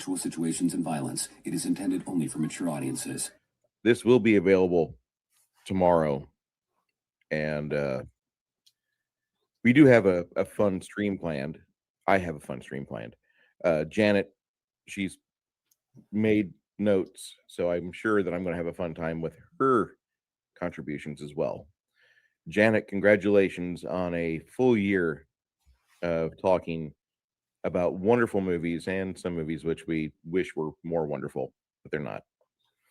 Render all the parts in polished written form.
sexual situations and violence. It is intended only for mature audiences. This will be available tomorrow. And we do have a fun stream planned. I have a fun stream planned. Janet, she's made notes, so I'm sure that I'm going to have a fun time with her contributions as well. Janet, congratulations on a full year of talking about wonderful movies and some movies which we wish were more wonderful, but they're not.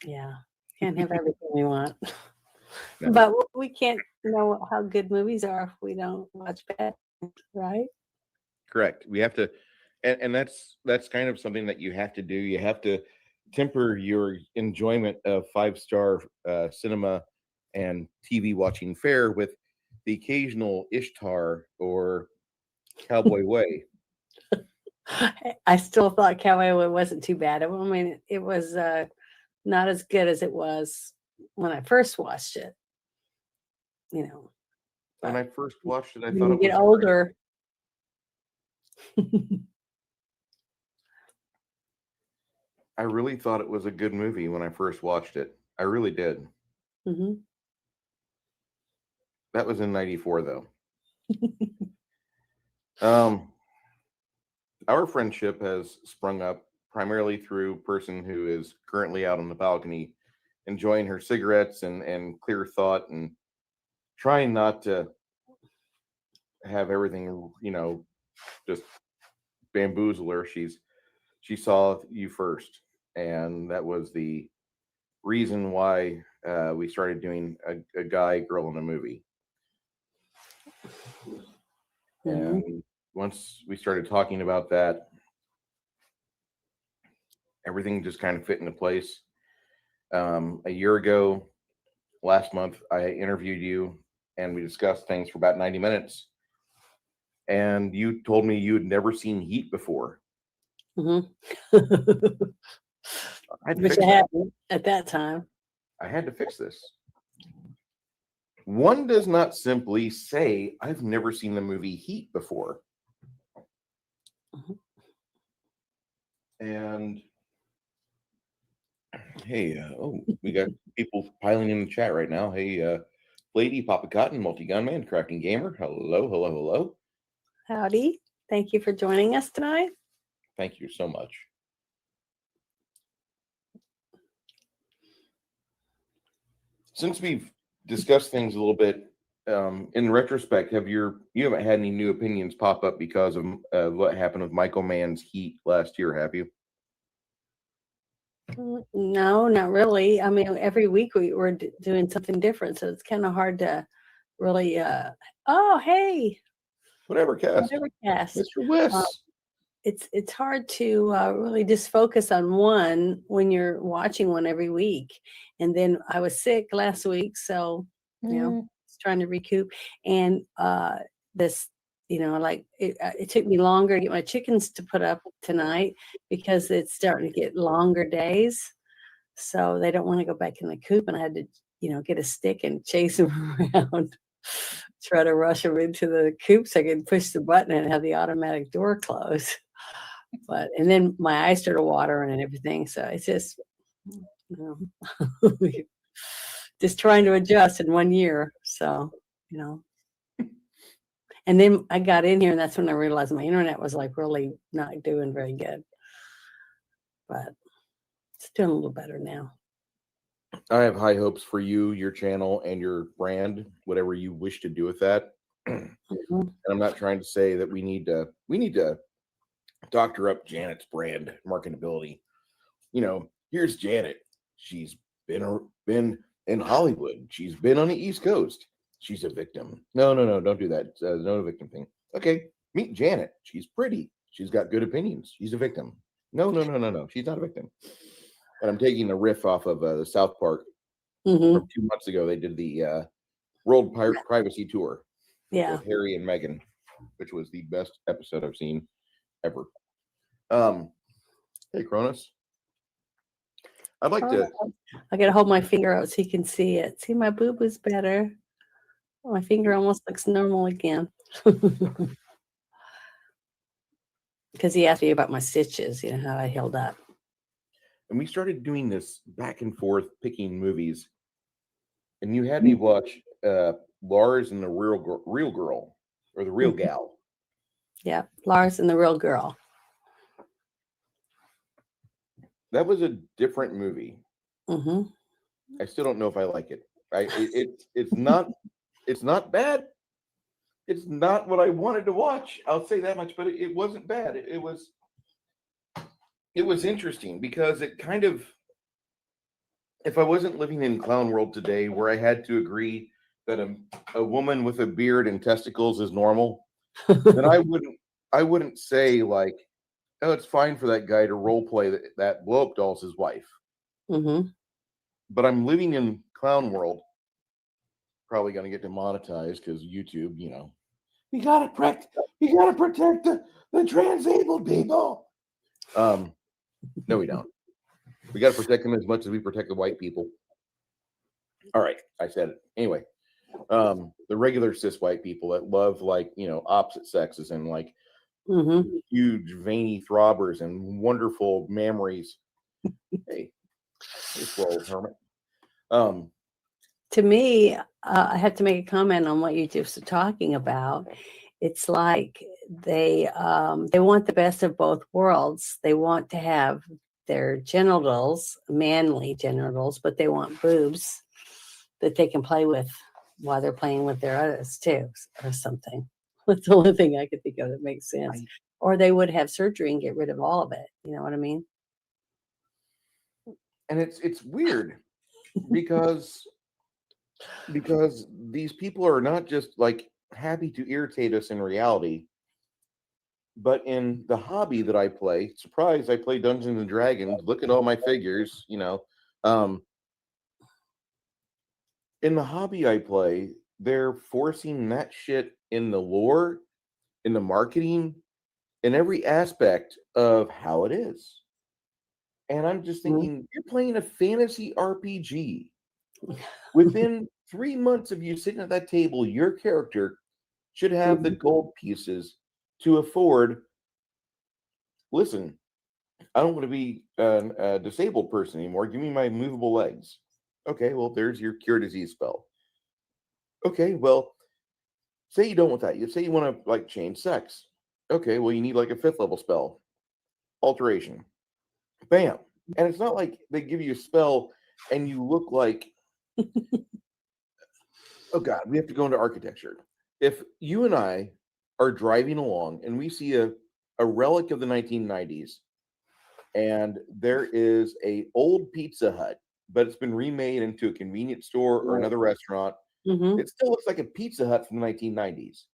Yeah, can't have everything we want. No. But we can't know how good movies are if we don't watch bad, right? Correct. We have to, and that's kind of something that you have to do. You have to temper your enjoyment of 5-star cinema and TV watching fare with the occasional Ishtar or Cowboy Way. I still thought Cowboy wasn't too bad. I mean, it was not as good as it was when I first watched it. You know, When I first watched it, I when thought you it was get older. I really thought it was a good movie when I first watched it. I really did. Mm-hmm. That was in '94, though. Our friendship has sprung up primarily through a person who is currently out on the balcony enjoying her cigarettes and clear thought and trying not to have everything, just bamboozle her. She saw you first, and that was the reason why we started doing a guy girl in a movie. Mm-hmm. And once we started talking about that, everything just kind of fit into place. A year ago, last month, I interviewed you and we discussed things for about 90 minutes. And you told me you had never seen Heat before. Mm-hmm. Which I hadn't at that time. I had to fix this. One does not simply say, I've never seen the movie Heat before. Mm-hmm. And hey, we got people piling in the chat right now. Hey, Lady, Papa Cotton, Multi-Gunman, Crafting Gamer. Hello, hello, hello. Howdy. Thank you for joining us tonight. Thank you so much. Since we've discussed things a little bit, in retrospect, you haven't had any new opinions pop up because of what happened with Michael Mann's Heat last year, have you? No, not really. I mean, every week we're doing something different, so it's kind of hard to really. Oh, hey. Whatever, Cass. Mr. Wiss. It's hard to really just focus on one when you're watching one every week. And then I was sick last week, so it's trying to recoup. And this, it took me longer to get my chickens to put up tonight because it's starting to get longer days. So they don't want to go back in the coop, and I had to, get a stick and chase them around. Try to rush them into the coop so I could push the button and have the automatic door close. And then my eyes started watering and everything. So it's just, just trying to adjust in 1 year. So, and then I got in here and that's when I realized my internet was like really not doing very good, but it's doing a little better now. I have high hopes for you, your channel, and your brand, whatever you wish to do with that. Mm-hmm. And I'm not trying to say that we need to doctor up Janet's brand marketability. Here's Janet. She's been in Hollywood. She's been on the East Coast. She's a victim. No, don't do that. No victim thing. Okay, meet Janet. She's pretty. She's got good opinions. She's a victim. No. She's not a victim. And I'm taking the riff off of the South Park from 2 months ago. They did the World Privacy Tour with Harry and Meghan, which was the best episode I've seen ever. Hey, Cronus. I'd like to. I gotta hold my finger out so you can see it. See, my boob is better. My finger almost looks normal again. because he asked me about my stitches, how I held up. And we started doing this back and forth, picking movies. And you had me watch Lars and the Real Girl, or the Real Gal. Yeah, Lars and the Real Girl. That was a different movie. Mm-hmm. I still don't know if I like it. It's not bad. It's not what I wanted to watch. I'll say that much, but it wasn't bad. It was interesting because it kind of, if I wasn't living in clown world today where I had to agree that a woman with a beard and testicles is normal, then I wouldn't say like, oh, it's fine for that guy to role play that blow up doll's his wife. Mm-hmm. But I'm living in clown world. Probably going to get demonetized because YouTube, you gotta protect the transabled people. No, we don't. We got to protect them as much as we protect the white people. All right, I said it anyway. The regular cis white people that love opposite sexes and huge veiny throbbers and wonderful memories. Hey, roll, Hermit. To me, I have to make a comment on what you just were talking about. It's like they want the best of both worlds. They want to have their genitals, manly genitals, but they want boobs that they can play with while they're playing with their others too, or something. That's the only thing I could think of that makes sense. Or they would have surgery and get rid of all of it. You know what I mean? And it's weird because these people are not just happy to irritate us in reality, but in the hobby that I play, surprise, I play Dungeons and Dragons. Look at all my figures, in the hobby I play, they're forcing that shit in the lore, in the marketing, in every aspect of how it is. And I'm just thinking, you're playing a fantasy RPG. Within 3 months of you sitting at that table, your character should have the gold pieces to afford. Listen, I don't want to be a disabled person anymore. Give me my movable legs. Okay, well, there's your cure disease spell. Okay, well, say you don't want that. You say you want to change sex. Okay, well, you need a 5th level spell. Alteration. Bam. And it's not like they give you a spell and you look like, oh God, we have to go into architecture. If you and I are driving along and we see a relic of the 1990s and there is a old Pizza Hut, but it's been remade into a convenience store or another restaurant, it still looks like a Pizza Hut from the 1990s.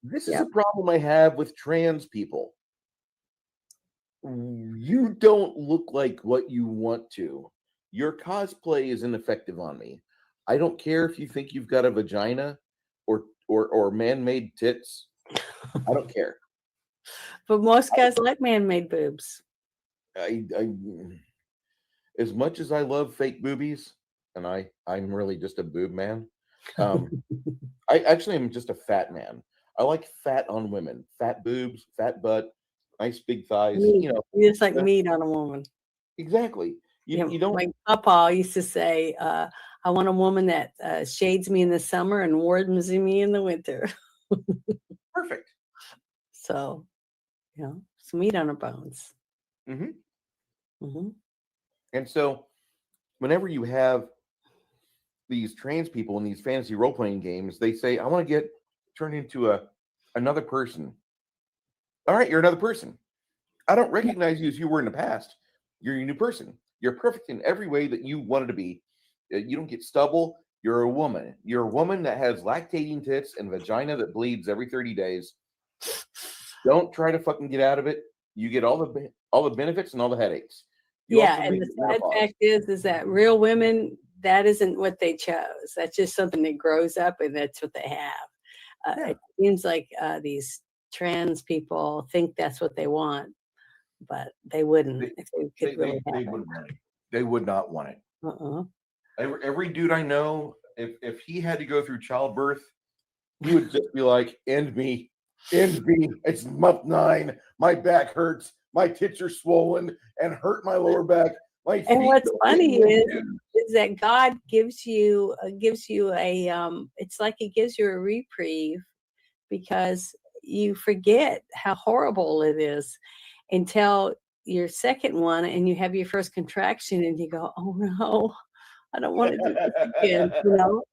This is a problem I have with trans people. You don't look like what you want to. Your cosplay is ineffective on me. I don't care if you think you've got a vagina or man-made tits. I don't care. But most guys like man-made boobs. I as much as I love fake boobies, and I'm really just a boob man. I actually am just a fat man. I like fat on women, fat boobs, fat butt, nice big thighs. You just like meat on a woman. Exactly. You don't. My papa used to say, "I want a woman that shades me in the summer and warms me in the winter." Perfect. So, some meat on her bones. And so, whenever you have these trans people in these fantasy role-playing games, they say, I want to get turned into another person. All right, you're another person. I don't recognize you as you were in the past. You're a new person. You're perfect in every way that you wanted to be. You don't get stubble. You're a woman. You're a woman that has lactating tits and vagina that bleeds every 30 days. Don't try to fucking get out of it. You get all the benefits and all the headaches. And the sad fact is that real women, that isn't what they chose. That's just something that grows up and that's what they have. It seems like these trans people think that's what they want, but they wouldn't if they could really have it. Wouldn't want it. They would not want it. Every dude I know, if he had to go through childbirth, he would just be like, end me. Envy. It's month 9. My back hurts. My tits are swollen and hurt my lower back. My feet And what's don't funny get is that God gives you a it's like He gives you a reprieve because you forget how horrible it is until your second one and you have your first contraction and you go, oh no, I don't want to do this again,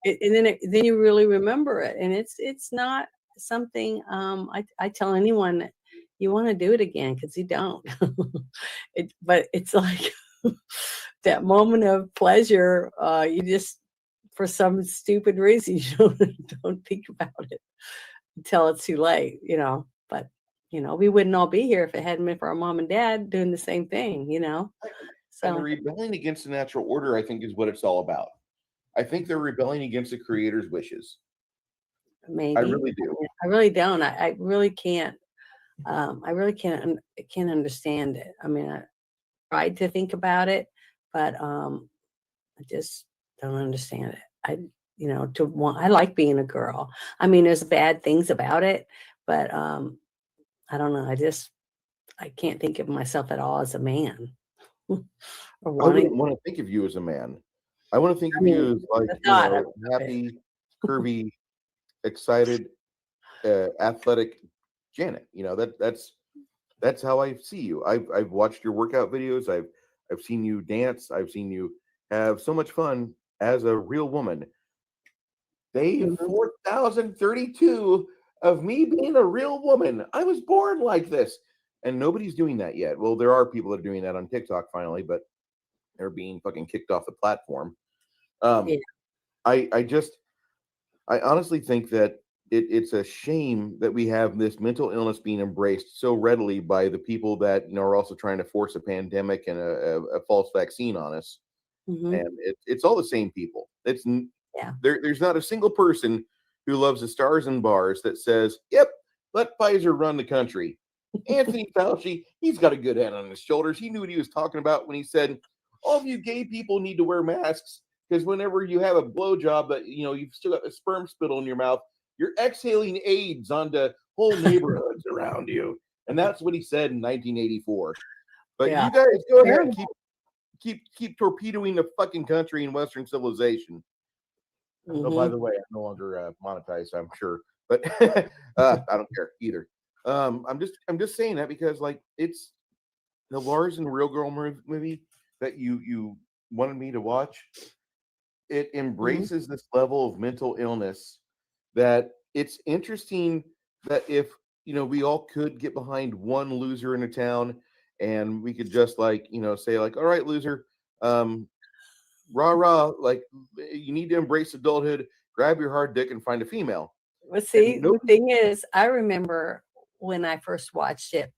and then you really remember it, and it's not something I tell anyone that you want to do it again because you don't. But it's like that moment of pleasure, you just for some stupid reason you don't think about it until it's too late, but we wouldn't all be here if it hadn't been for our mom and dad doing the same thing. And the So rebelling against the natural order, I think, is what it's all about. I think they're rebelling against the creator's wishes. maybe I really do. I really don't. I really can't. I really can't understand it. I mean, I tried to think about it, but I just don't understand it. I like being a girl. I mean, there's bad things about it, but I don't know. I can't think of myself at all as a man. Or I wouldn't wanting. want to think of you as a man. I want to think I of you mean, as like, the thought of it. happy, curvy, excited, athletic Janet. That's how I see you. I've watched your workout videos. I've seen you dance. I've seen you have so much fun as a real woman. Day Mhm. 4032 of me being a real woman. I was born like this. And nobody's doing that yet. Well, there are people that are doing that on TikTok finally, but they're being fucking kicked off the platform. Yeah. I honestly think that it's a shame that we have this mental illness being embraced so readily by the people that are also trying to force a pandemic and a false vaccine on us. Hmm. And it's all the same people. Yeah. There's not a single person who loves the stars and bars that says, "Yep, let Pfizer run the country." Anthony Fauci, he's got a good head on his shoulders. He knew what he was talking about when he said, "All of you gay people need to wear masks because whenever you have a blowjob that you've still got a sperm spittle in your mouth, you're exhaling AIDS onto whole neighborhoods around you." And that's what he said in 1984. But Yeah. you guys go ahead and Terrible. keep torpedoing the fucking country and Western civilization. Oh, by Hmm. the way, I'm no longer monetized, I'm sure, but I don't care either. I'm just saying that because it's the Lars and Real Girl movie that you wanted me to watch. It Hmm. embraces this level of mental illness that it's interesting that if we all could get behind one loser in a town and we could just say all right, loser, um rah rah, you need to embrace adulthood, grab your hard dick and find a female. Well, And see, the thing is, I remember when I first watched it,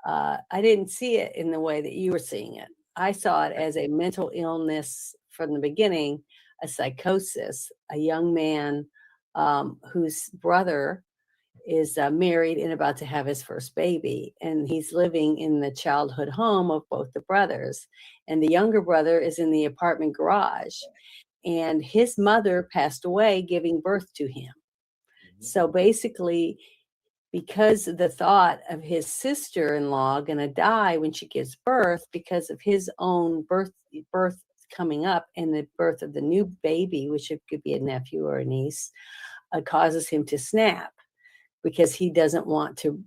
I didn't see it in the way that you were seeing it. I saw it as a mental illness from the beginning, a psychosis, a young man whose brother is married and about to have his first baby. And he's living in the childhood home of both the brothers. And the younger brother is in the apartment garage. And his mother passed away giving birth to him. So basically, because the thought of his sister-in-law going to die when she gives birth because of his own birth coming up and the birth of the new baby, which it could be a nephew or a niece, causes him to snap because he doesn't want to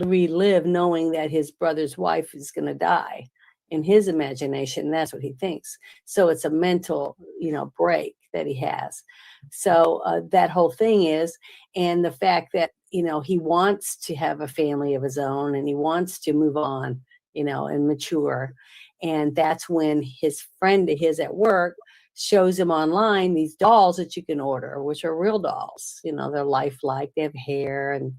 relive knowing that his brother's wife is going to die. In his imagination, that's what he thinks. So it's a mental, break that he has. So that whole thing is, and the fact that, he wants to have a family of his own and he wants to move on, and mature. And that's when his friend of his at work shows him online these dolls that you can order, which are real dolls. They're lifelike, they have hair and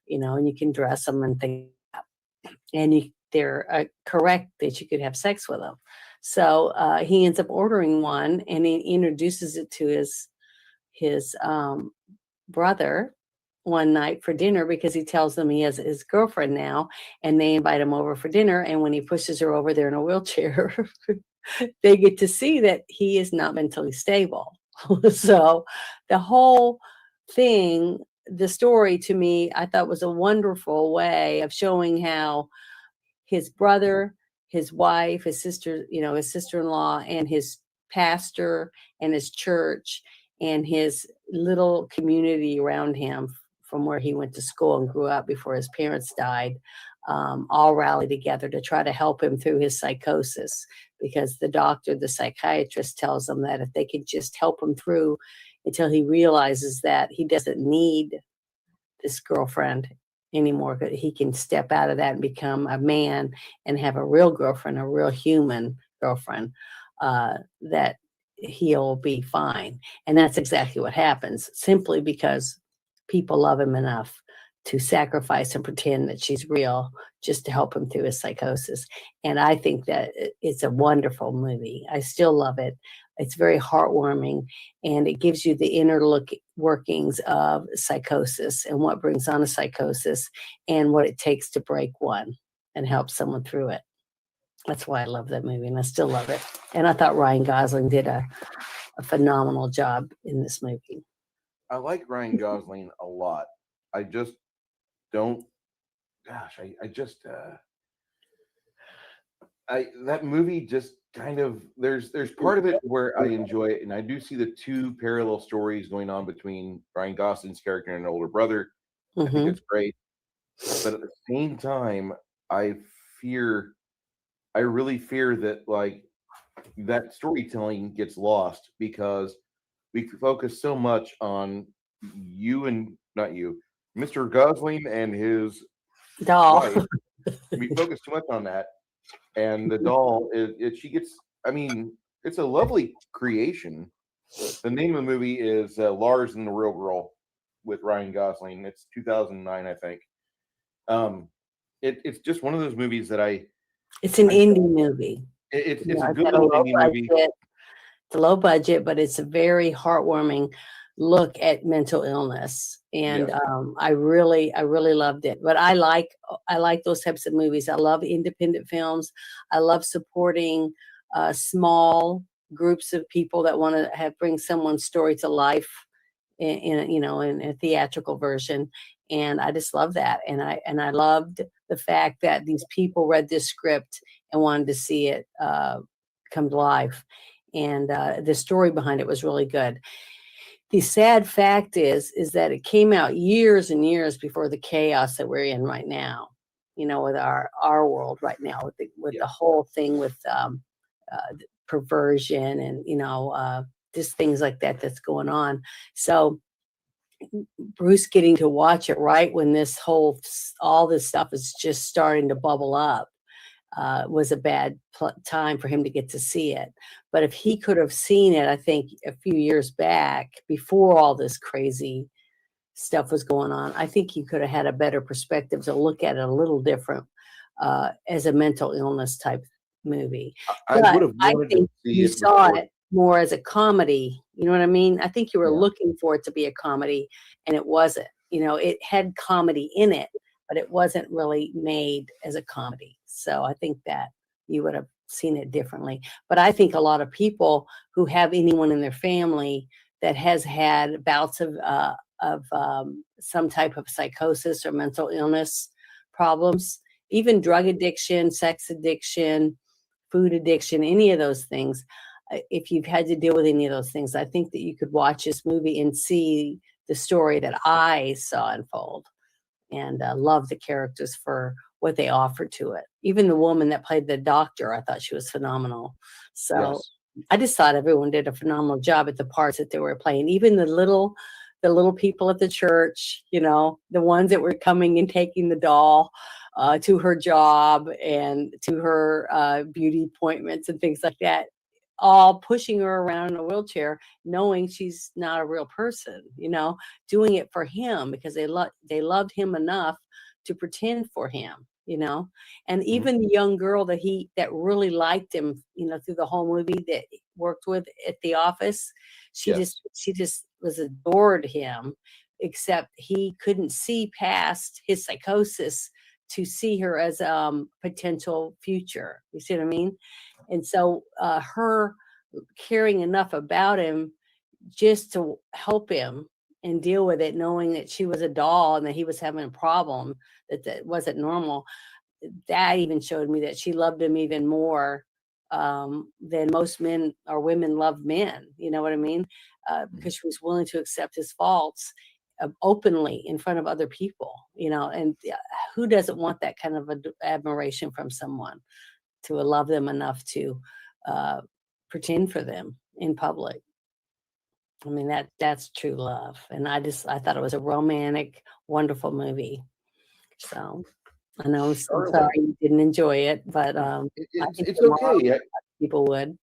you can dress them and things, and they're correct that you could have sex with them. So he ends up ordering one, and he introduces it to his brother one night for dinner because he tells them he has his girlfriend now, and they invite him over for dinner. And when he pushes her over there in a wheelchair, they get to see that he is not mentally stable. So the whole thing the story to me, I thought was a wonderful way of showing how his brother, his wife, his sister, his sister-in-law, and his pastor and his church and his little community around him from where he went to school and grew up before his parents died, all rallied together to try to help him through his psychosis, because the psychiatrist tells him that if they could just help him through until he realizes that he doesn't need this girlfriend anymore, that he can step out of that and become a man and have a real girlfriend, a real human girlfriend, that he'll be fine. And that's exactly what happens, simply because people love him enough to sacrifice and pretend that she's real just to help him through his psychosis. And I think that it's a wonderful movie. I still love it. It's very heartwarming, and it gives you the inner workings of psychosis and what brings on a psychosis and what it takes to break one and help someone through it. That's why I love that movie, and I still love it. And I thought Ryan Gosling did a phenomenal job in this movie. I like Ryan Gosling a lot. I just don't. Gosh, that movie just kind of, there's part of it where I enjoy it, and I do see the two parallel stories going on between Ryan Gosling's character and an older brother. I think it's great, but at the same time, I really fear that like that storytelling gets lost because we focus so much on Mr. Gosling and his Doll. wife. We focus too much on that. And the doll, she gets, I mean, it's a lovely creation. The name of the movie is Lars and the Real Girl with Ryan Gosling. It's 2009, I think. It's just one of those movies that it's an indie movie. It's a good little indie movie. It's a low budget, but it's a very heartwarming look at mental illness. And I really loved it. But I like those types of movies. I love independent films. I love supporting small groups of people that want to bring someone's story to life in a theatrical version. And I just love that. And I loved the fact that these people read this script and wanted to see it come to life. And the story behind it was really good. The sad fact is that it came out years and years before the chaos that we're in right now, with our world right now, with the whole thing with perversion and, just things like that that's going on. So Bruce getting to watch it right when all this stuff is just starting to bubble up was a bad time for him to get to see it. But if he could have seen it, I think a few years back before all this crazy stuff was going on, I think he could have had a better perspective to look at it a little different as a mental illness type movie. I would have wanted to see you saw it more as a comedy. You know what I mean? I think you were looking for it to be a comedy, and it wasn't. It had comedy in it, but it wasn't really made as a comedy. So I think that you would have seen it differently. But I think a lot of people who have anyone in their family that has had bouts of some type of psychosis or mental illness problems, even drug addiction, sex addiction, food addiction, any of those things, if you've had to deal with any of those things, I think that you could watch this movie and see the story that I saw unfold, and love the characters for what they offered to it. Even the woman that played the doctor, I thought she was phenomenal. So I just thought everyone did a phenomenal job at the parts that they were playing. Even the little people at the church, the ones that were coming and taking the doll to her job and to her beauty appointments and things like that, all pushing her around in a wheelchair, knowing she's not a real person, doing it for him because they loved him enough to pretend for him, and even the young girl that really liked him, through the whole movie, that worked with at the office, she just was adored him, except he couldn't see past his psychosis to see her as potential future. You see what I mean? And so her caring enough about him just to help him and deal with it, knowing that she was a doll and that he was having a problem that wasn't normal. That even showed me that she loved him even more than most men or women love men. You know what I mean? Because she was willing to accept his faults openly in front of other people. And who doesn't want that kind of admiration from someone, to love them enough to pretend for them in public? I mean, that's true love. And I thought it was a romantic, wonderful movie. So I know I'm sorry you didn't enjoy it, but I think it's okay. People would.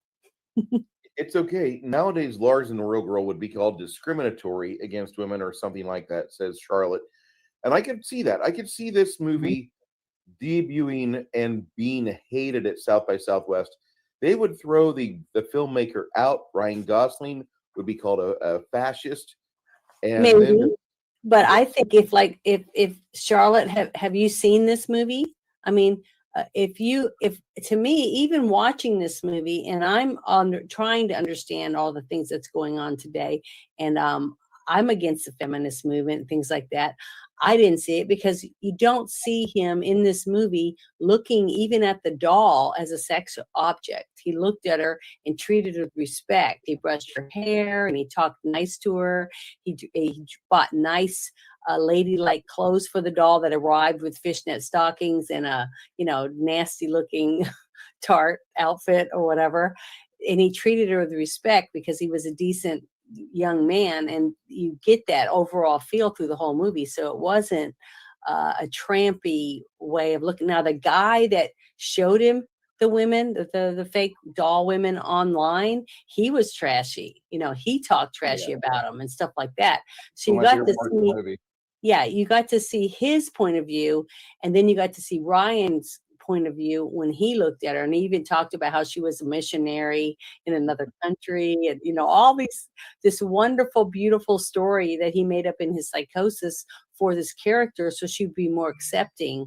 It's okay. Nowadays, Lars and the Real Girl would be called discriminatory against women or something like that, says Charlotte. And I could see that. I could see this movie debuting and being hated at South by Southwest. They would throw the filmmaker out. Ryan Gosling would be called a fascist. And maybe. then, but I think if Charlotte, have you seen this movie? I mean, if to me, even watching this movie, and I'm trying to understand all the things that's going on today, and I'm against the feminist movement and things like that. I didn't see it because you don't see him in this movie looking even at the doll as a sex object. He looked at her and treated her with respect. He brushed her hair and he talked nice to her. He bought nice ladylike clothes for the doll that arrived with fishnet stockings and a nasty looking tart outfit or whatever. And he treated her with respect because he was a decent young man, and you get that overall feel through the whole movie. So it wasn't a trampy way of looking. Now the guy that showed him the women, the fake doll women online, he was trashy. He talked trashy about them and stuff like that. So you got to see, you got to see his point of view, and then you got to see Ryan's point of view when he looked at her, and he even talked about how she was a missionary in another country, and all this wonderful, beautiful story that he made up in his psychosis for this character, so she'd be more accepting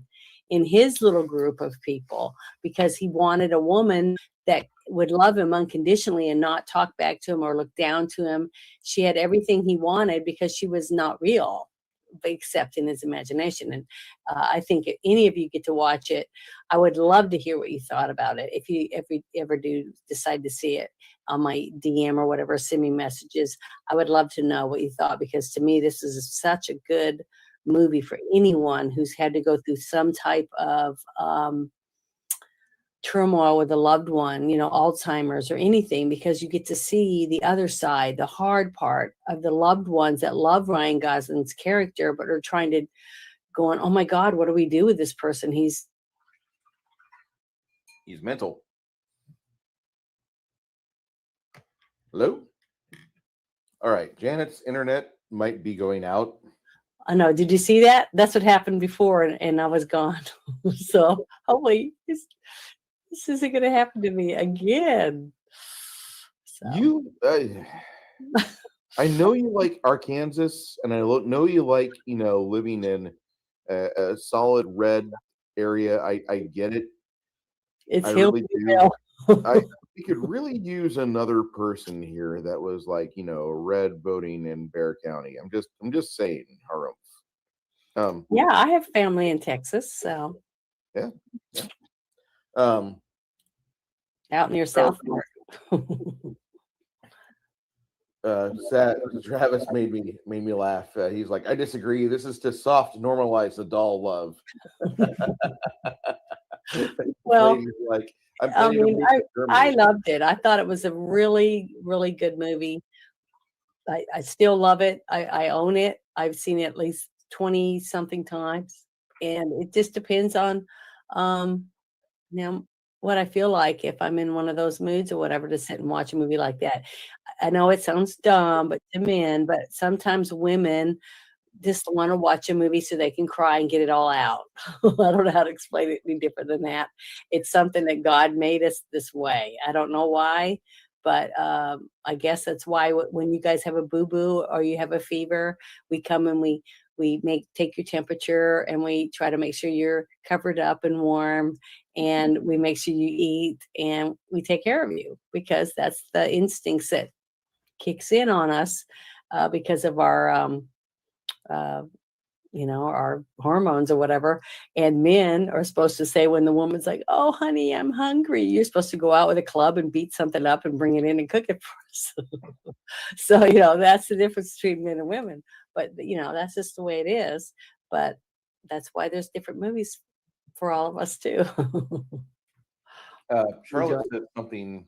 in his little group of people, because he wanted a woman that would love him unconditionally and not talk back to him or look down to him. She had everything he wanted because she was not real, except in his imagination. And I think if any of you get to watch it, I would love to hear what you thought about it. If you ever do decide to see it on my DM or whatever, send me messages. I would love to know what you thought, because to me, this is such a good movie for anyone who's had to go through some type of turmoil with a loved one, Alzheimer's or anything, because you get to see the other side, the hard part of the loved ones that love Ryan Gosling's character, but are trying to go on, oh my God, what do we do with this person? He's mental. Hello? All right. Janet's internet might be going out. I know. Did you see that? That's what happened before, and I was gone. So hopefully this isn't going to happen to me again. So. I know you like Arkansas, and I know you like, living in a solid red area. I get it. It's I really do. We could really use another person here that was like, red voting in Bear County. I'm just saying, Harum. Yeah, I have family in Texas, so yeah. Out near South Park. Travis made me laugh. He's like, I disagree. This is to soft normalize the doll love. Well, like, I loved it. I thought it was a really, really good movie. I still love it. I own it. I've seen it at least 20 something times, and it just depends on what I feel like, if I'm in one of those moods or whatever, to sit and watch a movie like that. I know it sounds dumb, but to men, but sometimes women just want to watch a movie so they can cry and get it all out. I don't know how to explain it any different than that. It's something that God made us this way. I don't know why, but I guess that's why when you guys have a boo-boo or you have a fever, we come and we take your temperature, and we try to make sure you're covered up and warm, and we make sure you eat, and we take care of you, because that's the instincts that kicks in on us because of our our hormones or whatever. And men are supposed to say, when the woman's like, "Oh, honey, I'm hungry," you're supposed to go out with a club and beat something up and bring it in and cook it for us. So, that's the difference between men and women. But, that's just the way it is. But that's why there's different movies for all of us too. Charlotte said something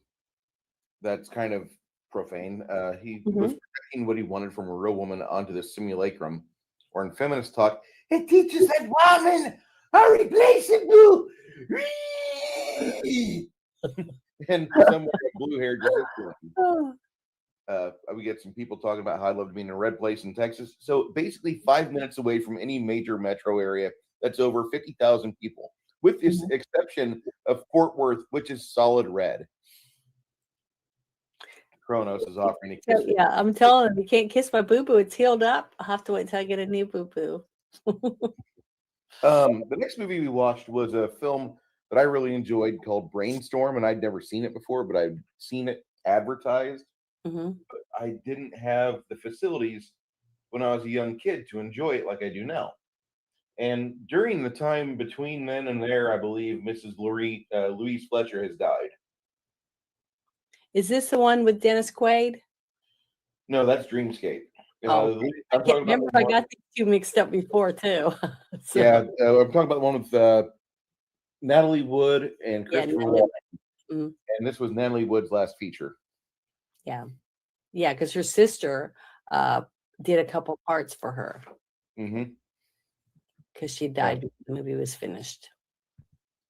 that's kind of profane. He was Mhm. projecting what he wanted from a real woman onto the simulacrum, or in feminist talk, it teaches that women are replaceable. And someone with blue hair just Oh, we get some people talking about how I love to be in a red place in Texas. So basically 5 minutes away from any major metro area that's over 50,000 people, with this Mhm. exception of Fort Worth, which is solid red. Kronos is offering to kiss. Yeah, I'm telling him, you can't kiss my boo boo. It's healed up. I'll have to wait till I get a new boo boo. The next movie we watched was a film that I really enjoyed called Brainstorm, and I'd never seen it before, but I'd seen it advertised. Hmm. I didn't have the facilities when I was a young kid to enjoy it like I do now. And during the time between then and there, I believe Mrs. Louise Fletcher has died. Is this the one with Dennis Quaid? No, that's Dreamscape. Oh, I I'm can't talking about remember. the I one. got these two mixed up before too. Yeah, I'm talking about the one with Natalie Wood and Yeah, Christopher Natalie Wood, Wood. Mhm. and this was Natalie Wood's last feature. Yeah, because her sister did a couple parts for her Mm-hmm. because she died before the movie was finished.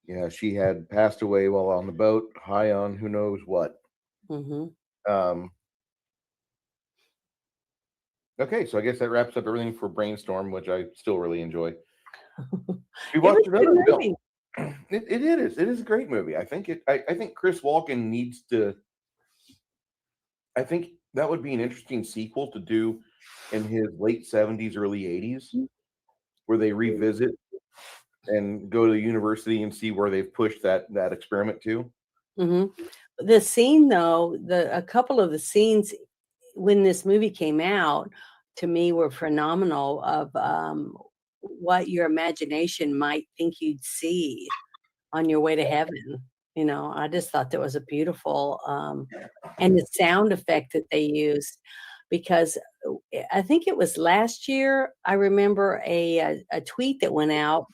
Yeah, she had passed away while on the boat, high on who knows what. Hmm. Okay, so I guess that wraps up everything for Brainstorm, which I still really enjoy. We It was watched a good another movie. film. It is. It is a great movie. I think I think Chris Walken needs to. I think that would be an interesting sequel to do in his late 70s, early 80s, where they revisit and go to the university and see where they've pushed that experiment to. Hmm. The scene, though, a couple of the scenes when this movie came out, to me, were phenomenal. Of what your imagination might think you'd see on your way to heaven. I just thought that was a beautiful, and the sound effect that they used, because I think it was last year. I remember a tweet that went out,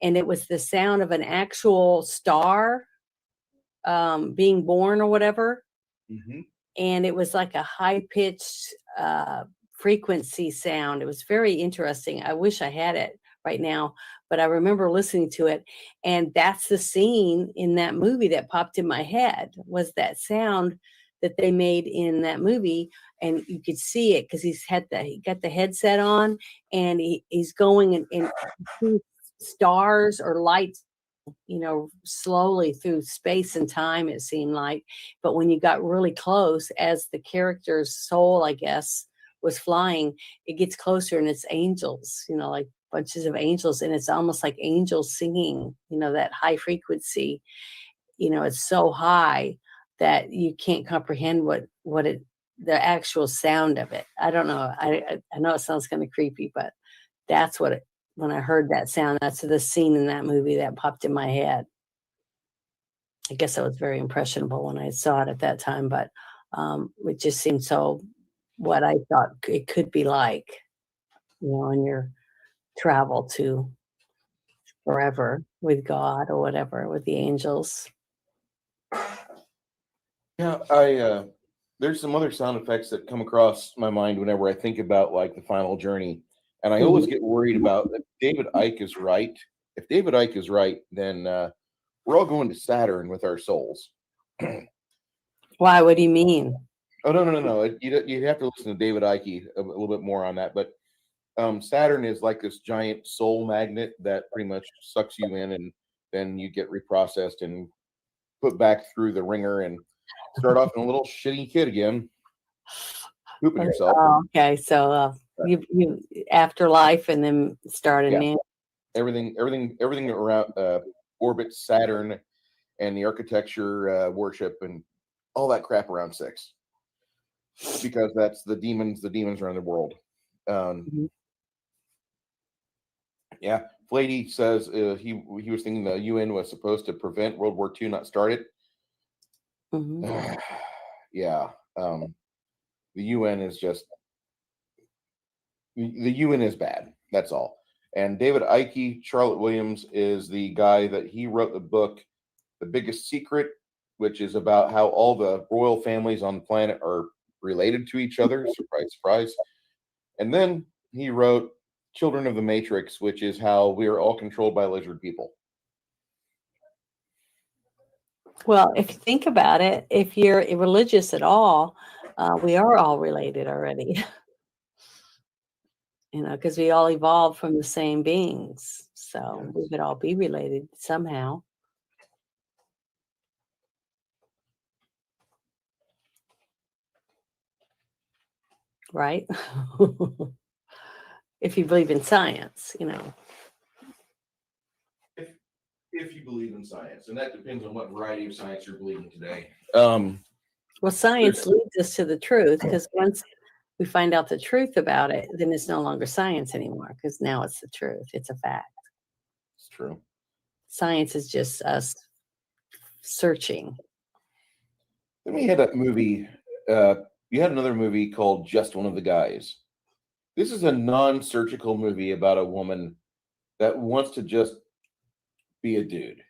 and it was the sound of an actual star being born or whatever. Mm-hmm. And it was like a high pitched frequency sound. It was very interesting. I wish I had it right now, but I remember listening to it, and that's the scene in that movie that popped in my head, was that sound that they made in that movie. And you could see it because he got the headset on, and he's going and stars or lights, slowly through space and time, it seemed like. But when you got really close, as the character's soul, I guess, was flying, it gets closer, and it's angels, like bunches of angels. And it's almost like angels singing, that high frequency. It's so high that you can't comprehend the actual sound of it. I don't know. I know it sounds kind of creepy, but that's when I heard that sound, that's the scene in that movie that popped in my head. I guess I was very impressionable when I saw it at that time, but it just seemed so what I thought it could be like, on your travel to forever with God or whatever, with the angels. Yeah, I there's some other sound effects that come across my mind whenever I think about like the final journey, and I always get worried about if David Icke is right. If David Icke is right, then we're all going to Saturn with our souls. Why? What do you mean? Oh no! You have to listen to David Icke a little bit more on that. But Saturn is like this giant soul magnet that pretty much sucks you in, and then you get reprocessed and put back through the ringer and start off in a little shitty kid again, pooping yourself. Oh, okay. So you afterlife and then start Yeah. anew. Everything around orbits Saturn and the architecture, worship, and all that crap around 6. because that's the demons. The demons run the world. Mhm. Yeah, Flady says he was thinking the UN was supposed to prevent World War II, not start it. Mhm. Yeah, the UN is just the UN is bad. That's all. And David Icke, Charlotte Williams is the guy that he wrote the book, The Biggest Secret, which is about how all the royal families on the planet are related to each other. Surprise, surprise. And then he wrote Children of the Matrix, which is how we are all controlled by lizard people. Well, if you think about it, if you're religious at all, we are all related already. Because we all evolved from the same beings. So we could all be related somehow. Right? If you believe in science. If you believe in science, and that depends on what variety of science you're believing today. Well, science leads us to the truth, because once we find out the truth about it, then it's no longer science anymore, because now it's the truth. It's a fact. It's true. Science is just us searching. Then we had that movie. You had another movie called Just One of the Guys. This is a non-surgical movie about a woman that wants to just be a dude.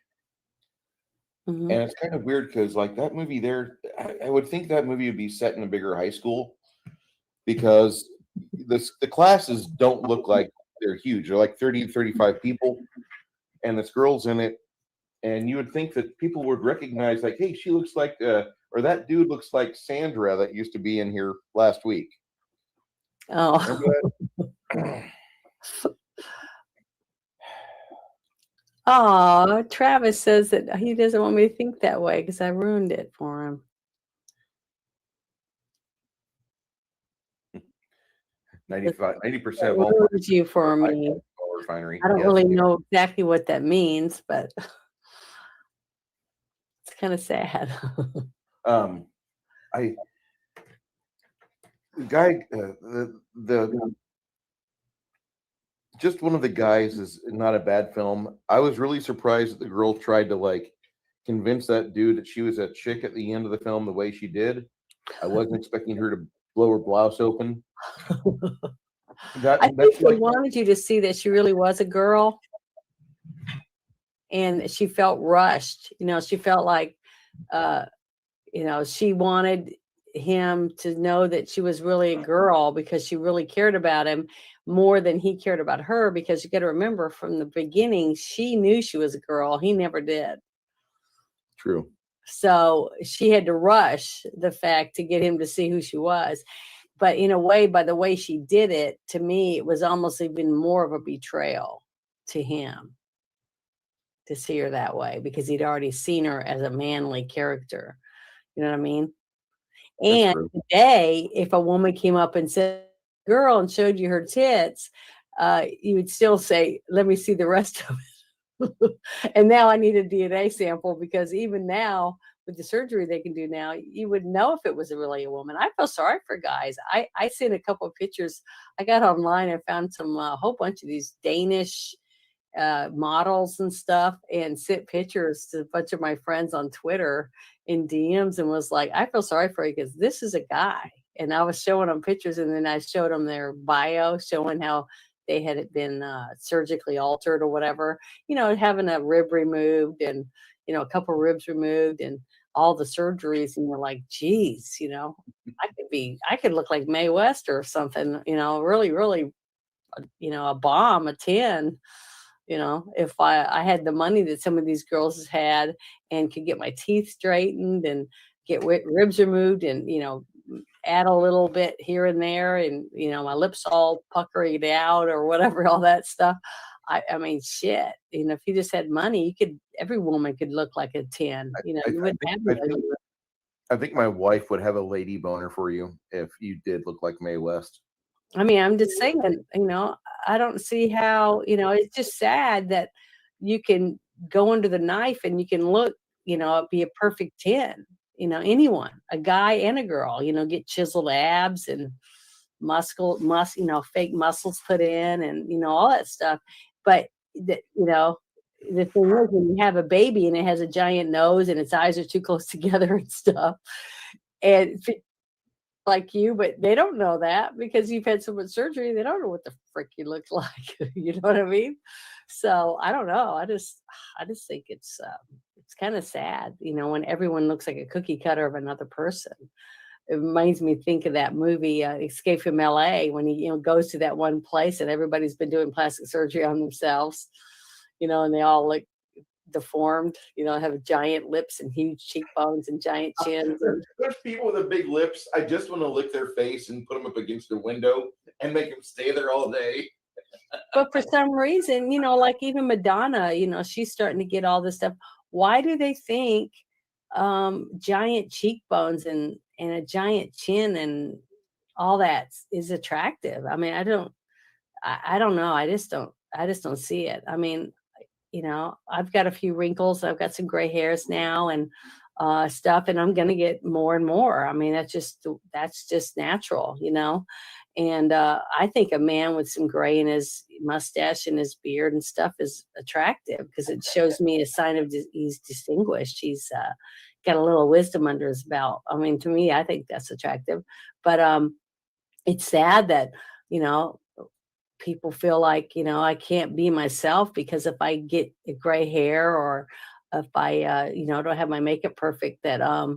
Mhm. And it's kind of weird because, like, that movie there, I would think that movie would be set in a bigger high school, because the classes don't look like they're huge. They're like 30 to 35 people, and this girl's in it. And you would think that people would recognize, like, hey, she looks like, or that dude looks like Sandra that used to be in here last week. Oh. Remember that? Oh, Travis says that he doesn't want me to think that way because I ruined it for him. 90% of I all ruined you for me. refinery. I don't Yes. really know exactly what that means, but it's kind of sad. The guy, the Just One of the Guys is not a bad film. I was really surprised that the girl tried to, like, convince that dude that she was a chick at the end of the film the way she did. I wasn't expecting her to blow her blouse open. I think they wanted you to see that she really was a girl, and she felt rushed. She felt like, she wanted him to know that she was really a girl because she really cared about him more than he cared about her, because you got to remember, from the beginning, she knew she was a girl. He never did. True. So she had to rush the fact to get him to see who she was. But in a way, by the way she did it, to me, it was almost even more of a betrayal to him to see her that way, because he'd already seen her as a manly character. You know what I mean? And today, if a woman came up and said, girl, and showed you her tits, you would still say, let me see the rest of it. And now I need a DNA sample, because even now, with the surgery they can do now, you would know if it was really a woman. I feel sorry for guys. I seen a couple of pictures. I got online and found some a whole bunch of these Danish models and stuff, and sent pictures to a bunch of my friends on Twitter in DMs, and was like, I feel sorry for you, because this is a guy. And I was showing them pictures, and then I showed them their bio, showing how they had been surgically altered or whatever, having a rib removed, and a couple ribs removed, and all the surgeries. And you're like, geez, I could look like Mae West or something, really, really, a bomb, a 10. If I had the money that some of these girls had, and could get my teeth straightened and get ribs removed, and add a little bit here and there, and my lips all puckered out or whatever, all that stuff. I mean, shit. If you just had money, every woman could look like a 10. You wouldn't have I think my wife would have a lady boner for you if you did look like Mae West. I mean, I'm just saying, I don't see how, it's just sad that you can go under the knife and you can look, be a perfect 10. anyone, a guy and a girl, get chiseled abs and fake muscles put in, and all that stuff. But the thing is, when you have a baby and it has a giant nose and its eyes are too close together and stuff, and like you, but they don't know that because you've had so much surgery. They don't know what the frick you look like. You know what I mean? So I don't know. I just think it's kind of sad, when everyone looks like a cookie cutter of another person. It reminds me think of that movie Escape from LA, when he goes to that one place and everybody's been doing plastic surgery on themselves, and they all look deformed, have giant lips and huge cheekbones and giant chins. There's people with the big lips. I just want to lick their face and put them up against the window and make them stay there all day. But for some reason, like even Madonna, she's starting to get all this stuff. Why do they think giant cheekbones and a giant chin and all that is attractive? I mean, I don't know. I just don't see it. I mean, I've got a few wrinkles. I've got some gray hairs now and stuff, and I'm going to get more and more. I mean, that's just natural, and I think a man with some gray in his mustache and his beard and stuff is attractive because it shows me a sign of he's distinguished. He's got a little wisdom under his belt. I mean, to me, I think that's attractive. But it's sad that, people feel like, I can't be myself because if I get a gray hair or if I, don't have my makeup perfect, that, I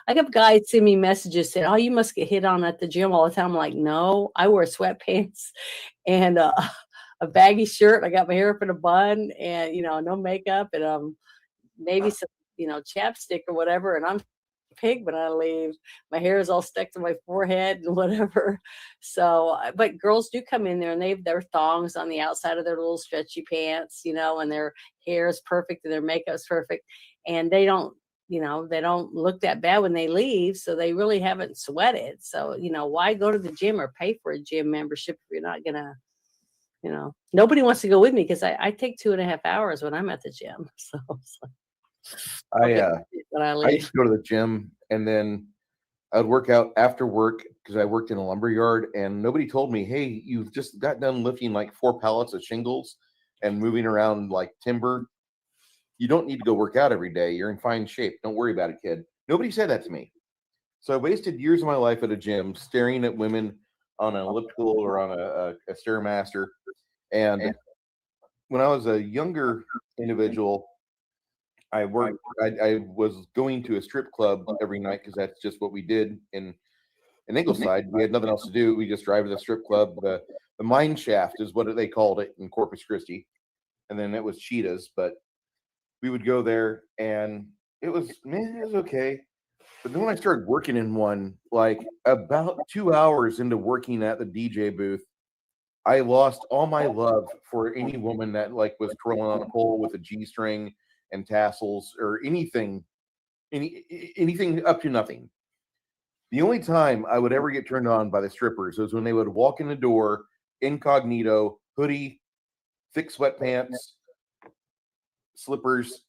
have guys send me messages saying, "Oh, you must get hit on at the gym all the time." I'm like, no, I wear sweatpants and a baggy shirt. I got my hair up in a bun and, no makeup and maybe some, chapstick or whatever. And I'm pig when I leave. My hair is all stuck to my forehead and whatever. So, but girls do come in there and they have their thongs on the outside of their little stretchy pants, and their hair is perfect and their makeup's perfect. And they don't look that bad when they leave. So they really haven't sweated. So, why go to the gym or pay for a gym membership if you're not going to, nobody wants to go with me because I take 2.5 hours when I'm at the gym. So I used to go to the gym and then I'd work out after work because I worked in a lumber yard and nobody told me, "Hey, you've just got done lifting like 4 pallets of shingles and moving around like timber. You don't need to go work out every day. You're in fine shape. Don't worry about it, kid." Nobody said that to me. So I wasted years of my life at a gym staring at women on an elliptical or on a Stairmaster. And when I was a younger individual, I was going to a strip club every night because that's just what we did in Ingleside. We had nothing else to do. We just drive to the strip club. The mine shaft is what they called it in Corpus Christi. And then it was Cheetahs, but we would go there and it was okay. But then when I started working in one, like about 2 hours into working at the DJ booth, I lost all my love for any woman that like was twirling on a pole with a G-string and tassels or anything up to nothing. The only time I would ever get turned on by the strippers was when they would walk in the door incognito, hoodie, thick sweatpants, slippers.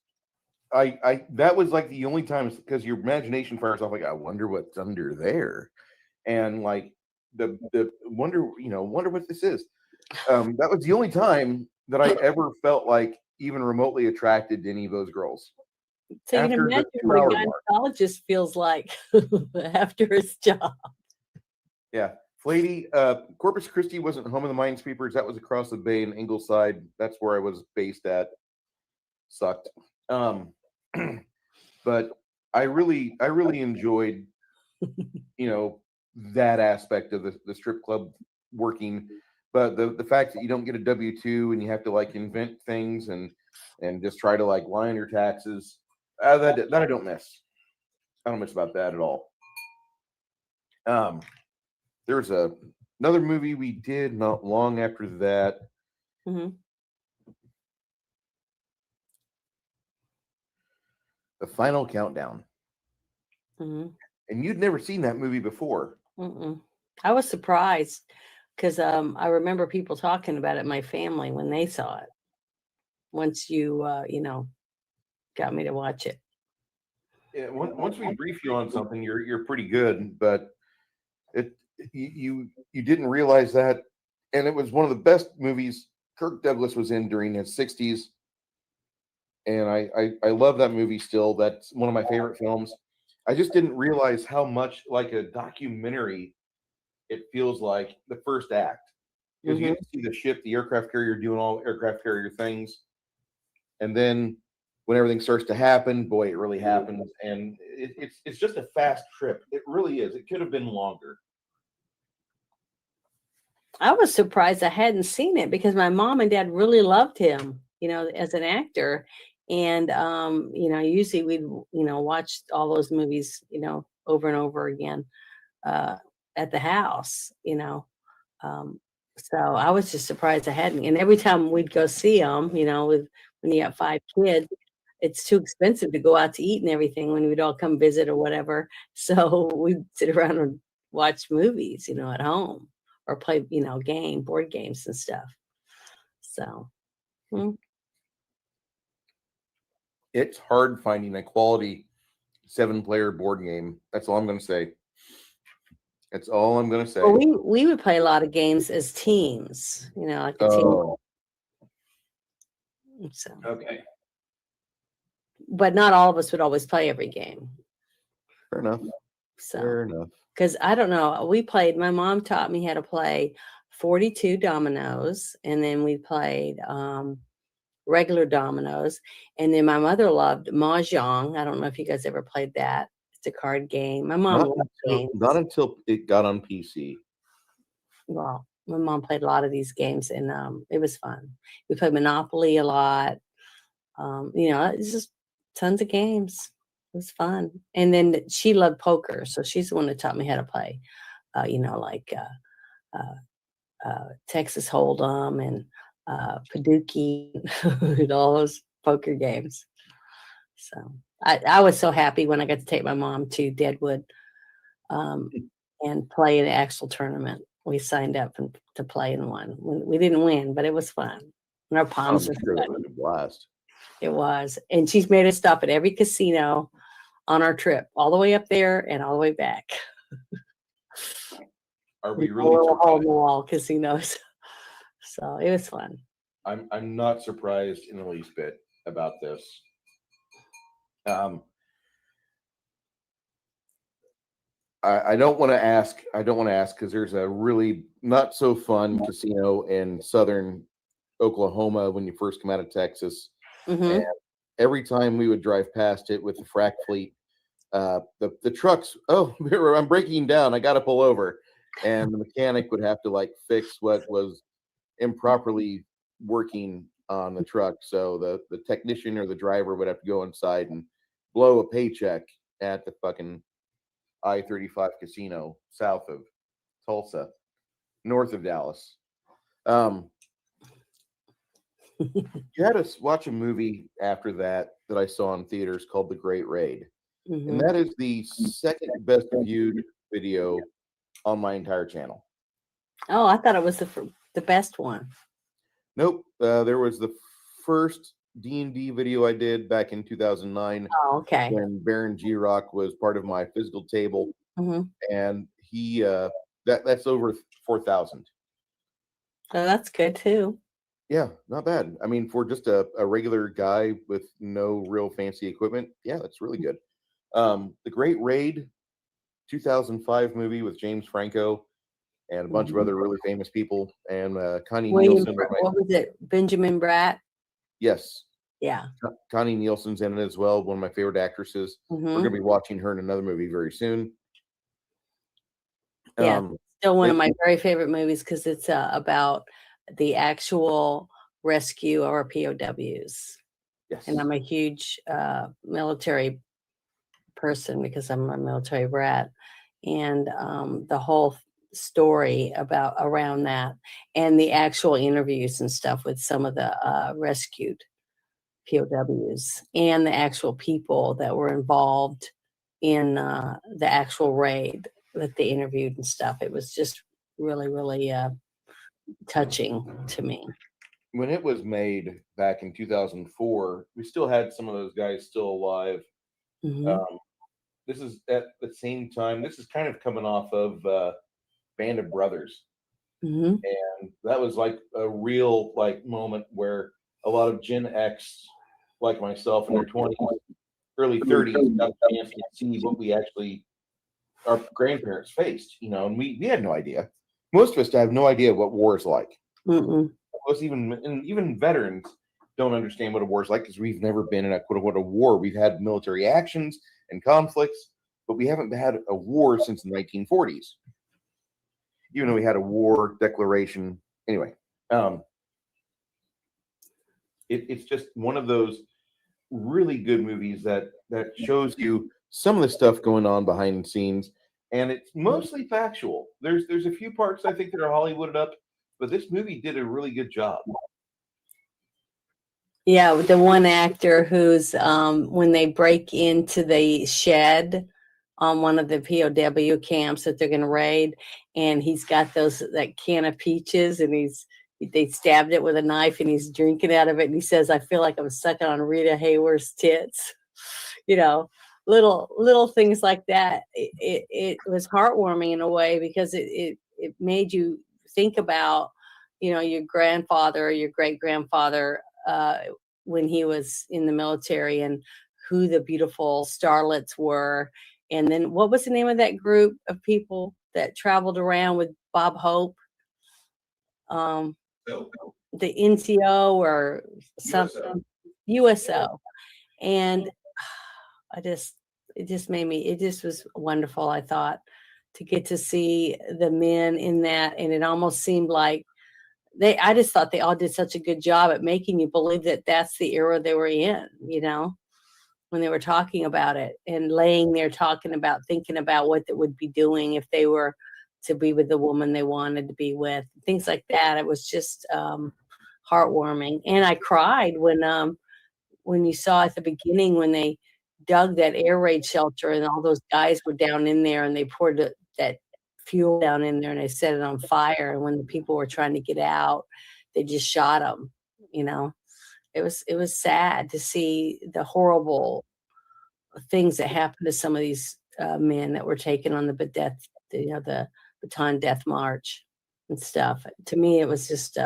I that was like the only time because your imagination fires off like, I wonder what's under there. And like the wonder what this is. That was the only time that I ever felt like even remotely attracted to any of those girls. So you can imagine what a gynecologist feels like after his job. Yeah. Lady, Corpus Christi wasn't home of the minesweepers. That was across the bay in Ingleside. That's where I was based at. Sucked. But I really enjoyed, that aspect of the strip club working. But the fact that you don't get a W-2 and you have to like invent things and just try to like lie on your taxes, that I don't miss. I don't miss about that at all. There was another movie we did not long after that. Mm-hmm. The Final Countdown. Mm-hmm. And you'd never seen that movie before. Mm-mm. I was surprised because I remember people talking about it in my family when they saw it. Once you, got me to watch it. once we brief you on something, you're pretty good, but you didn't realize that, and it was one of the best movies Kirk Douglas was in during his 60s, and I love that movie still. That's one of my favorite films. I just didn't realize how much like a documentary it feels like the first act, because you get to see the ship, the aircraft carrier doing all aircraft carrier things, and then when everything starts to happen, boy, it really happens, and it's just a fast trip. It really is. It could have been longer. I was surprised I hadn't seen it because my mom and dad really loved him, as an actor. And, usually we'd, watch all those movies, over and over again at the house, So I was just surprised I hadn't. And every time we'd go see them, when you have 5 kids, it's too expensive to go out to eat and everything when we'd all come visit or whatever. So we'd sit around and watch movies, at home. Or play, board games and stuff. So, It's hard finding a quality 7-player board game. That's all I'm going to say. That's all I'm going to say. Well, we would play a lot of games as teams, like a team. So, okay. But not all of us would always play every game. Fair enough. So, fair enough. Because I don't know, my mom taught me how to play 42 dominoes, and then we played regular dominoes, and then my mother loved mahjong. I don't know if you guys ever played that. It's a card game. My mom loved games. Not until it got on PC. Well, my mom played a lot of these games, and it was fun. We played Monopoly a lot. It's just tons of games. It was fun. And then she loved poker, so she's the one that taught me how to play, Texas Hold'em and Paducah and all those poker games. So I was so happy when I got to take my mom to Deadwood and play an actual tournament. We signed up to play in one. We didn't win, but it was fun. And our palms were sure that was a blast. It was. And she's made us stop at every casino on our trip, all the way up there and all the way back. Are we really hole in the wall casinos? So it was fun. I'm not surprised in the least bit about this. I don't want to ask. Because there's a really not so fun casino in southern Oklahoma when you first come out of Texas. And every time we would drive past it with the frack fleet, the trucks, I'm breaking down, I got to pull over. And the mechanic would have to fix what was improperly working on the truck. So the technician or the driver would have to go inside and blow a paycheck at the fucking I-35 casino south of Tulsa, north of Dallas. You had us watch a movie after that I saw in theaters called The Great Raid. And that is the second best viewed video on my entire channel. Oh, I thought it was the best one. Nope. There was the first D&D video I did back in 2009. Oh, okay. When Baron G-Rock was part of my physical table. And he, that's over 4,000. Oh, that's good too. Yeah, not bad. I mean, for just a regular guy with no real fancy equipment, yeah, that's really good. The Great Raid, 2005 movie with James Franco and a bunch of other really famous people, and Connie Nielsen. What was it? Benjamin Bratt? Yes. Yeah. Connie Nielsen's in it as well, one of my favorite actresses. We're going to be watching her in another movie very soon. Yeah, still one of my very favorite movies because it's about the actual rescue of our POWs. Yes. And I'm a huge military person because I'm a military brat. And the whole story around that and the actual interviews and stuff with some of the rescued POWs and the actual people that were involved in the actual raid that they interviewed and stuff. It was just really, really touching to me. When it was made back in 2004, we still had some of those guys still alive. Mm-hmm. This is at the same time. This is kind of coming off of Band of Brothers, Mm-hmm. and that was like a real like moment where a lot of Gen X, like myself, in their 20s, early 30s, got a chance to see what we actually our grandparents faced. And we had no idea. Most of us have no idea what war is like. Mm-mm. Most even veterans don't understand what a war is like because we've never been in a quote unquote a war. We've had military actions and conflicts, but we haven't had a war since the 1940s. Even though we had a war declaration. Anyway, it's just one of those really good movies that shows you some of the stuff going on behind the scenes, and it's mostly factual. There's a few parts I think that are Hollywooded up, but this movie did a really good job. Yeah, with the one actor who's when they break into the shed on one of the POW camps that they're going to raid, and he's got that can of peaches, and they stabbed it with a knife, and he's drinking out of it, and he says, "I feel like I'm sucking on Rita Hayworth's tits." Little things like that. It was heartwarming in a way because it made you think about your grandfather or your great grandfather when he was in the military, and who the beautiful starlets were. And then what was the name of that group of people that traveled around with Bob Hope? The NCO or something, USO. And it just was wonderful, I thought, to get to see the men in that. And it almost seemed like I just thought they all did such a good job at making you believe that that's the era they were in, when they were talking about it and laying there thinking about what they would be doing if they were to be with the woman they wanted to be with, things like that. It was just heartwarming. And I cried when you saw at the beginning when they dug that air raid shelter and all those guys were down in there and they poured that fuel down in there and they set it on fire. And when the people were trying to get out, they just shot them. It was sad to see the horrible things that happened to some of these men that were taken on the Baton Death March and stuff. To me, it was just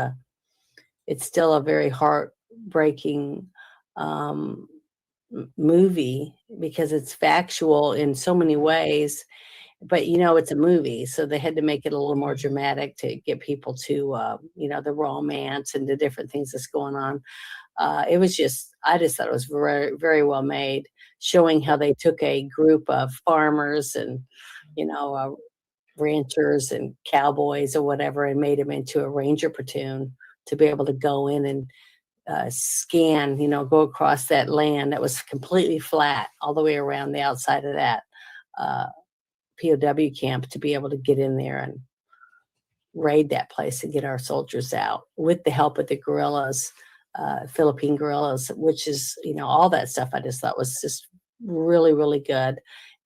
it's still a very heartbreaking movie because it's factual in so many ways, but it's a movie, so they had to make it a little more dramatic to get people to the romance and the different things that's going on. I just thought it was very, very well made, showing how they took a group of farmers and ranchers and cowboys or whatever and made them into a ranger platoon to be able to go in and scan, go across that land that was completely flat all the way around the outside of that POW camp, to be able to get in there and raid that place and get our soldiers out with the help of the guerrillas, Philippine guerrillas, which is, all that stuff I just thought was just really, really good.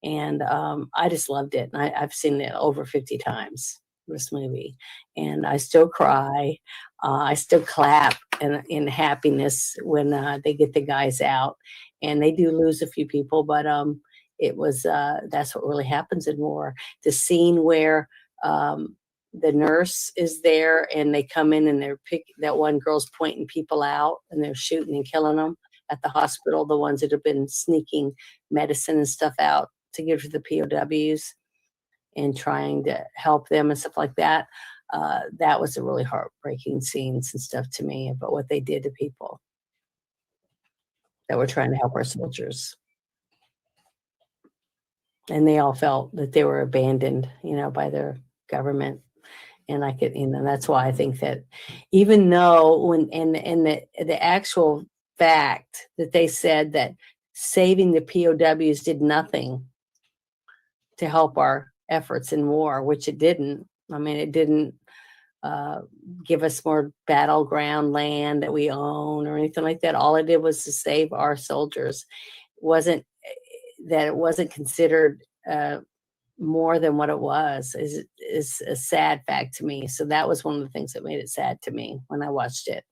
And I just loved it. And I've seen it over 50 times, this movie, and I still cry. I still clap in happiness when they get the guys out, and they do lose a few people, but it was that's what really happens in war. The scene where the nurse is there and they come in and that one girl's pointing people out and they're shooting and killing them at the hospital, the ones that have been sneaking medicine and stuff out to give to the POWs and trying to help them and stuff like that. That was a really heartbreaking scenes and stuff to me about what they did to people that were trying to help our soldiers. And they all felt that they were abandoned, by their government. And that's why I think that even though the actual fact that they said that saving the POWs did nothing to help our efforts in war, which it didn't. I mean, it didn't give us more battleground land that we own or anything like that. All it did was to save our soldiers. It wasn't considered more than what it was is a sad fact to me. So that was one of the things that made it sad to me when I watched it.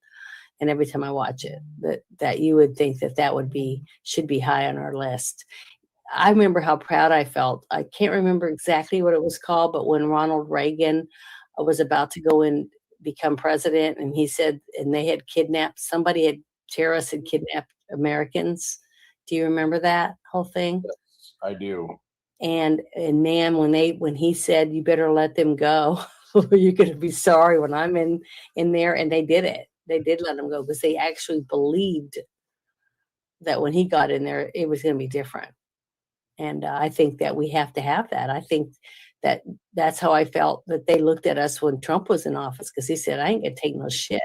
And every time I watch it, that you would think that should be high on our list. I remember how proud I felt. I can't remember exactly what it was called, but when Ronald Reagan was about to go and become president, and he said, and they had kidnapped, terrorists had kidnapped Americans. Do you remember that whole thing? Yes, I do. And man, when he said, you better let them go, you're going to be sorry when I'm in there. And they did it. They did let them go because they actually believed that when he got in there, it was going to be different. And I think that we have to have that. I think that that's how I felt that they looked at us when Trump was in office, because he said, I ain't going to take no shit.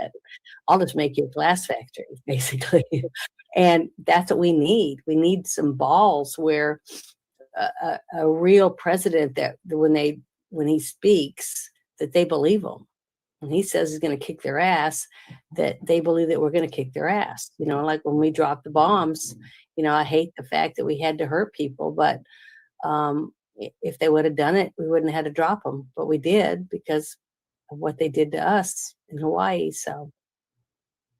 I'll just make you a glass factory, basically. And that's what we need. We need some balls where a real president, that when he speaks, that they believe him. When he says he's going to kick their ass, that they believe that we're going to kick their ass. Like when we dropped the bombs, I hate the fact that we had to hurt people, but if they would have done it, we wouldn't have had to drop them. But we did because of what they did to us in Hawaii. So,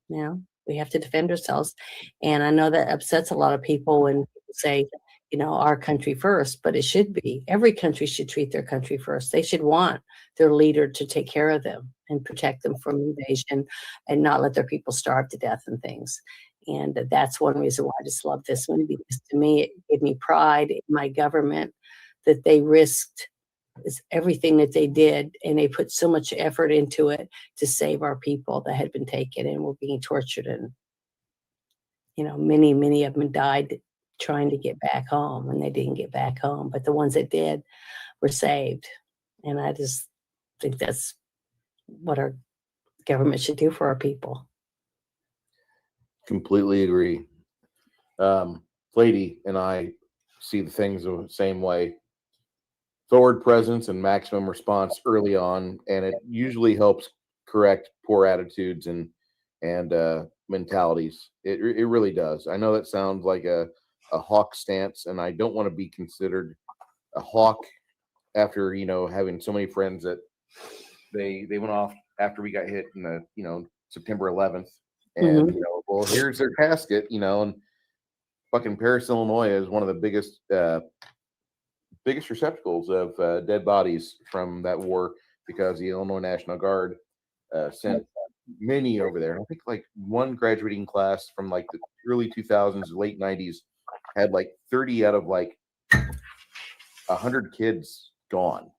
we have to defend ourselves. And I know that upsets a lot of people when people say, our country first, but it should be. Every country should treat their country first. They should want their leader to take care of them and protect them from invasion and not let their people starve to death and things. And that's one reason why I just love this one, because to me, it gave me pride in my government that they risked everything that they did, and they put so much effort into it to save our people that had been taken and were being tortured. And, many of them died trying to get back home, and they didn't get back home. But the ones that did were saved. And I just think that's what our government should do for our people. Completely agree. Lady and I see the things the same way. Forward presence and maximum response early on, and it usually helps correct poor attitudes and mentalities. It really does. I know that sounds like a hawk stance, and I don't want to be considered a hawk after having so many friends that they went off after we got hit in the September 11th, and well, here's their casket, and fucking Paris, Illinois is one of the biggest receptacles of dead bodies from that war, because the Illinois National Guard sent many over there. And I think like one graduating class from like the early 2000s, late 90s had like 30 out of like 100 kids gone.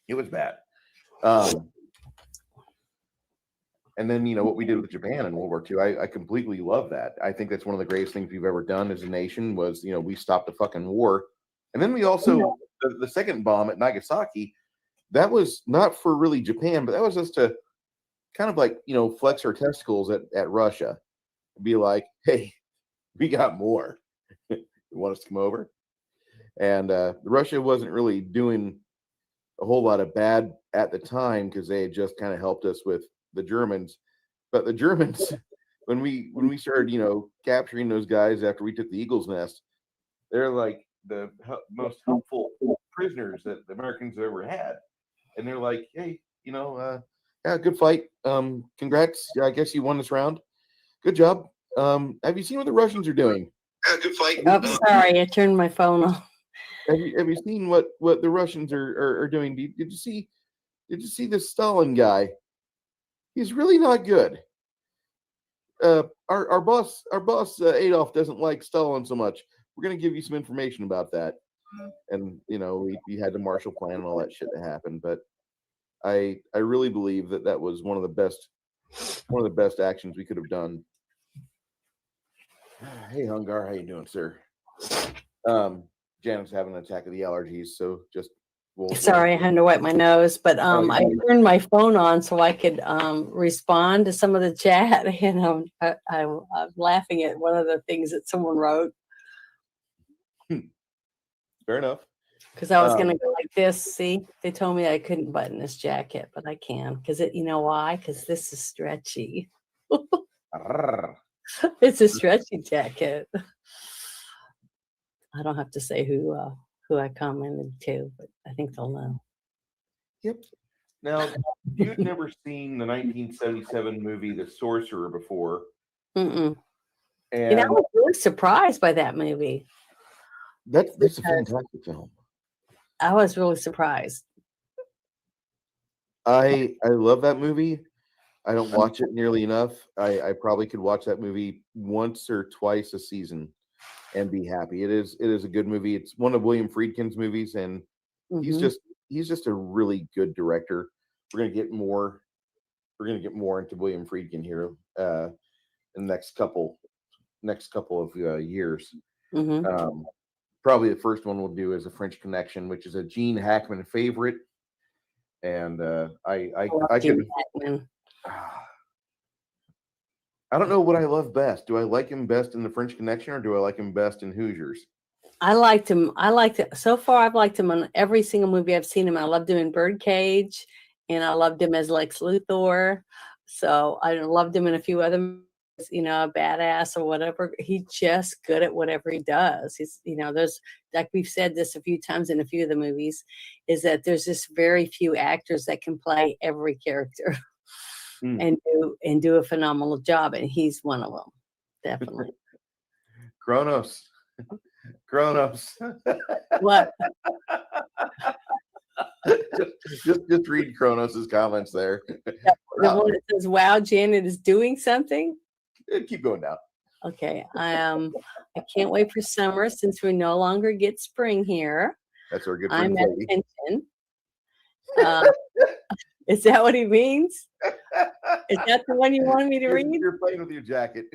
It was bad. And then, what we did with Japan in World War II, I completely love that. I think that's one of the greatest things we've ever done as a nation was, we stopped the fucking war. And then we also, the second bomb at Nagasaki, that was not for really Japan, but that was just to kind of like, flex our testicles at Russia. Be like, hey, we got more. You want us to come over? And Russia wasn't really doing a whole lot of bad at the time because they had just kind of helped us with the Germans. But the Germans, when we started, capturing those guys after we took the Eagle's Nest, they're like the most helpful prisoners that the Americans have ever had. And they're like, hey, yeah, good fight. Congrats. I guess you won this round. Good job. Have you seen what the Russians are doing? Yeah, good fight. Oh, sorry, I turned my phone off. Have you seen what the Russians are doing? Did you see this Stalin guy? He's really not good. Our boss Adolf doesn't like Stalin so much. We're gonna give you some information about that. And we had the Marshall Plan and all that shit that happened. But I really believe that was one of the best actions we could have done. Hey Hungar, how you doing, sir? Janet's having an attack of the allergies, so just sorry, I had to wipe my nose, but I turned my phone on so I could respond to some of the chat, and I'm laughing at one of the things that someone wrote. Fair enough. Because I was going to go like this. See, they told me I couldn't button this jacket, but I can. Because why? Because this is stretchy. It's a stretchy jacket. I don't have to say who I commented to, but I think they'll know. Yep. Now, you'd never seen the 1977 movie The Sorcerer before. And I was really surprised by that movie. That's a because fantastic film. I was really surprised. I love that movie. I don't watch it nearly enough. I probably could watch that movie once or twice a season and be happy. It is a good movie. It's one of William Friedkin's movies, and he's Hmm. just a really good director. We're gonna get more. We're gonna get more into William Friedkin here in the next couple of years. Hmm. Um, Probably the first one we'll do is a French Connection, which is a Gene Hackman favorite, and I love I Gene could. Hackman. I don't know what I love best. Do I like him best in the French Connection, or do I like him best in Hoosiers? I liked him. I liked it so far. I've liked him on every single movie I've seen him. I loved him in Birdcage, and I loved him as Lex Luthor. So I loved him in a few other movies, a badass or whatever. He's just good at whatever he does. There's, like we've said this a few times in a few of the movies, is that there's just very few actors that can play every character Mm. and do a phenomenal job, and he's one of them, definitely. Kronos. Kronos. What? just read Kronos's comments there. The one that says, "Wow, Janet is doing something." Keep going down. Okay, I can't wait for summer since we no longer get spring here. That's our good friend I'm at Lady. attention. Is that what he means? Is that the one you wanted me to read? You're playing with your jacket,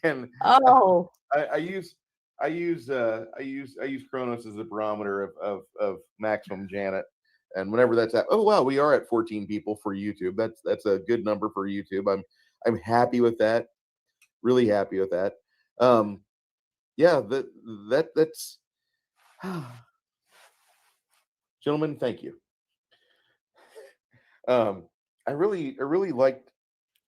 and Oh, I use Kronos as a barometer of maximum Janet, and whenever that's at, oh wow, we are at 14 people for YouTube. That's a good number for YouTube. I'm happy with that. Really happy with that. Yeah, that's gentlemen, thank you. I really liked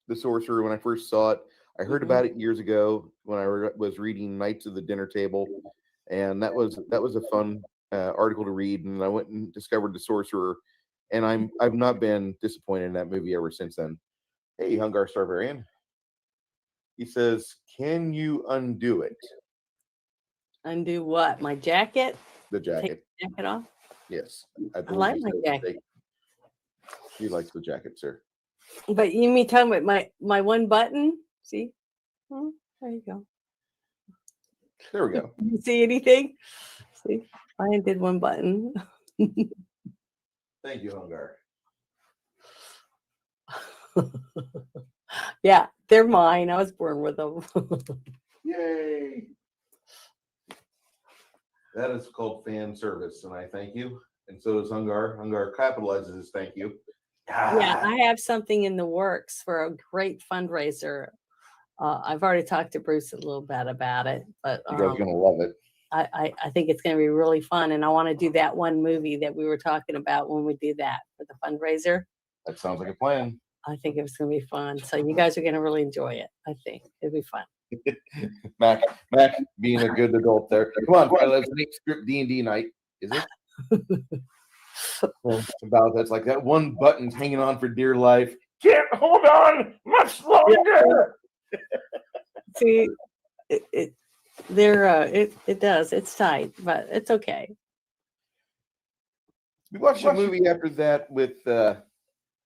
The Sorcerer when I first saw it. I heard Mhm. about it years ago when I was reading Knights of the Dinner Table, and that was a fun article to read. And I went and discovered The Sorcerer, and I've not been disappointed in that movie ever since then. Hey, Hungar Starvarian. He says, "Can you undo it?" Undo what? My jacket? The Take jacket. the jacket off? Yes, I believe like he my said jacket. he likes the jacket, sir. But you mean talking about my one button? See? Oh, there you go. There we go. You see anything? See? I did one button. Thank you, Hungar. Yeah, they're mine. I was born with them. Yay! That is called fan service, and I thank you. And so does Hungar. Hungar capitalizes his thank you. Yeah, I have something in the works for a great fundraiser. I've already talked to Bruce a little bit about it, but You guys are gonna love it. I think it's going to be really fun, and I want to do that one movie that we were talking about when we do that for the fundraiser. That sounds like a plan. I think it's going to be fun. So you guys are going to really enjoy it. I think it'll be fun. Mac being a good adult there. Come on, let's make script D&D night. Is it? Well, it's about that's like that one button's hanging on for dear life. Can't hold on much longer. See, it does. It's tight, but it's okay. We watched a movie after that with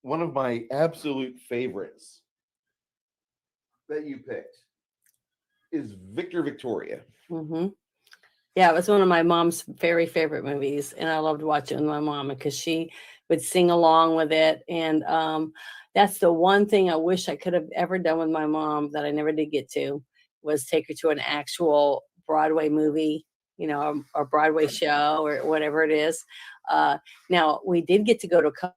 one of my absolute favorites that you picked is Victor Victoria. Mm-hmm. Yeah, it was one of my mom's very favorite movies, and I loved watching it with my mom because she would sing along with it. And that's the one thing I wish I could have ever done with my mom that I never did get to, was take her to an actual Broadway movie, or Broadway show or whatever it is. Now, we did get to go to a couple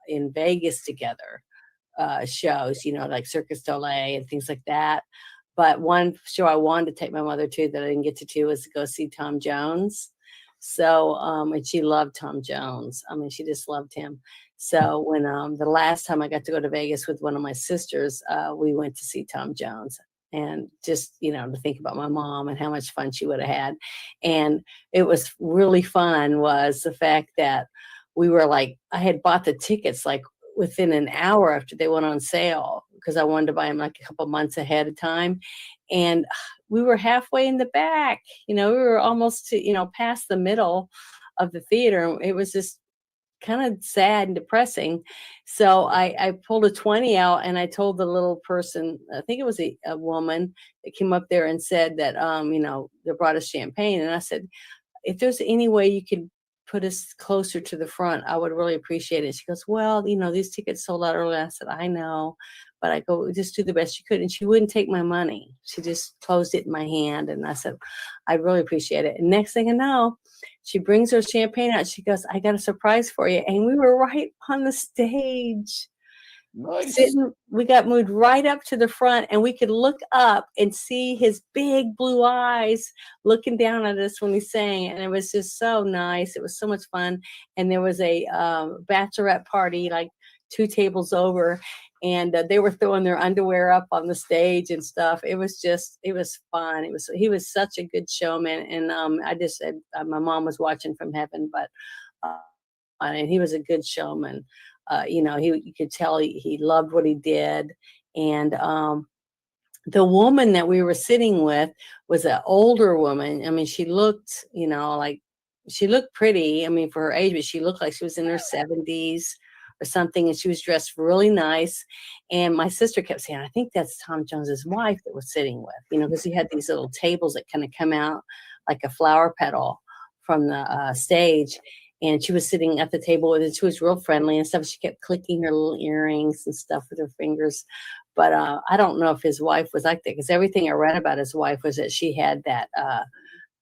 in Vegas together, shows, like Circus Soleil and things like that. But one show I wanted to take my mother to that I didn't get to do was to go see Tom Jones. So, and she loved Tom Jones. I mean, she just loved him. So when the last time I got to go to Vegas with one of my sisters, we went to see Tom Jones. And just, to think about my mom and how much fun she would have had. And it was really fun was the fact that we were I had bought the tickets within an hour after they went on sale because I wanted to buy them a couple months ahead of time. And we were halfway in the back. We were almost to, past the middle of the theater. It was just kind of sad and depressing. So I pulled a 20 out and I told the little person, I think it was a woman that came up there and said that, they brought us champagne. And I said, if there's any way you could put us closer to the front, I would really appreciate it. She goes, well, these tickets sold out early. I said, I know, but I go, just do the best you could. And she wouldn't take my money. She just closed it in my hand. And I said, I really appreciate it. And next thing I know, she brings her champagne out. She goes, I got a surprise for you. And we were right on the stage. Nice. We got moved right up to the front, and we could look up and see his big blue eyes looking down at us when he sang. And it was just so nice. It was so much fun. And there was a bachelorette party like 2 tables over, and they were throwing their underwear up on the stage and stuff. It was fun. He was such a good showman. And I just said, my mom was watching from heaven, but and he was a good showman. You could tell he loved what he did. And the woman that we were sitting with was an older woman. I mean, she looked, like she looked pretty. I mean, for her age, but she looked like she was in her 70s or something. And she was dressed really nice. And my sister kept saying, I think that's Tom Jones's wife that we're sitting with, because he had these little tables that kind of come out like a flower petal from the stage. And she was sitting at the table with it. She was real friendly and stuff. She kept clicking her little earrings and stuff with her fingers. But I don't know if his wife was like that, because everything I read about his wife was that she had that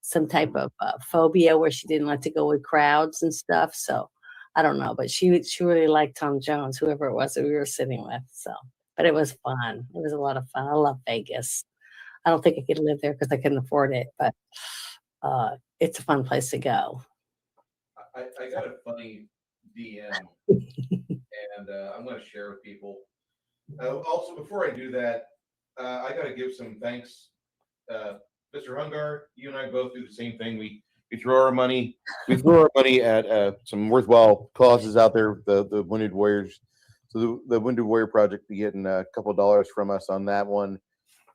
some type of phobia where she didn't like to go with crowds and stuff. So I don't know. But she really liked Tom Jones, whoever it was that we were sitting with. So, but it was fun. It was a lot of fun. I love Vegas. I don't think I could live there because I couldn't afford it. But it's a fun place to go. I got a funny DM, and I'm going to share with people. Also, before I do that, I got to give some thanks. Mr. Hungar, you and I both do the same thing. We throw our money. We throw our money at some worthwhile causes out there. The Wounded Warriors. So the Wounded Warrior Project be getting a couple of dollars from us on that one.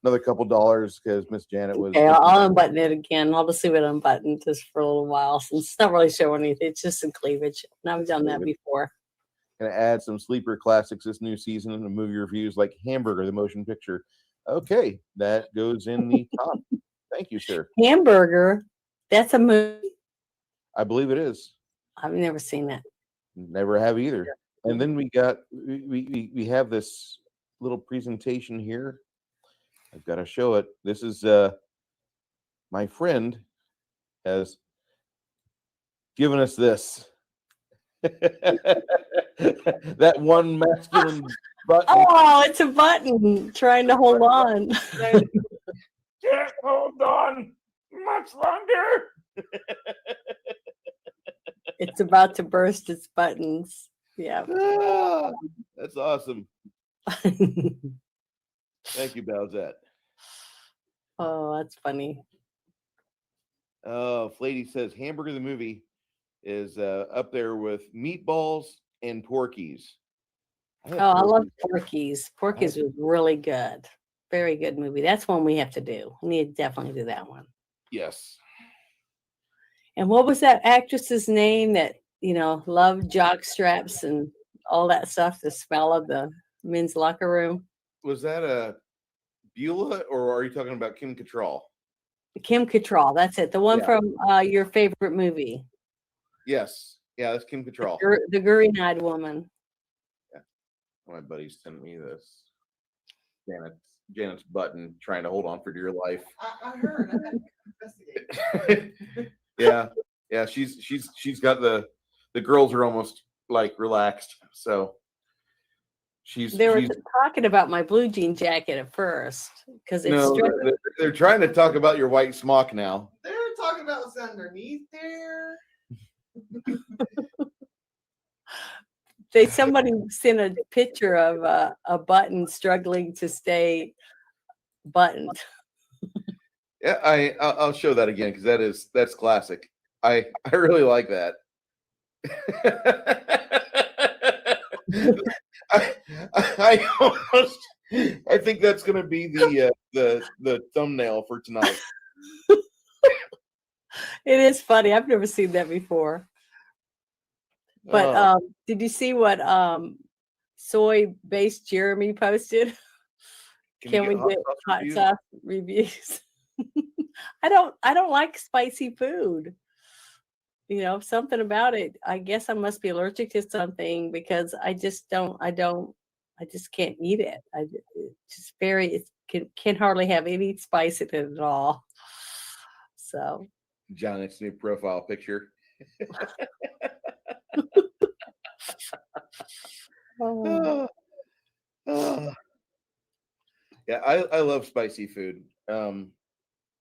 Another couple dollars because Miss Janet was. Okay, I'll unbutton it again. I'll just leave it unbuttoned just for a little while, since it's not really showing anything. It's just some cleavage. And I've done that before. Gonna add some sleeper classics this new season and movie reviews like Hamburger, the motion picture. Okay, that goes in the top. Thank you, sir. Hamburger, that's a movie. I believe it is. I've never seen that. Never have either. And then we have this little presentation here. I've got to show it. This is my friend has given us this. That one masculine button. Oh, it's a button trying to hold on. Can't hold on much longer. It's about to burst its buttons. Yeah. Ah, that's awesome. Thank you, Bowsette. Oh, that's funny. Flady says Hamburger the movie is up there with Meatballs and Porky's. I love Porky's. Porky's was really good. Very good movie. That's one we have to do. We need to definitely do that one. Yes. And what was that actress's name that, loved jock straps and all that stuff, the smell of the men's locker room? Was that a Beulah, or are you talking about Kim Cattrall? Kim Cattrall, that's it. The one from your favorite movie. Yes. Yeah, that's Kim Cattrall. The green-eyed woman. Yeah. My buddies sent me this. Janet's button, trying to hold on for dear life. I heard. I had to investigate. Yeah. She's got the girls are almost like relaxed, so they were talking about my blue jean jacket at first because they're trying to talk about your white smock now. They're talking about what's underneath there. Somebody sent a picture of a button struggling to stay buttoned. Yeah, I'll show that again because that's classic. I really like that. I think that's going to be the the thumbnail for tonight. It is funny. I've never seen that before. But Oh, did you see what soy-based Jeremy posted? can you Can get we hot get sauce hot reviews? sauce reviews? I don't like spicy food. You know, something about it. I guess I must be allergic to something because I just can't eat it. It's just can hardly have any spice in it at all. So Janet's new profile picture. oh, Oh, oh. Yeah, I love spicy food.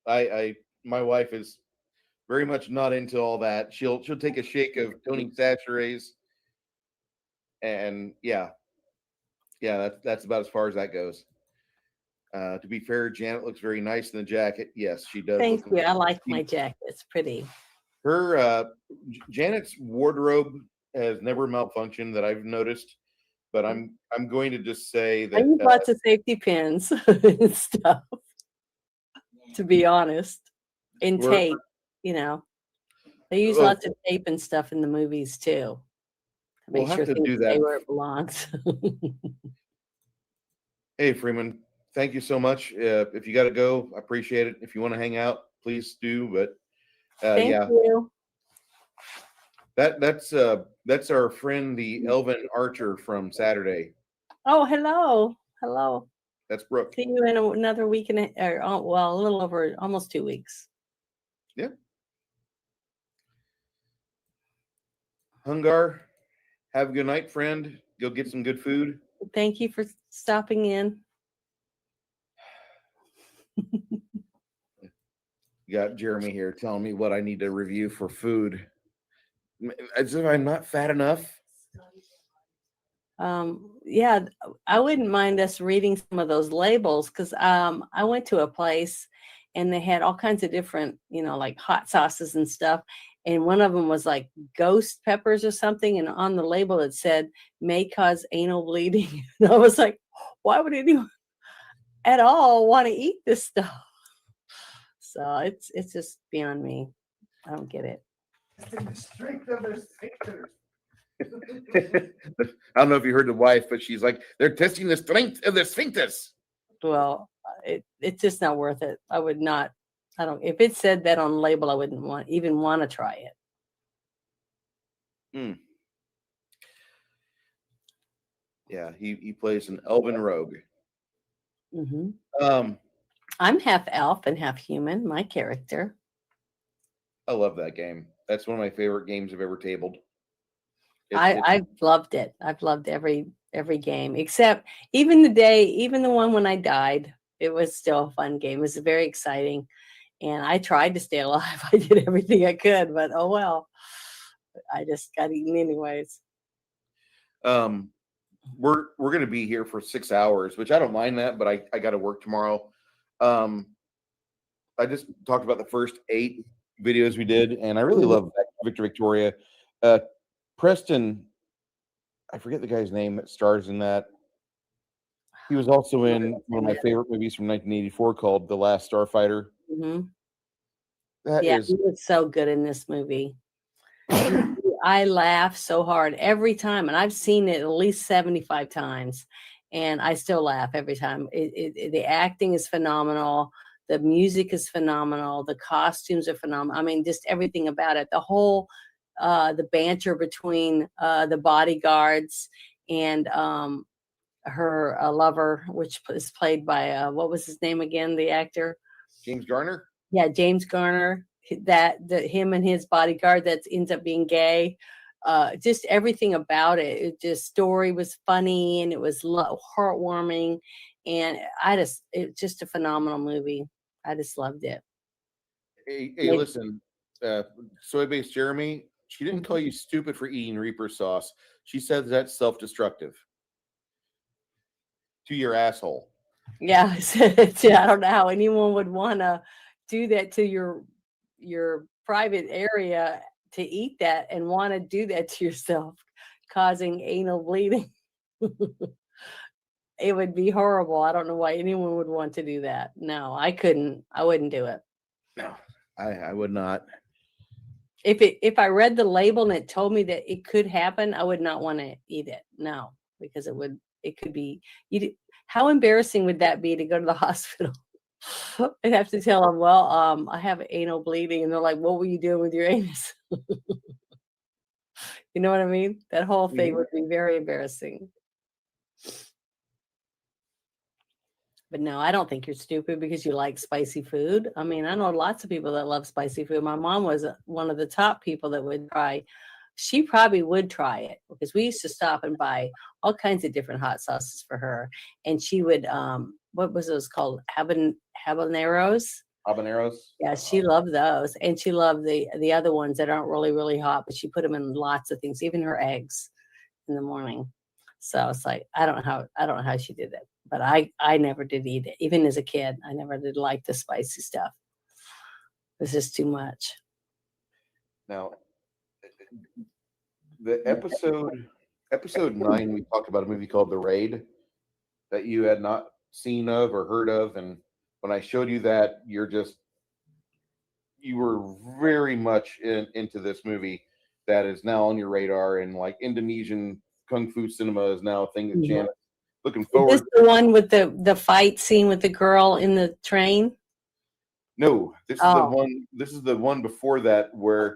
I my wife is very much not into all that. She'll take a shake of Tony Chachere's, and that's about as far as that goes. To be fair, Janet looks very nice in the jacket. Yes, she does. thank Look you. I like she- my jacket. It's pretty. her Janet's wardrobe has never malfunctioned that I've noticed, but I'm going to just say I that use lots of safety pins and stuff, to be honest. And we're tape, you know. They use oh, lots of tape and stuff in the movies too. To we'll make have sure to things do stay that. where it belongs. Hey, Freeman, thank you so much. If you got to go, I appreciate it. If you want to hang out, please do. But Thank yeah, you. that's our friend, the Elvin Archer from Saturday. Oh, hello. Hello. That's Brooke. See you in another week well, a little over almost 2 weeks. Yeah. Hungar, have a good night, friend. Go get some good food. Thank you for stopping in. You got Jeremy here telling me what I need to review for food. As if I'm not fat enough. Yeah, I wouldn't mind us reading some of those labels because I went to a place and they had all kinds of different, you know, like hot sauces and stuff. And one of them was like ghost peppers or something. And on the label it said may cause anal bleeding. And I was like, why would anyone at all want to eat this stuff? So it's just beyond me. I don't get it. The strength of their sphincters. I don't know if you heard the wife, but she's like, they're testing the strength of the sphincters. Well, it's just not worth it. I would not. I don't. If it said that on the label, I wouldn't even want to try it. Yeah, he plays an elven rogue. Hmm. Um, I'm half elf and half human. My character. I love that game. That's one of my favorite games I've ever tabled. I've loved it. I've loved every game except even the one when I died. It was still a fun game. It was very exciting, and I tried to stay alive. I did everything I could, but oh well. I just got eaten anyways. We're gonna be here for 6 hours, which I don't mind that, but I got to work tomorrow. I just talked about the first 8 videos we did, and I really love Victor Victoria. Preston, I forget the guy's name that stars in that. He was also in one of my favorite movies from 1984 called The Last Starfighter. Mm-hmm. That Yeah, is, he was so good in this movie. I laugh so hard every time, and I've seen it at least 75 times, and I still laugh every time. The acting is phenomenal. The music is phenomenal. The costumes are phenomenal. I mean, just everything about it. The whole, the banter between the bodyguards and her lover, which is played by what was his name again? The actor. James Garner. Yeah, James Garner. Him and his bodyguard that ends up being gay. Just everything about it. It just story was funny and it was heartwarming, and it's just a phenomenal movie. I just loved it. Hey, Maybe- listen, Soy-based Jeremy, she didn't call you stupid for eating Reaper sauce. She said that's self-destructive to your asshole. Yeah, I don't know how anyone would want to do that to your private area, to eat that and want to do that to yourself, causing anal bleeding. it would be horrible. I don't know why anyone would want to do that. No, I couldn't. I wouldn't do it. No, I would not. If I read the label and it told me that it could happen, I would not want to eat it. No, because it could be. How embarrassing would that be to go to the hospital? I'd have to tell them, well, I have anal bleeding, and they're like, what were you doing with your anus? You know what I mean? That whole thing would be very embarrassing. But no, I don't think you're stupid because you like spicy food. I mean, I know lots of people that love spicy food. My mom was one of the top people that would try. She probably would try it because we used to stop and buy all kinds of different hot sauces for her. And she would, what was those called? Habaneros? Habaneros? Yeah, she loved those. And she loved the other ones that aren't really, really hot, but she put them in lots of things, even her eggs in the morning. So it's like, I don't know how she did it. But I never did eat it. Even as a kid, I never did like the spicy stuff. It was just too much. Now, the episode 9, we talked about a movie called The Raid that you had not seen of or heard of. And when I showed you that, you were very much into this movie that is now on your radar. And like Indonesian Kung Fu cinema is now a thing that Janet looking forward. Is this the one with the fight scene with the girl in the train? No, this is the one. This is the one before that where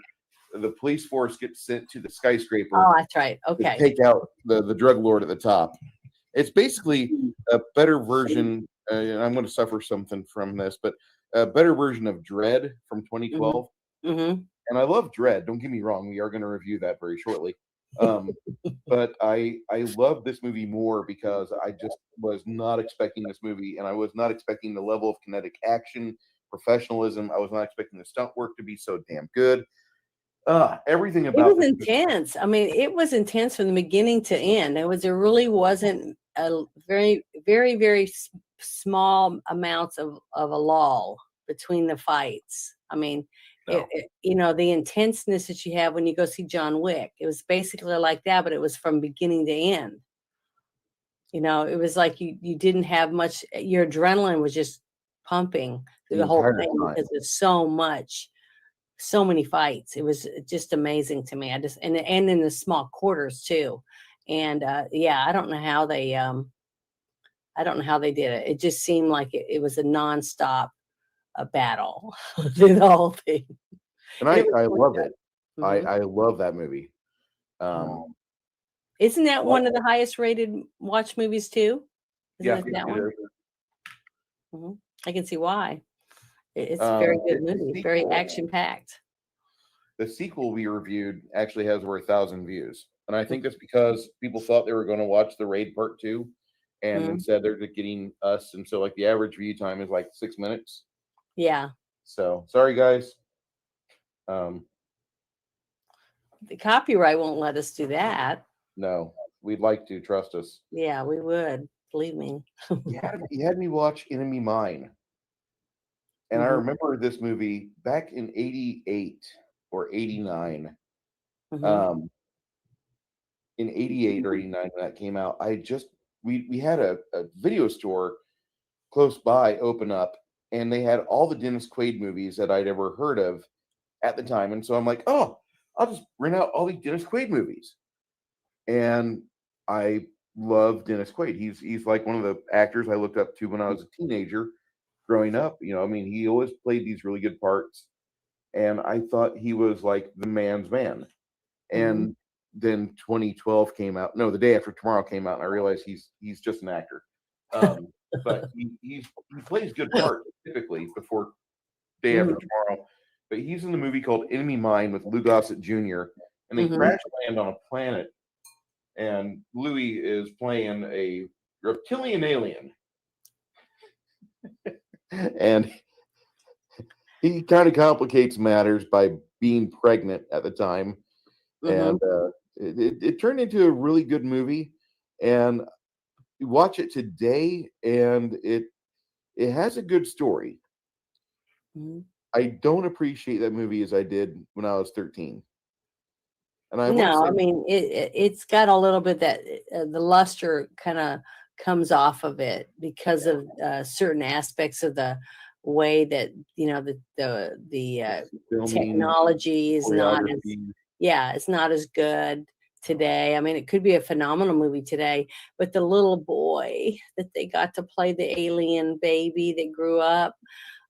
the police force gets sent to the skyscraper. Oh, that's right. Okay. To take out the drug lord at the top. It's basically a better version. And I'm going to suffer something from this, but a better version of Dread from 2012. Mm-hmm. And I love Dread. Don't get me wrong. We are going to review that very shortly. But I love this movie more because I just was not expecting this movie, and I was not expecting the level of kinetic action, professionalism. I was not expecting the stunt work to be so damn good. Everything about it was intense. I mean, it was intense from the beginning to end. There really wasn't a very, very, very small amounts of a lull between the fights. I mean, No. The intenseness that you have when you go see John Wick, it was basically like that, but it was from beginning to end. It was like you didn't have much. Your adrenaline was just pumping through the whole thing because there's so many fights. It was just amazing to me. And in the small quarters too. And I don't know how they did it. It just seemed like it was a nonstop battle through the whole thing. And I love it. Mm-hmm. I love that movie. Isn't that one of the highest rated watch movies too? Isn't that one? Mm-hmm. I can see why. It's a very good movie, very action packed. The sequel we reviewed actually has over 1,000 views, and I think that's because people thought they were going to watch The Raid Part 2, and instead they're just getting us, and so like the average view time is like 6 minutes. Yeah. So sorry, guys. The copyright won't let us do that. No, we'd like to. Trust us. Yeah, we would. Believe me. You had me watch Enemy Mine. And I remember this movie back in 88 or 89. In 88 or 89 when that came out, we had a video store close by open up, and they had all the Dennis Quaid movies that I'd ever heard of at the time. And so I'm like, oh, I'll just rent out all these Dennis Quaid movies. And I love Dennis Quaid. He's like one of the actors I looked up to when I was a teenager growing up. He always played these really good parts. And I thought he was like the man's man. And then 2012 came out. No, The Day After Tomorrow came out, and I realized he's just an actor. But he plays good parts typically before Day After Tomorrow. But he's in the movie called Enemy Mine with Lou Gossett Jr. And they crash land on a planet, and Louis is playing a reptilian alien. And he kind of complicates matters by being pregnant at the time. And it turned into a really good movie. And you watch it today, and it has a good story. I don't appreciate that movie as I did when I was 13. And I mean, it's got a little bit that the luster kind of comes off of it because of certain aspects of the way that the Filming, technology is not as choreography. it's not as good today. I mean, it could be a phenomenal movie today, but the little boy that they got to play the alien baby that grew up,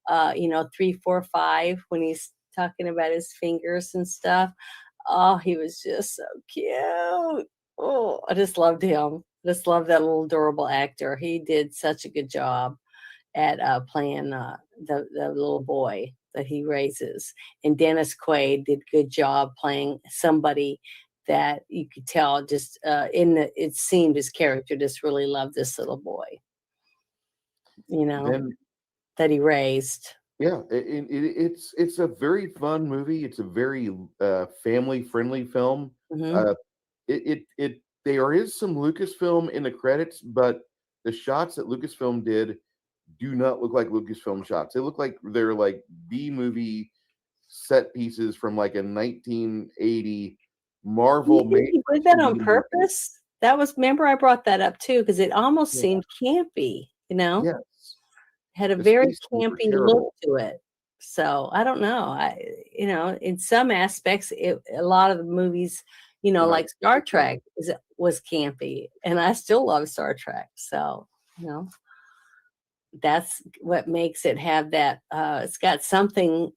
3, 4, 5, when he's talking about his fingers and stuff. Oh, he was just so cute. Oh, I just loved him. Just loved that little adorable actor. He did such a good job at playing the little boy that he raises. And Dennis Quaid did good job playing somebody that you could tell just it seemed his character just really loved this little boy, Then that he raised. yeah, it's a very fun movie. It's a very family friendly film. Hmm. There is some Lucasfilm in the credits, but the shots that Lucasfilm did do not look like Lucasfilm shots. They look like they're like B movie set pieces from like a 1980 Marvel You think made he for did that on TV movie. purpose? That was, remember, I brought that up too because it almost Yeah. seemed campy. Yes, Had a the very space scenes were campy look terrible. to it. So I don't know. In some aspects, a lot of the movies, Right. like Star Trek was campy, and I still love Star Trek. So, that's what makes it have that. It's got something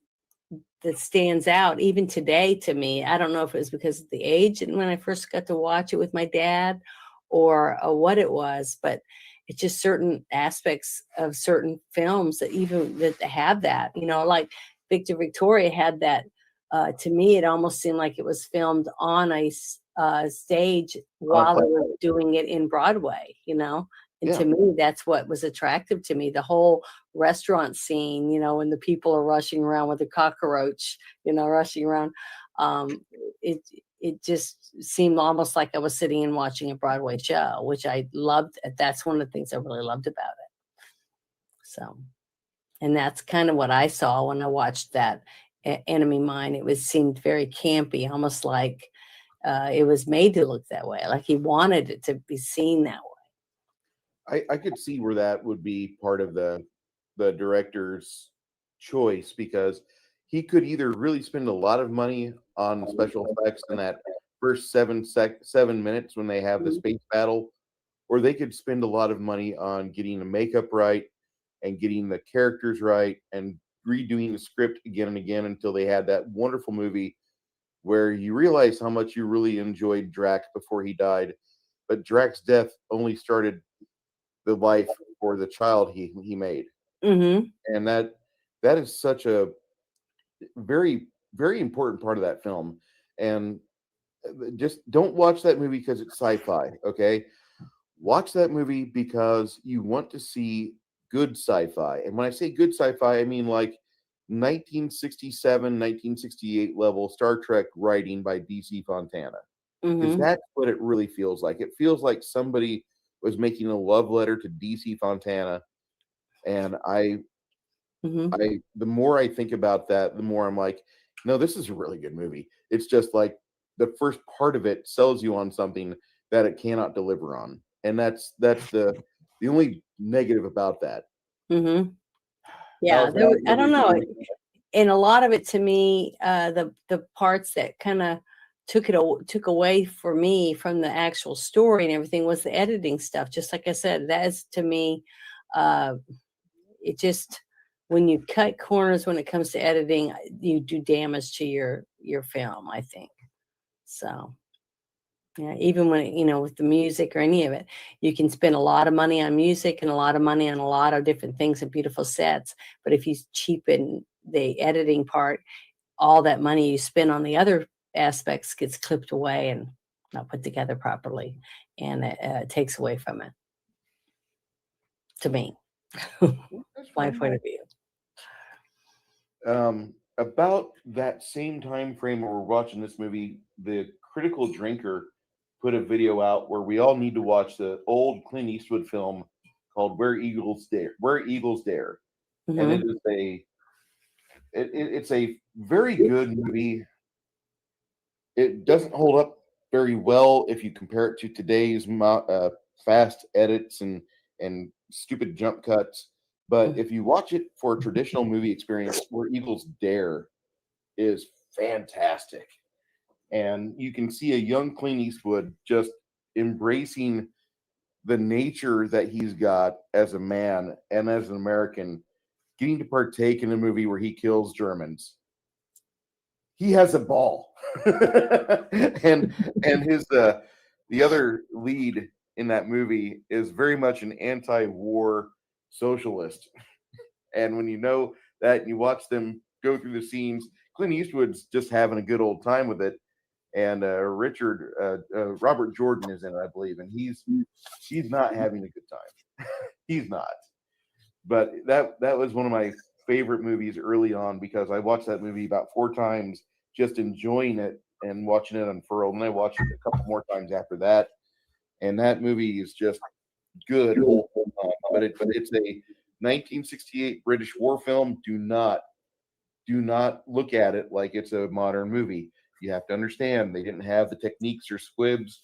that stands out even today to me. I don't know if it was because of the age and when I first got to watch it with my dad or what it was, but it's just certain aspects of certain films that even that have that, like Victor Victoria had that. To me, it almost seemed like it was filmed on a stage while they were doing it in Broadway, And Yeah. to me, that's what was attractive to me. The whole restaurant scene, when the people are rushing around with a cockroach, rushing around. It just seemed almost like I was sitting and watching a Broadway show, which I loved. That's one of the things I really loved about it. So, and that's kind of what I saw when I watched that Enemy Mine. It seemed very campy, almost like it was made to look that way, like he wanted it to be seen that way. I could see where that would be part of the director's choice because he could either really spend a lot of money on special effects in that first 7 minutes when they have the space battle, or they could spend a lot of money on getting the makeup right and getting the characters right and redoing the script again and again until they had that wonderful movie where you realize how much you really enjoyed Drax before he died, but Drax's death only started the life for the child he made. Mm-hmm. And that is such a very, very important part of that film. And just don't watch that movie because it's sci-fi, okay? Watch that movie because you want to see good sci-fi. And when I say good sci-fi, I mean like 1967, 1968 level Star Trek writing by DC Fontana. Because Mm-hmm. that's what it really feels like. It feels like somebody was making a love letter to DC Fontana. And Mm-hmm. the more I think about that, the more I'm like, no, this is a really good movie. It's just like the first part of it sells you on something that it cannot deliver on. And that's the only negative about that. Mm-hmm. That Yeah, was my I don't know. movie. And a lot of it to me, the parts that kind of took away for me from the actual story and everything was the editing stuff. Just like I said, that is to me, it just when you cut corners when it comes to editing, you do damage to your film, I think. So yeah, even when with the music or any of it, you can spend a lot of money on music and a lot of money on a lot of different things and beautiful sets. But if you cheapen the editing part, all that money you spend on the other aspects gets clipped away and not put together properly, and it takes away from it. To me, That's my fine. point of view. About that same time frame where we're watching this movie, the Critical Drinker put a video out where we all need to watch the old Clint Eastwood film called Where Eagles Dare. Where Eagles Dare, and Mhm. it is it's a very good movie. It doesn't hold up very well if you compare it to today's fast edits and stupid jump cuts. But if you watch it for a traditional movie experience, Where Eagles Dare is fantastic. And you can see a young Clint Eastwood just embracing the nature that he's got as a man and as an American, getting to partake in a movie where he kills Germans. He has a ball. and his the other lead in that movie is very much an anti-war socialist. And when you know that and you watch them go through the scenes, Clint Eastwood's just having a good old time with it. And Robert Jordan is in it, I believe, and he's not having a good time. He's not. But that was one of my favorite movies early on, because I watched that movie about 4 times, just enjoying it and watching it unfurl. And I watched it a couple more times after that. And that movie is just good whole time. But it's a 1968 British war film. Do not look at it like it's a modern movie. You have to understand they didn't have the techniques or squibs.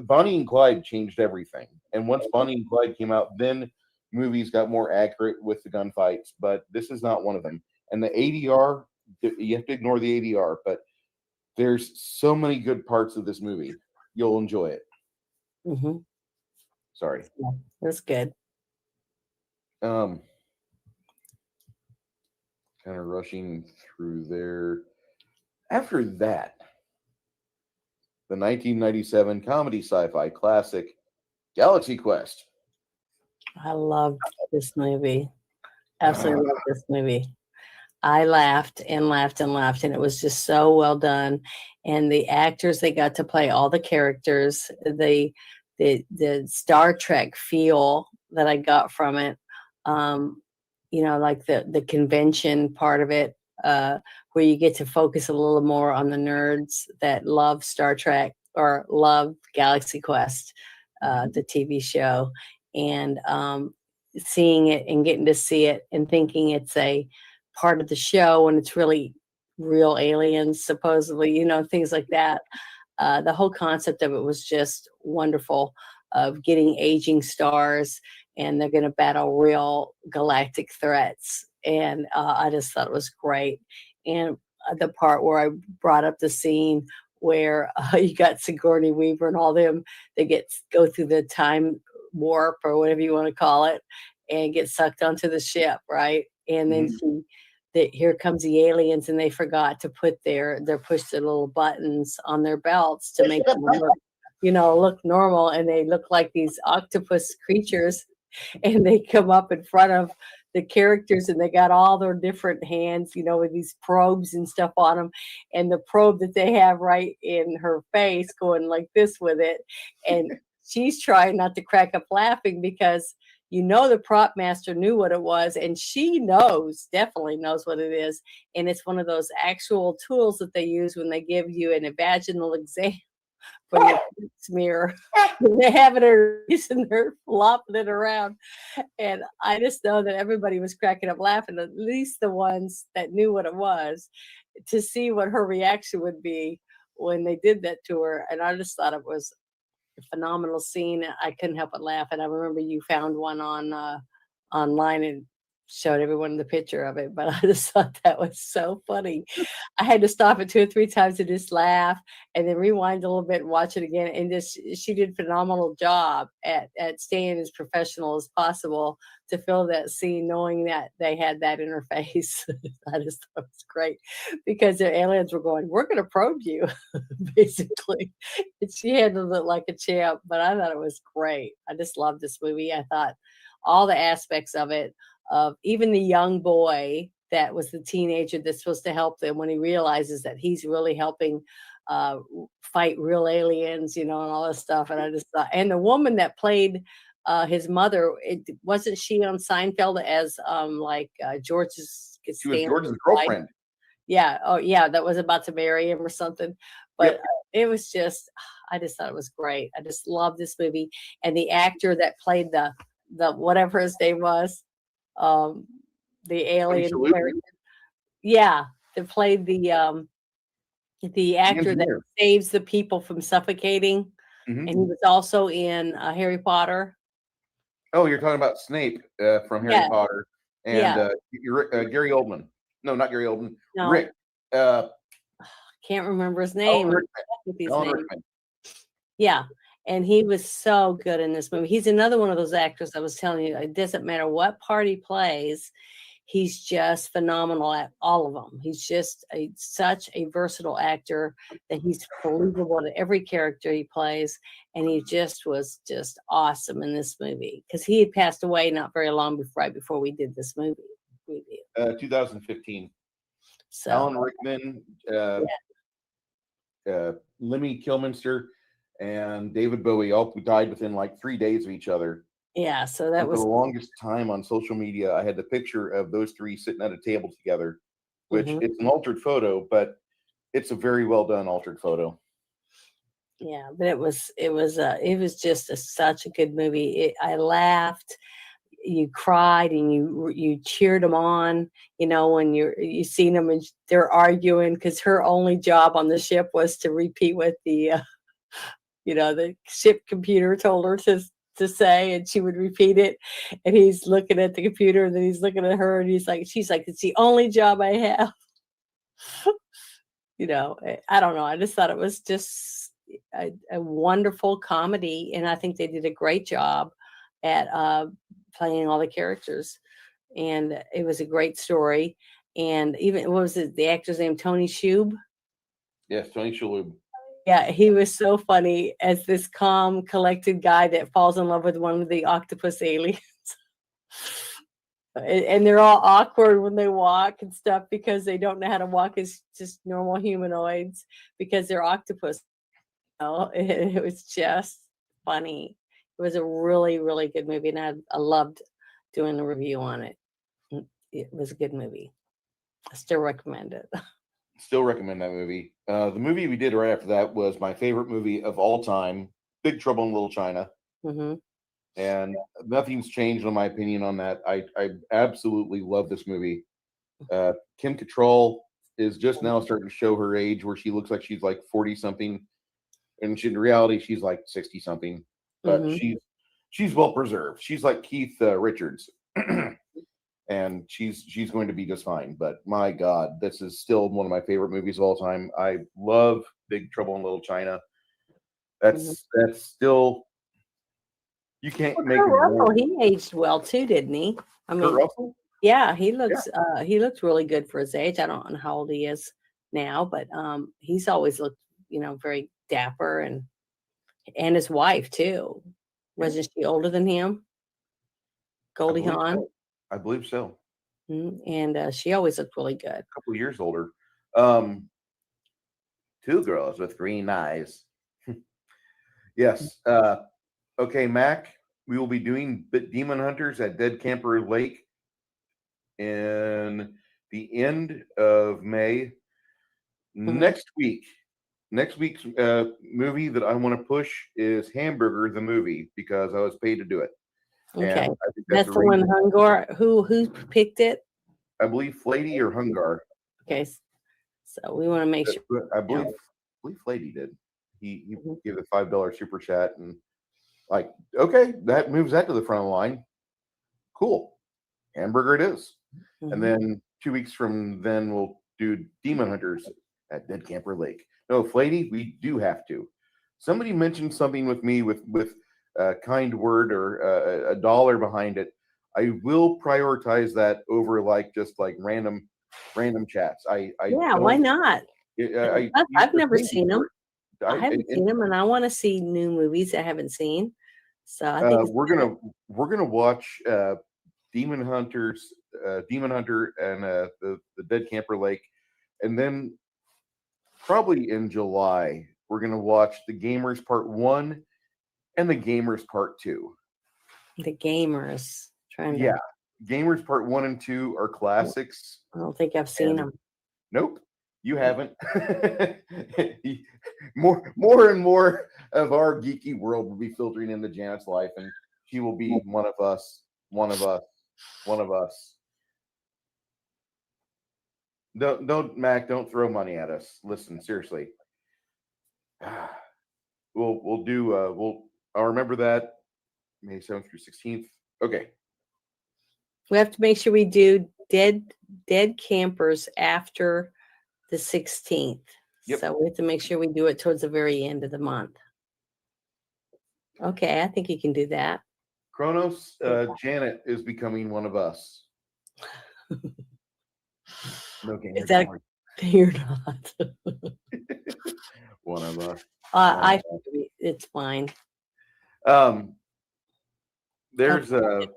Bonnie and Clyde changed everything. And once Bonnie and Clyde came out, then movies got more accurate with the gunfights. But this is not one of them. And the ADR, you have to ignore the ADR, but there's so many good parts of this movie. You'll enjoy it. Mm-hmm. Sorry. Yeah, that's good. Kind of rushing through there. After that, the 1997 comedy sci-fi classic Galaxy Quest. I loved this movie. Absolutely loved this movie. I laughed and laughed and laughed, and it was just so well done. And the actors, they got to play all the characters. The Star Trek feel that I got from it, like the convention part of it, where you get to focus a little more on the nerds that love Star Trek or love Galaxy Quest, the TV show, and seeing it and getting to see it and thinking it's a part of the show when it's really real aliens, supposedly, things like that. The whole concept of it was just wonderful, of getting aging stars, and they're going to battle real galactic threats. And I just thought it was great. And the part where I brought up the scene where you got Sigourney Weaver and all them, they go through the time warp or whatever you want to call it, and get sucked onto the ship, right? And then here comes the aliens, and they forgot to put their push the little buttons on their belts to make them look normal, and they look like these octopus creatures, and they come up in front of the characters, and they got all their different hands, with these probes and stuff on them, and the probe that they have right in her face going like this with it, and she's trying not to crack up laughing because the prop master knew what it was, and she definitely knows what it is. And it's one of those actual tools that they use when they give you an vaginal exam for your smear. They have it and they're flopping it around. And I just know that everybody was cracking up laughing, at least the ones that knew what it was, to see what her reaction would be when they did that to her. And I just thought it was phenomenal scene. I couldn't help but laugh. And I remember you found one on online and showed everyone the picture of it, but I just thought that was so funny. I had to stop it 2 or 3 times to just laugh and then rewind a little bit and watch it again. And she did a phenomenal job at staying as professional as possible to fill that scene, knowing that they had that in her face. I just thought it was great because the aliens were going, "We're going to probe you," basically. And she handled it like a champ, but I thought it was great. I just loved this movie. I thought all the aspects of it, of even the young boy that was the teenager that's supposed to help them, when he realizes that he's really helping fight real aliens, and all this stuff. And I just thought, and the woman that played his mother, wasn't she on Seinfeld as George's? She was George's girlfriend. Yeah. Oh, yeah. That was about to marry him or something. But it was just, I just thought it was great. I just love this movie, and the actor that played the whatever his name was, the alien character. Yeah, that played the actor that saves the people from suffocating. Mhm. and he was also in Harry Potter. Oh, you're talking about Snape from Harry Yeah, Potter, and yeah. Gary Oldman. No, not Gary Oldman. No, Rick. Uh, can't remember his Alan name. I'm Rickman. bad with these Alan names. Rickman. Yeah, and he was so good in this movie. He's another one of those actors I was telling you. It doesn't matter what part he plays, he's just phenomenal at all of them. He's just such a versatile actor that he's believable to every character he plays, and he just was just awesome in this movie because he had passed away not very long before, right before we did this movie review. 2015. So Alan Rickman, yeah, Lemmy Kilminster, and David Bowie all died within like 3 days of each other. yeah. So that And for the was longest time on social media, I had the picture of those three sitting at a table together, which mhm. it's an altered photo, but it's a very well done altered photo. Yeah, but it was just such a good movie. I laughed, you cried, and you cheered them on. You know, when you seen them and they're arguing because her only job on the ship was to repeat what the the ship computer told her to say, and she would repeat it. And he's looking at the computer, and then he's looking at her, and she's like, "It's the only job I have." I don't know. I just thought it was just a wonderful comedy, and I think they did a great job at playing all the characters, and it was a great story. And even what was it? The actor's name, Tony Shuba. Yes, Tony Shalhoub. Yeah, he was so funny as this calm, collected guy that falls in love with one of the octopus aliens. And they're all awkward when they walk and stuff because they don't know how to walk as just normal humanoids because they're octopus. It was just funny. It was a really, really good movie, and I loved doing the review on it. It was a good movie. I still recommend it. Still recommend that movie. The movie we did right after that was my favorite movie of all time, Big Trouble in Little China. Hmm. And nothing's changed on my opinion on that. I absolutely love this movie. Kim Cattrall is just now starting to show her age, where she looks like she's like 40 something, and in reality she's like 60 something. But Hmm. she's well preserved. She's like Keith Richards, and she's going to be just fine. But my God, this is still one of my favorite movies of all time. I love Big Trouble in Little China. That's still, you can't Well, make Kurt a more. Russell, he aged well too, didn't he? I Kurt mean, Russell. yeah, he looks really good for his age. I don't know how old he is now, but he's always looked, very dapper, and his wife too. Wasn't she older than him? Goldie believe Hawn. so. I believe so. And she always looked really good. A couple of years older. Um, Two girls with green eyes. Yes. Okay, Mac. We will be doing Demon Hunters at Dead Camper Lake in the end of May. Next week's movie that I want to push is Hamburger the movie, because I was paid to do it. Okay, And I think that's the one Hungar. Who picked it? I believe Flady or Hungar. Okay, so we want to make sure. I believe Flady did. He gave a $5 super chat, and like, okay, that moves that to the front of the line. Cool. Hamburger it is. And then 2 weeks from then we'll do Demon Hunters at Dead Camper Lake. No, Flady, we do have to. Somebody mentioned something with me with a kind word or a dollar behind it. I will prioritize that over just random chats. Yeah, why not? I've never seen them. I haven't seen them, and I want to see new movies I haven't seen. So I think we're gonna watch Demon Hunter and the Dead Camper Lake, and then probably in July we're gonna watch The Gamers Part 1 and The Gamers Part 2. The Gamers. Yeah, Gamers Part 1 and 2 are classics. I don't think I've seen them. Nope, you haven't. More and more of our geeky world will be filtering into Janet's life, and she will be one of us. Don't Mac, don't throw money at us. Listen, seriously. we'll do I'll remember that May 7th through 16th. Okay. We have to make sure we do dead campers after the 16th. Yep. So we have to make sure we do it towards the very end of the month. Okay, I think you can do that. Kronos, Janet is becoming one of us. No game. Is that you're not? One of us. It's fine. There's the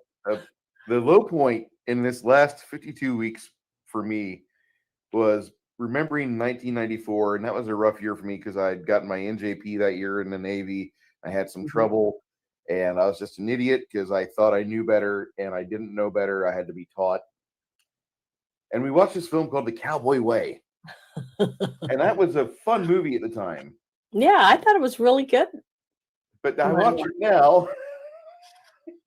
low point in this last 52 weeks for me was remembering 1994, and that was a rough year for me because I'd gotten my NJP that year in the Navy. I had some trouble, and I was just an idiot because I thought I knew better, and I didn't know better. I had to be taught. And we watched this film called The Cowboy Way, and that was a fun movie at the time. Yeah, I thought it was really good. But I watch it now.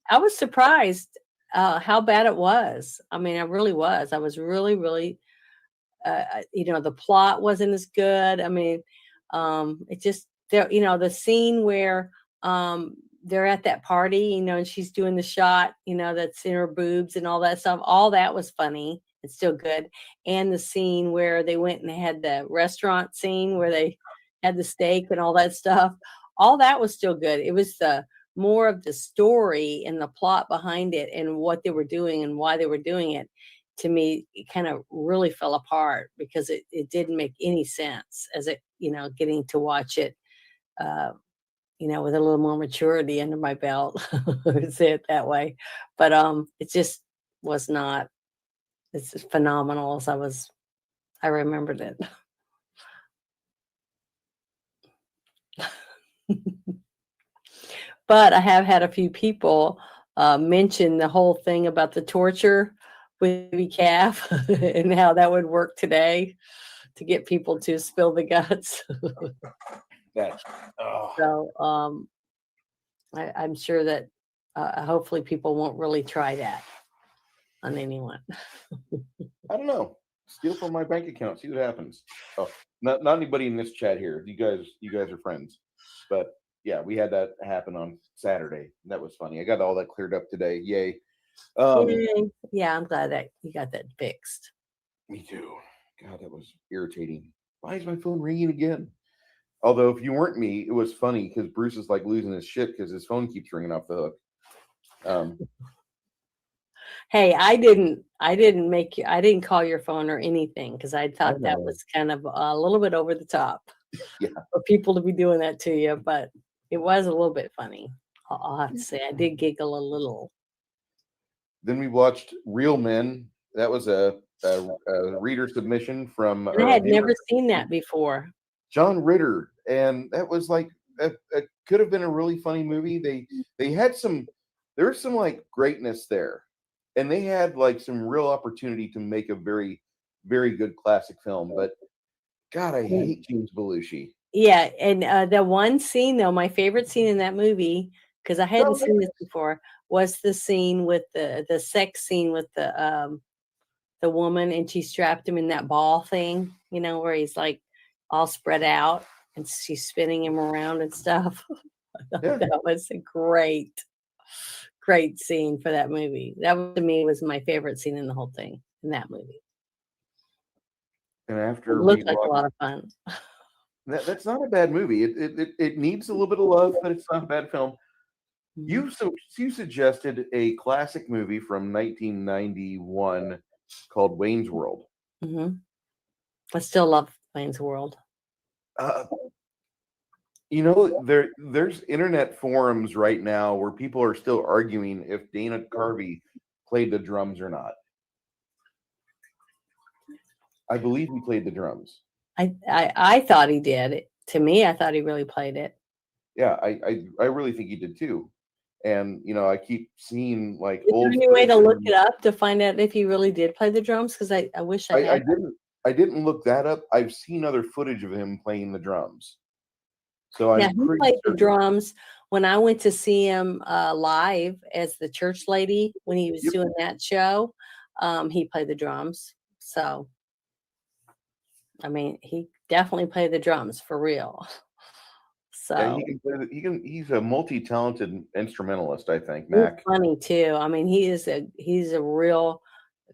I was surprised how bad it was. I mean, I really was. I was really, really, the plot wasn't as good. I mean, it just, the scene where they're at that party, and she's doing the shot, that's in her boobs and all that stuff. All that was funny. It's still good. And the scene where they went and had the restaurant scene where they had the steak and all that stuff. All that was still good. It was the more of the story and the plot behind it and what they were doing and why they were doing it. To me, it kind of really fell apart because it didn't make any sense as it, getting to watch it, with a little more maturity under my belt, say it that way. But it just was not as phenomenal as I remembered it. But I have had a few people mention the whole thing about the torture with baby calf and how that would work today to get people to spill the guts. So I'm sure that hopefully people won't really try that on anyone. I don't know. Steal from my bank account. See what happens. Oh, not anybody in this chat here. You guys are friends, but yeah, we had that happen on Saturday. That was funny. I got all that cleared up today. Yay. Yay. Yeah, I'm glad that you got that fixed. Me too. God, that was irritating. Why is my phone ringing again? Although if you weren't me, it was funny because Bruce is like losing his shit because his phone keeps ringing off the hook. Hey, I didn't call your phone or anything because I thought that was kind of a little bit over the top. Yeah. For people to be doing that to you, but it was a little bit funny. I'll have to say I did giggle a little. Then we watched Real Men. That was a reader submission from. And I had never seen that before. John Ritter, and that was like it could have been a really funny movie. They had there was some like greatness there, and they had like some real opportunity to make a very, very good classic film. But God, I hate James Belushi. Yeah, and the one scene though, my favorite scene in that movie, because I hadn't seen this before, was the scene with the sex scene with the woman, and she strapped him in that ball thing, where he's like all spread out and she's spinning him around and stuff. Yeah. That was a great scene for that movie. That to me was my favorite scene in the whole thing in that movie. And after it looked like a lot of fun. That's not a bad movie. It needs a little bit of love, but it's not a bad film. You suggested a classic movie from 1991 called Wayne's World. Mm-hmm. I still love Wayne's World. There's internet forums right now where people are still arguing if Dana Carvey played the drums or not. I believe he played the drums. I thought he did. To me, I thought he really played it. Yeah, I really think he did too. And I keep seeing like Is there any way to look it up to find out if he really did play the drums? Because I wish I had. I didn't look that up. I've seen other footage of him playing the drums. So he played the drums when I went to see him live as the church lady when he was doing that show. He played the drums. So, I mean, he definitely played the drums for real. Yeah, So he can play. He's a multi-talented instrumentalist. I think he's Mac. funny too. I mean, he's a real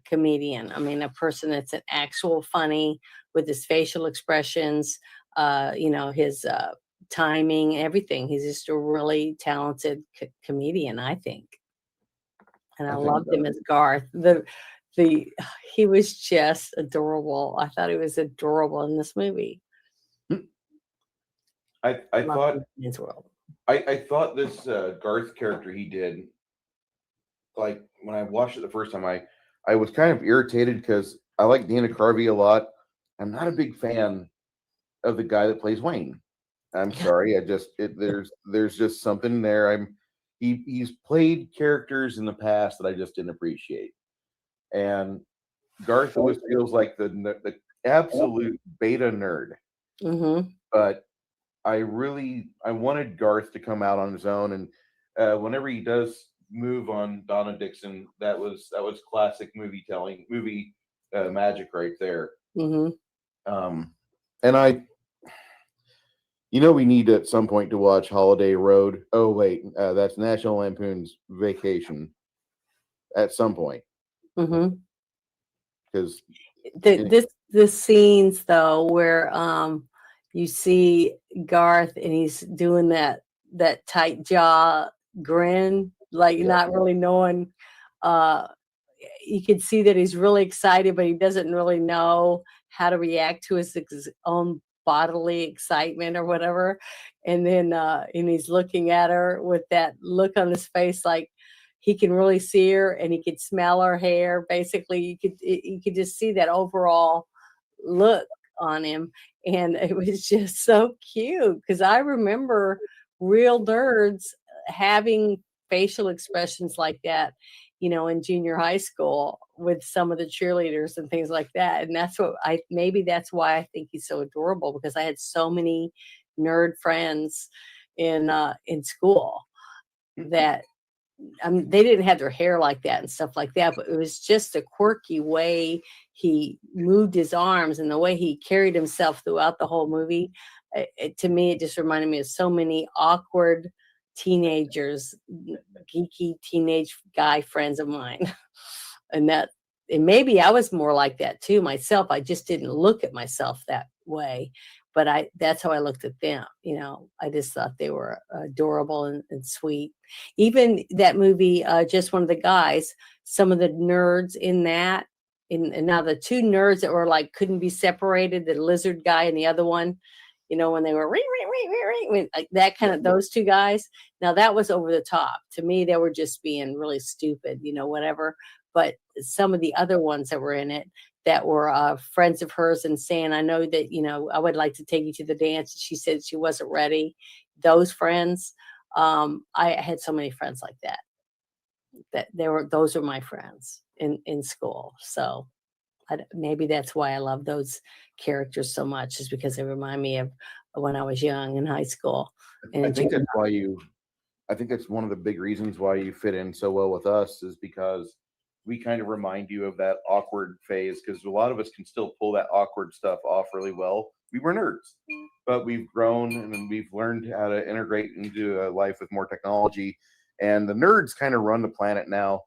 comedian. I mean, a person that's an actual funny with his facial expressions, his timing, everything. He's just a really talented comedian, I think. And I I think loved him so. as Garth. The he was just adorable. I thought he was adorable in this movie. I Loved thought him in his world. I thought this Garth character he did, like when I watched it the first time, I was kind of irritated because I like Dana Carvey a lot. I'm not a big fan of the guy that plays Wayne. I'm sorry. There's just something there. He's played characters in the past that I just didn't appreciate. And Garth always feels like the absolute beta nerd. Mm-hmm. But I wanted Garth to come out on his own, and whenever he does move on Donna Dixon, that was classic movie magic right there. Mm-hmm. And we need at some point to watch Holiday Road. Oh wait, that's National Lampoon's Vacation. At some point, Mm-hmm. because This scenes though where you see Garth and he's doing that tight jaw grin, like not really knowing. You can see that he's really excited, but he doesn't really know how to react to his own bodily excitement or whatever. And then and he's looking at her with that look on his face, like he can really see her and he could smell her hair. Basically, you could just see that overall look on him, and it was just so cute because I remember real nerds having facial expressions like that, in junior high school with some of the cheerleaders and things like that. And that's maybe that's why I think he's so adorable, because I had so many nerd friends in school that they didn't have their hair like that and stuff like that, but it was just a quirky way he moved his arms and the way he carried himself throughout the whole movie. To me, it just reminded me of so many awkward teenagers, geeky teenage guy friends of mine. and maybe I was more like that too myself. I just didn't look at myself that way, but that's how I looked at them. I just thought they were adorable and sweet. Even that movie, Just One of the Guys, some of the nerds in that, and now the two nerds that were like couldn't be separated, the lizard guy and the other one, when they were like that kind of, those two guys. Now that was over the top. To me, they were just being really stupid, whatever. But some of the other ones that were in it that were friends of hers and saying, I know that, I would like to take you to the dance. She said she wasn't ready. Those friends, I had so many friends like that those are my friends in school. So maybe that's why I love those characters so much, is because they remind me of when I was young in high school. And I think that's one of the big reasons why you fit in so well with us, is because we kind of remind you of that awkward phase, because a lot of us can still pull that awkward stuff off really well. We were nerds, but we've grown and we've learned how to integrate into a life with more technology. And the nerds kind of run the planet now.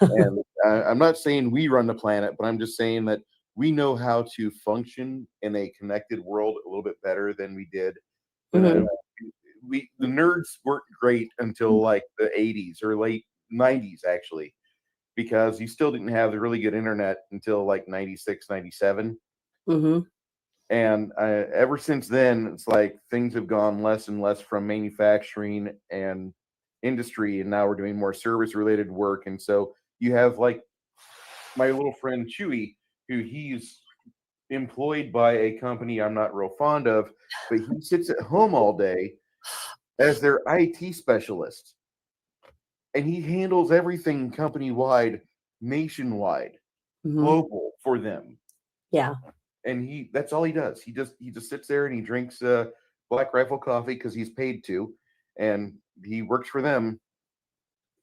And I'm not saying we run the planet, but I'm just saying that we know how to function in a connected world a little bit better than we did. Mhm. The nerds weren't great until like the 80s or late 90s, actually, because you still didn't have the really good internet until like 96, 97. Mhm. And ever since then, it's like things have gone less and less from manufacturing and industry, and now we're doing more service related work. And so you have like my little friend Chewy, who he's employed by a company I'm not real fond of, but he sits at home all day as their IT specialist, and he handles everything company wide, nationwide, Mhm. global for them. Yeah. And that's all he does. He just sits there and he drinks Black Rifle coffee because he's paid to, and he works for them.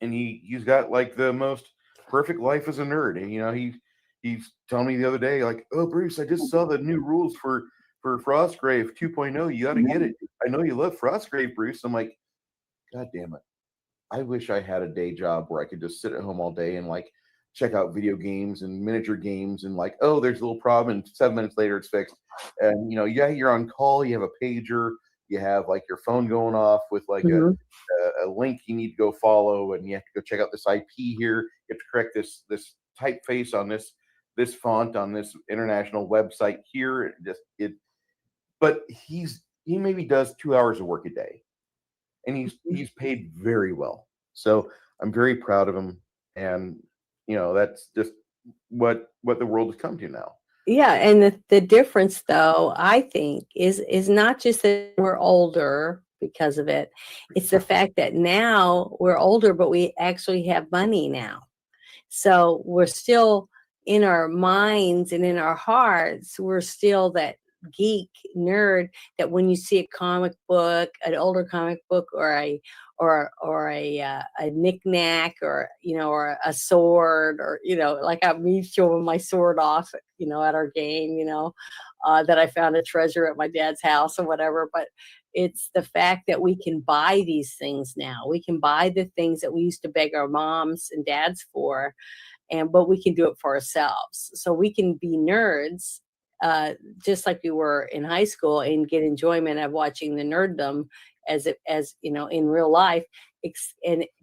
And he's got like the most perfect life as a nerd. And he's telling me the other day, like, oh Bruce, I just saw the new rules for for Frostgrave 2.0. You got to get it. I know you love Frostgrave, Bruce. I'm like, God damn it. I wish I had a day job where I could just sit at home all day and like check out video games and miniature games and like, oh, there's a little problem and 7 minutes later it's fixed. And you're on call, you have a pager, you have like your phone going off with like a link you need to go follow, and you have to go check out this IP here. You have to correct this typeface on this font on this international website here. But he maybe does 2 hours of work a day, and he's paid very well. So I'm very proud of him, and that's just what the world has come to now. Yeah, and the difference, though, I think, is not just that we're older because of it. It's the fact that now we're older, but we actually have money now. So we're still in our minds and in our hearts, we're still that geek nerd that when you see a comic book, an older comic book, or a knick-knack, or or a sword, or like me showing my sword off at our game, that I found a treasure at my dad's house or whatever. But it's the fact that we can buy these things now. We can buy the things that we used to beg our moms and dads for, but we can do it for ourselves. So we can be nerds, just like we were in high school, and get enjoyment of watching the nerddom as in real life.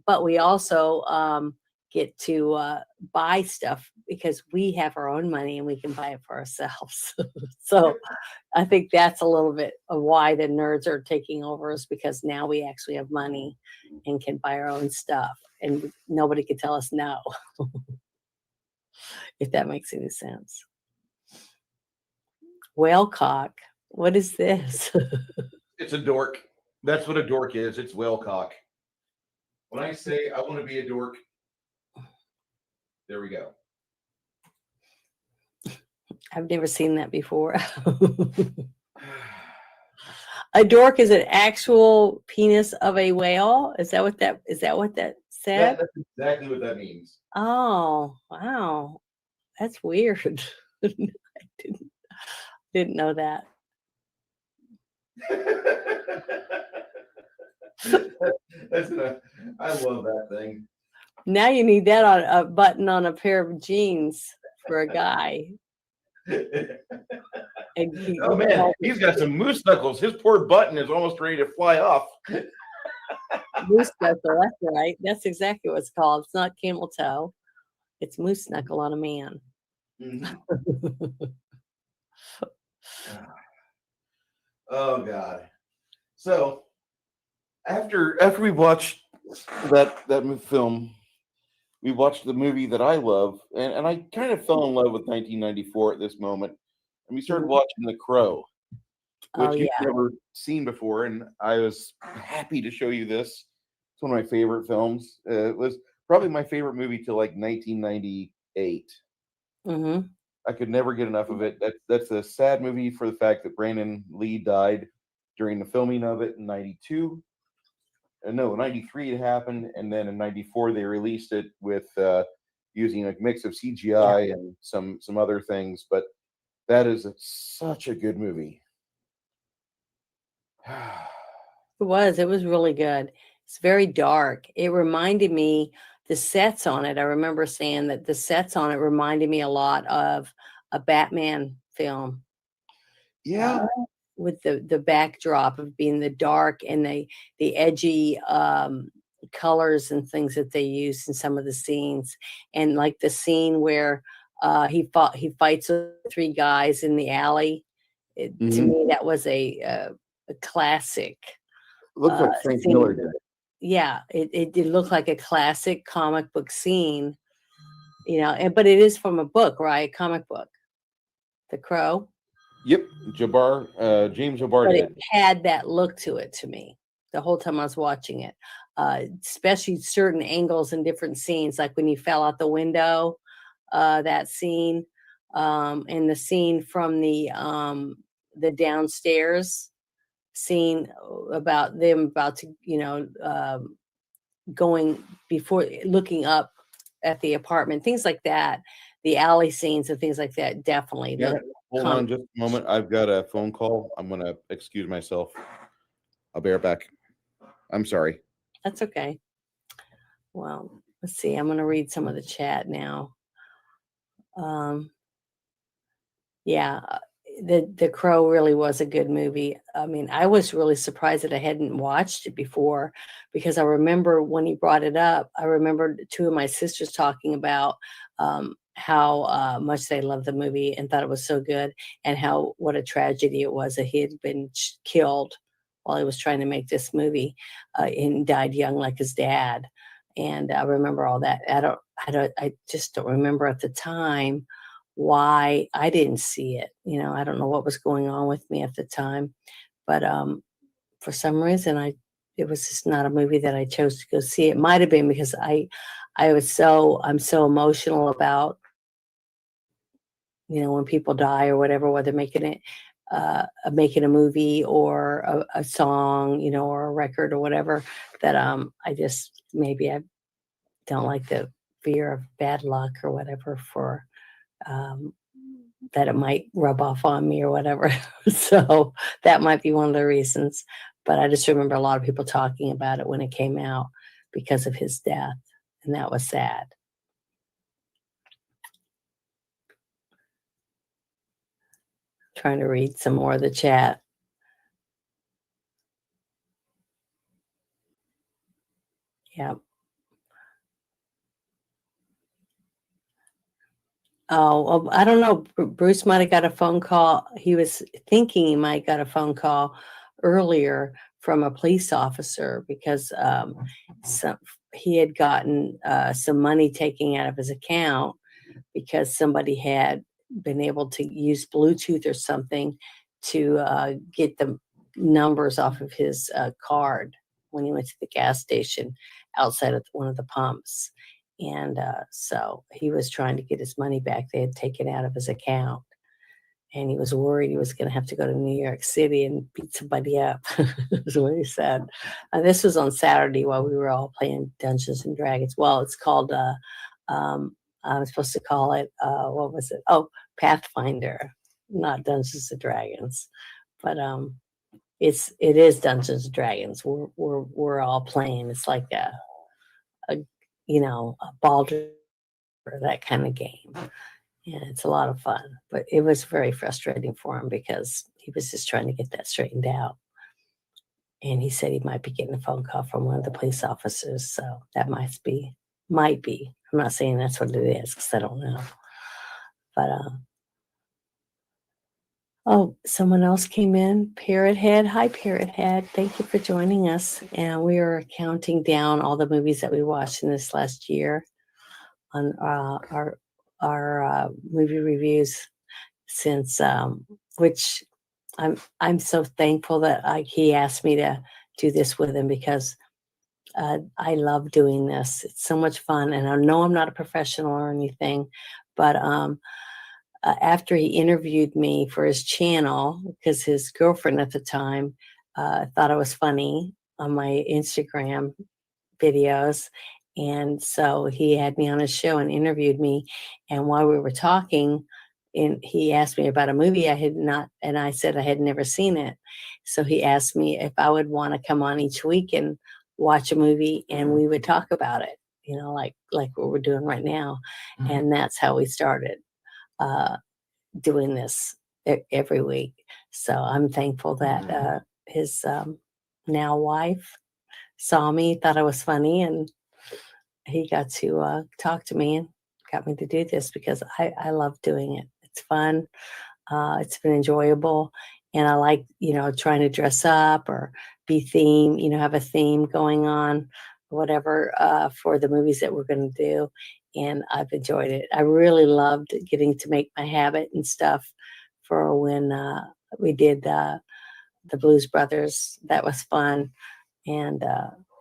But we also get to buy stuff because we have our own money and we can buy it for ourselves. So I think that's a little bit of why the nerds are taking over, is because now we actually have money and can buy our own stuff, and nobody can tell us no. If that makes any sense. Whalecock, what is this? It's a dork. That's what a dork is. It's whalecock. When I say I want to be a dork, there we go. I've never seen that before. A dork is an actual penis of a whale. Is that what that said? That's exactly what that means. Oh, wow. That's weird. I didn't know that. I love that thing. Now you need that on a button on a pair of jeans for a guy. Oh man, he's got some moose knuckles. His poor button is almost ready to fly off. Moose knuckle, that's right. That's exactly what it's called. It's not camel toe. It's moose knuckle on a man. Mm-hmm. Oh God. So after we watched that film, we watched the movie that I love, and I kind of fell in love with 1994 at this moment, and we started watching The Crow, which you've never seen before, and I was happy to show you this. It's one of my favorite films. It was probably my favorite movie till like 1998. Mm-hmm. I could never get enough of it. That's a sad movie for the fact that Brandon Lee died during the filming of it in 92. No, 93 it happened, and then in 94 they released it with using a mix of CGI and some other things. But that is such a good movie. It was really good. It's very dark. It reminded me, the sets on it, I remember saying that the sets on it reminded me a lot of a Batman film. Yeah. With the backdrop of being the dark and the edgy colors and things that they use in some of the scenes, and like the scene where he fights with 3 guys in the alley. To me, that was a classic. It looks like Frank Miller did. Yeah, it did look like a classic comic book scene, but it is from a book, right? Comic book, The Crow. Yep, James Jabbar But did. it had that look to it to me the whole time I was watching it, especially certain angles and different scenes, like when he fell out the window, that scene, and the scene from the downstairs scene about them about to, going before looking up at the apartment, things like that. the alley scenes and things like that definitely Yeah, look hold on just a moment. I've got a phone call. I'm going to excuse myself. I'll be right back. I'm sorry. That's okay. Well, let's see. I'm going to read some of the chat now. Yeah, the Crow really was a good movie. I mean, I was really surprised that I hadn't watched it before, because I remember when he brought it up, I remember two of my sisters talking about how much they loved the movie and thought it was so good, and how what a tragedy it was that he had been killed while he was trying to make this movie, and died young like his dad. And I remember all that. I just don't remember at the time why I didn't see it. You know, I don't know what was going on with me at the time, but for some reason it was just not a movie that I chose to go see. It might have been because I'm so emotional about, you know, when people die or whatever, whether making a movie or a song, you know, or a record or whatever, that I just, maybe I don't like the fear of bad luck or whatever for that it might rub off on me or whatever. So that might be one of the reasons. But I just remember a lot of people talking about it when it came out because of his death, and that was sad. Trying to read some more of the chat. Yeah. Oh, well, I don't know. Bruce might have got a phone call. He was thinking he might got a phone call earlier from a police officer because he had gotten some money taken out of his account because somebody had been able to use Bluetooth or something to get the numbers off of his card when he went to the gas station outside of one of the pumps. And so he was trying to get his money back. They had taken out of his account. And he was worried he was going to have to go to New York City and beat somebody up, is what he said. This was on Saturday while we were all playing Dungeons and Dragons. Well, it's called, I'm supposed to call it, what was it? Oh, Pathfinder, not Dungeons and Dragons. But it is Dungeons and Dragons. We're all playing. It's like a you know, a Baldur's or that kind of game. And it's a lot of fun, but it was very frustrating for him because he was just trying to get that straightened out. And he said he might be getting a phone call from one of the police officers. So that might be. I'm not saying that's what it is because I don't know. But oh, someone else came in. Parrot Head. Hi, Parrot Head. Thank you for joining us. And we are counting down all the movies that we watched in this last year on our movie reviews, since which I'm so thankful that he asked me to do this with him, because I love doing this. It's so much fun, and I know I'm not a professional or anything, but after he interviewed me for his channel, because his girlfriend at the time thought I was funny on my Instagram videos. And so he had me on his show and interviewed me. And while we were talking, and he asked me about a movie I had not, and I said I had never seen it. So he asked me if I would want to come on each week and watch a movie, and we would talk about it, you know, like what we're doing right now. Mm-hmm. And that's how we started doing this every week. So I'm thankful that his now wife saw me, thought I was funny, and he got to talk to me and got me to do this because I love doing it. It's fun. It's been enjoyable. And I like, you know, trying to dress up or be theme, you know, have a theme going on, whatever, for the movies that we're going to do. And I've enjoyed it. I really loved getting to make my habit and stuff for when we did the Blues Brothers. That was fun. And,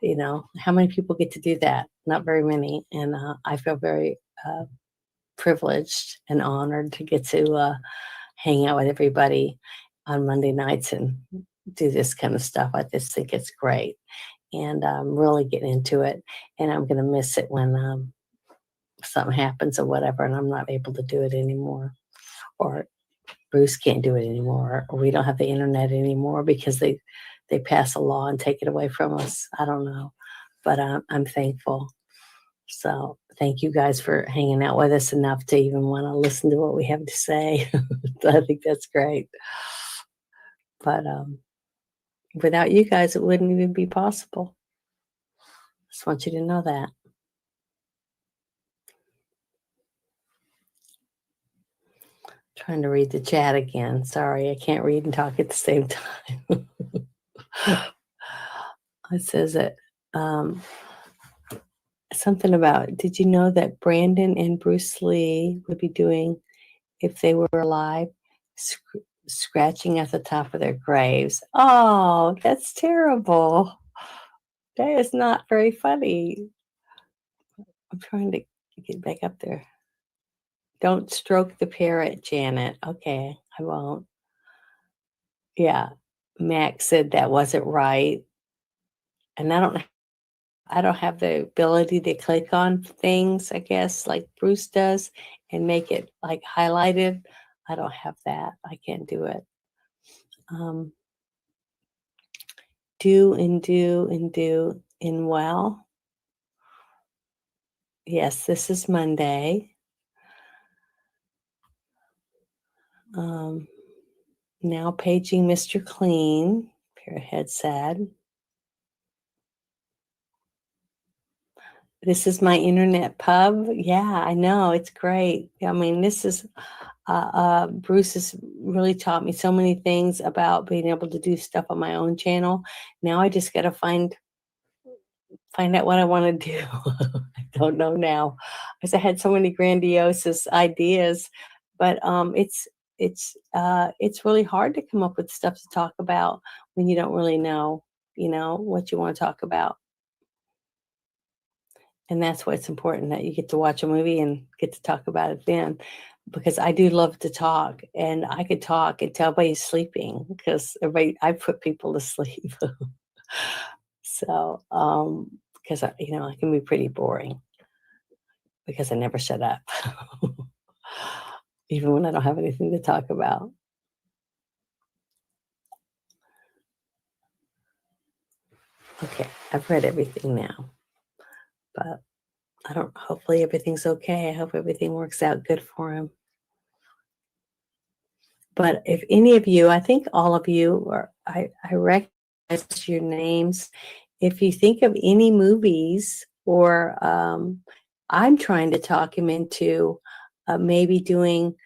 you know, how many people get to do that? Not very many. And I feel very privileged and honored to get to hang out with everybody on Monday nights and do this kind of stuff. I just think it's great. And I'm really getting into it. And I'm going to miss it when something happens or whatever, and I'm not able to do it anymore, or Bruce can't do it anymore, or we don't have the internet anymore because they pass a law and take it away from us. I don't know, but I'm thankful. So thank you guys for hanging out with us enough to even want to listen to what we have to say. I think that's great. But without you guys, it wouldn't even be possible. Just want you to know that. Trying to read the chat again. Sorry, I can't read and talk at the same time. It says that something about, did you know that Brandon and Bruce Lee would be doing, if they were alive, scratching at the top of their graves? Oh, that's terrible. That is not very funny. I'm trying to get back up there. Don't stroke the parrot, Janet. Okay, I won't. Yeah, Max said that wasn't right. And I don't have the ability to click on things, I guess, like Bruce does, and make it like highlighted. I don't have that. I can't do it. Do in well. Yes, this is Monday. Now paging Mr. Clean. Pearhead said. This is my internet pub. Yeah, I know. It's great. I mean, this is Bruce has really taught me so many things about being able to do stuff on my own channel. Now I just got to find out what I want to do. I don't know now, because I had so many grandiose ideas, but it's really hard to come up with stuff to talk about when you don't really know, what you want to talk about. And that's why it's important that you get to watch a movie and get to talk about it then, because I do love to talk, and I could talk until everybody's sleeping, because I put people to sleep. So, because I can be pretty boring because I never shut up, even when I don't have anything to talk about. Okay, I've read everything now, but hopefully everything's okay. I hope everything works out good for him. But if any of you, I think all of you, or I recognize your names. If you think of any movies, or I'm trying to talk him into maybe doing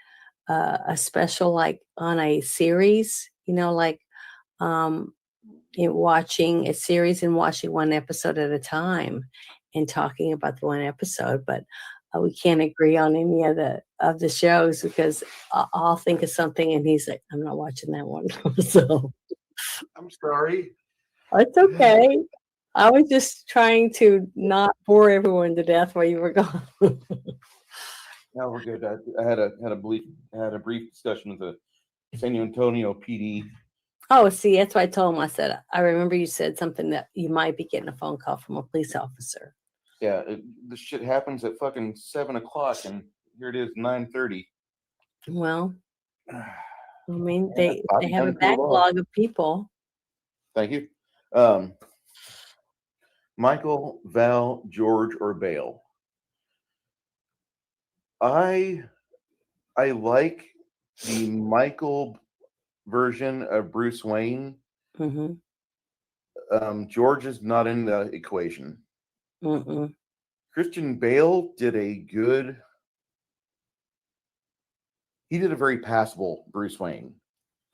a special, like on a series, like watching a series and watching one episode at a time and talking about the one episode. But we can't agree on any of the shows, because I'll think of something and he's like, I'm not watching that one. So I'm sorry. it's okay. I was just trying to not bore everyone to death while you were gone. No, we're good. I had a brief discussion with the San Antonio PD. Oh, see, that's why I told him. I said, I remember you said something that you might be getting a phone call from a police officer. Yeah, this shit happens at fucking 7:00, and here it is 9:30. Well, I mean, Yeah, they have a backlog of people. Thank you. Michael, Val, George, or Bale. I like the Michael version of Bruce Wayne. Mm-hmm. George is not in the equation. Mm-mm. Christian Bale did a very passable Bruce Wayne.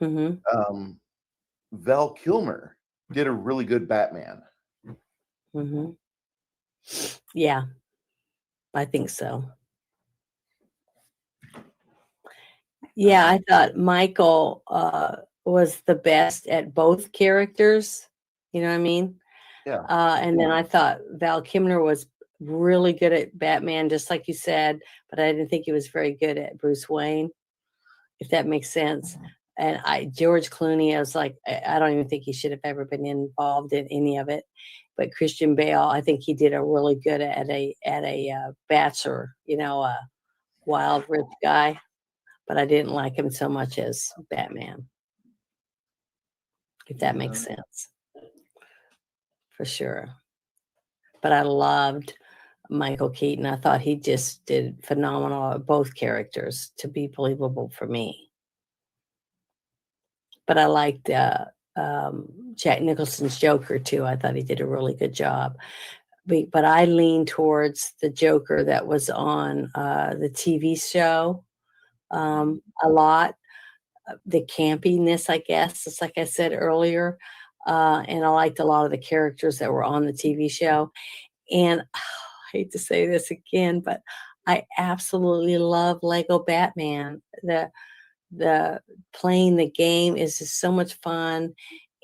Mm-hmm. Val Kilmer did a really good Batman. Mm-hmm. Yeah, I think so. Yeah, I thought Michael was the best at both characters. You know what I mean? Yeah. And then I thought Val Kilmer was really good at Batman, just like you said, but I didn't think he was very good at Bruce Wayne, if that makes sense. And George Clooney, I was like, I don't even think he should have ever been involved in any of it. but Christian Bale, I think he did a really good at a bachelor, a wild rich guy. But I didn't like him so much as Batman, if that makes sense, for sure. But I loved Michael Keaton. I thought he just did phenomenal at both characters to be believable for me. But I liked Jack Nicholson's Joker too. I thought he did a really good job. But I lean towards the Joker that was on the TV show a lot. The campiness, I guess, it's like I said earlier. And I liked a lot of the characters that were on the TV show. And I hate to say this again, but I absolutely love Lego Batman. The playing the game is just so much fun,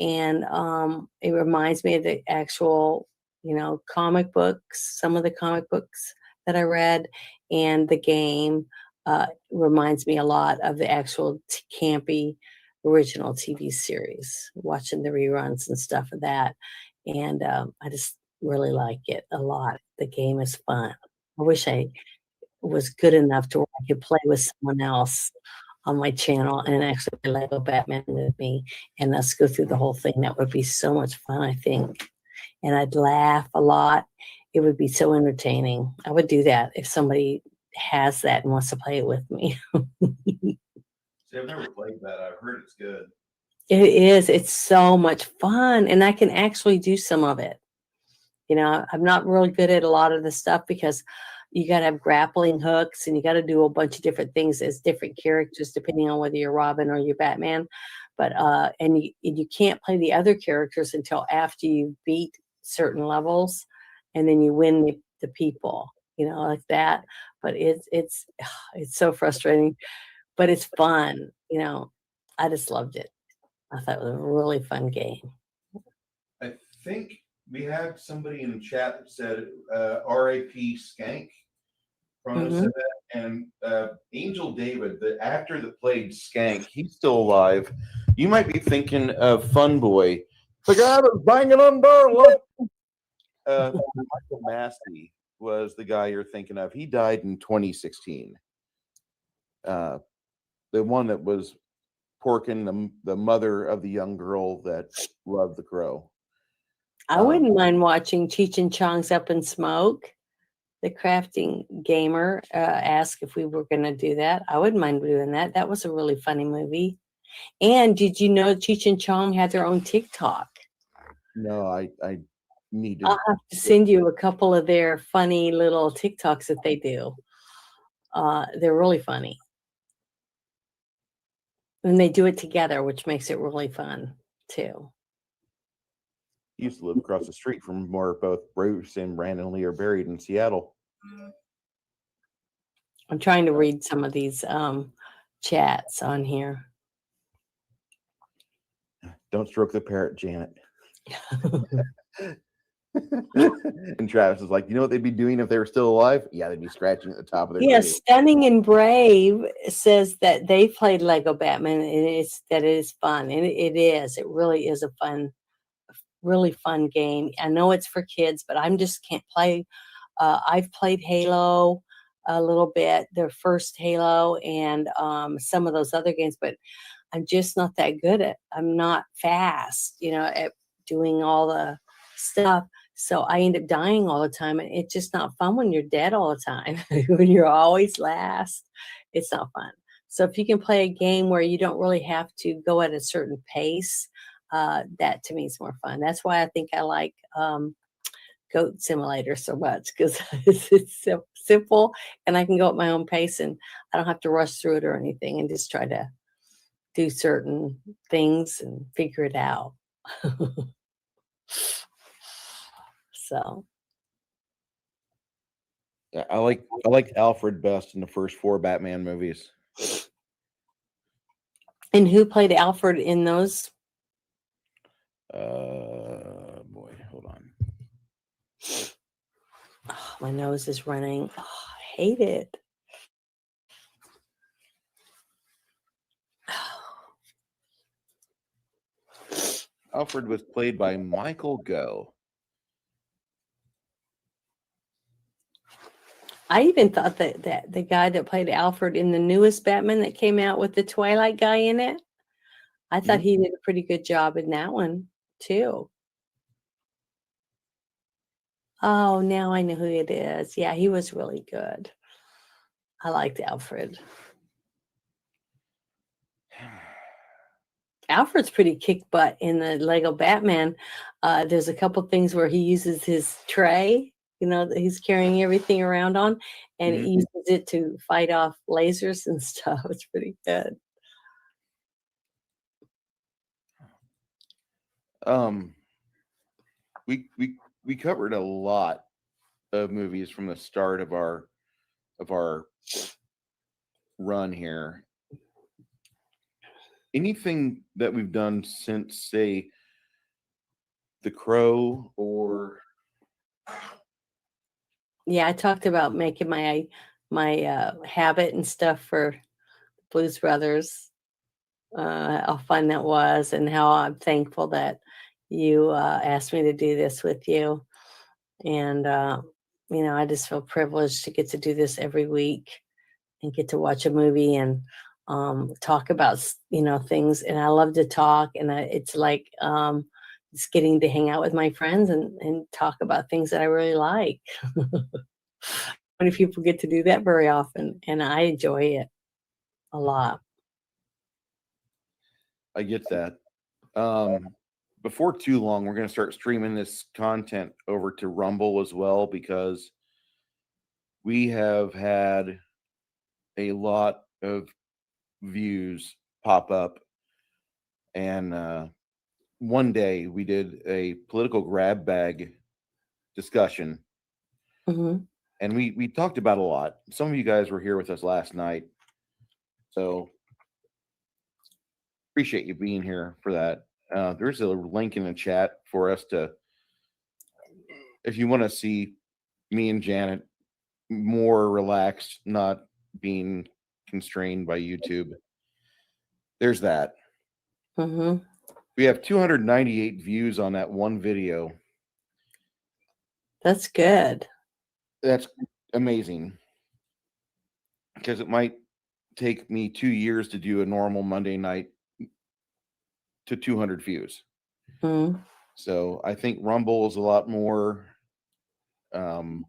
and it reminds me of the actual, comic books. Some of the comic books that I read, and the game reminds me a lot of the actual campy original TV series. Watching the reruns and stuff of that, and I just really like it a lot. The game is fun. I wish I was good enough to where I could play with someone else on my channel and actually play Lego Batman with me and us go through the whole thing. That would be so much fun, I think. And I'd laugh a lot. It would be so entertaining. I would do that if somebody has that and wants to play it with me. See, I've never played that. I've heard it's good. It is. It's so much fun. And I can actually do some of it. I'm not really good at a lot of the stuff because you got to have grappling hooks and you got to do a bunch of different things as different characters, depending on whether you're Robin or you're Batman. But, and you can't play the other characters until after you beat certain levels, and then you win the people, like that. But it's so frustrating, but it's fun. I just loved it. I thought it was a really fun game. I think we had somebody in the chat that said R.A.P. Skank. Said that. And Angel David, the actor that played Skank, he's still alive. You might be thinking of Fun Boy, the guy that's banging on door. Michael Massey was the guy you're thinking of. He died in 2016. The one that was Porkin, the mother of the young girl that loved the crow. I wouldn't mind watching Cheech and Chong's Up in Smoke. The crafting gamer asked if we were going to do that. I wouldn't mind doing that. That was a really funny movie. And did you know Cheech and Chong had their own TikTok? No, I need to. I'll have to send you a couple of their funny little TikToks that they do. They're really funny. And they do it together, which makes it really fun, too. He used to live across the street from where both Bruce and Brandon Lee are buried in Seattle. I'm trying to read some of these chats on here. Don't stroke the parrot, Janet. And Travis is like, you know what they'd be doing if they were still alive? Yeah, they'd be scratching at the top of their Yes, grave. Stunning and Brave says that they played Lego Batman and it is fun. And it is. It really is a really fun game. I know it's for kids, but I just can't play. I've played Halo a little bit, their first Halo, and some of those other games, but I'm just not that good at. I'm not fast, at doing all the stuff. So I end up dying all the time, and it's just not fun when you're dead all the time. When you're always last, it's not fun. So if you can play a game where you don't really have to go at a certain pace, that to me is more fun. That's why I think I like Goat Simulator so much, because it's so simple and I can go at my own pace and I don't have to rush through it or anything and just try to do certain things and figure it out. So Yeah, I liked Alfred best in the first 4 Batman movies. And who played Alfred in those? Boy, hold on. Oh, my nose is running. Oh, I hate it. Alfred was played by Michael Gough. I even thought that the guy that played Alfred in the newest Batman that came out with the Twilight guy in it, I thought he did a pretty good job in that one too. Oh, now I know who it is. Yeah, he was really good. I liked Alfred. Alfred's pretty kick butt in the Lego Batman. There's a couple things where he uses his tray, that he's carrying everything around on, and he uses it to fight off lasers and stuff. It's pretty good. We covered a lot of movies from the start of our run here. Anything that we've done since, say, The Crow or Yeah, I talked about making my habit and stuff for Blues Brothers. How fun that was, and how I'm thankful that you asked me to do this with you. And I just feel privileged to get to do this every week and get to watch a movie and talk about things. And I love to talk, and it's like just getting to hang out with my friends and talk about things that I really like. Many people get to do that very often, and I enjoy it a lot. I get that. Before too long, we're going to start streaming this content over to Rumble as well, because we have had a lot of views pop up. And one day we did a political grab bag discussion, and we talked about a lot. Some of you guys were here with us last night, so appreciate you being here for that. There's a link in the chat for us to, if you want to see me and Janet more relaxed, not being constrained by YouTube. There's that. We have 298 views on that one video. That's good. That's amazing, because it might take me 2 years to do a normal Monday night to 200 views. So I think Rumble is a lot more of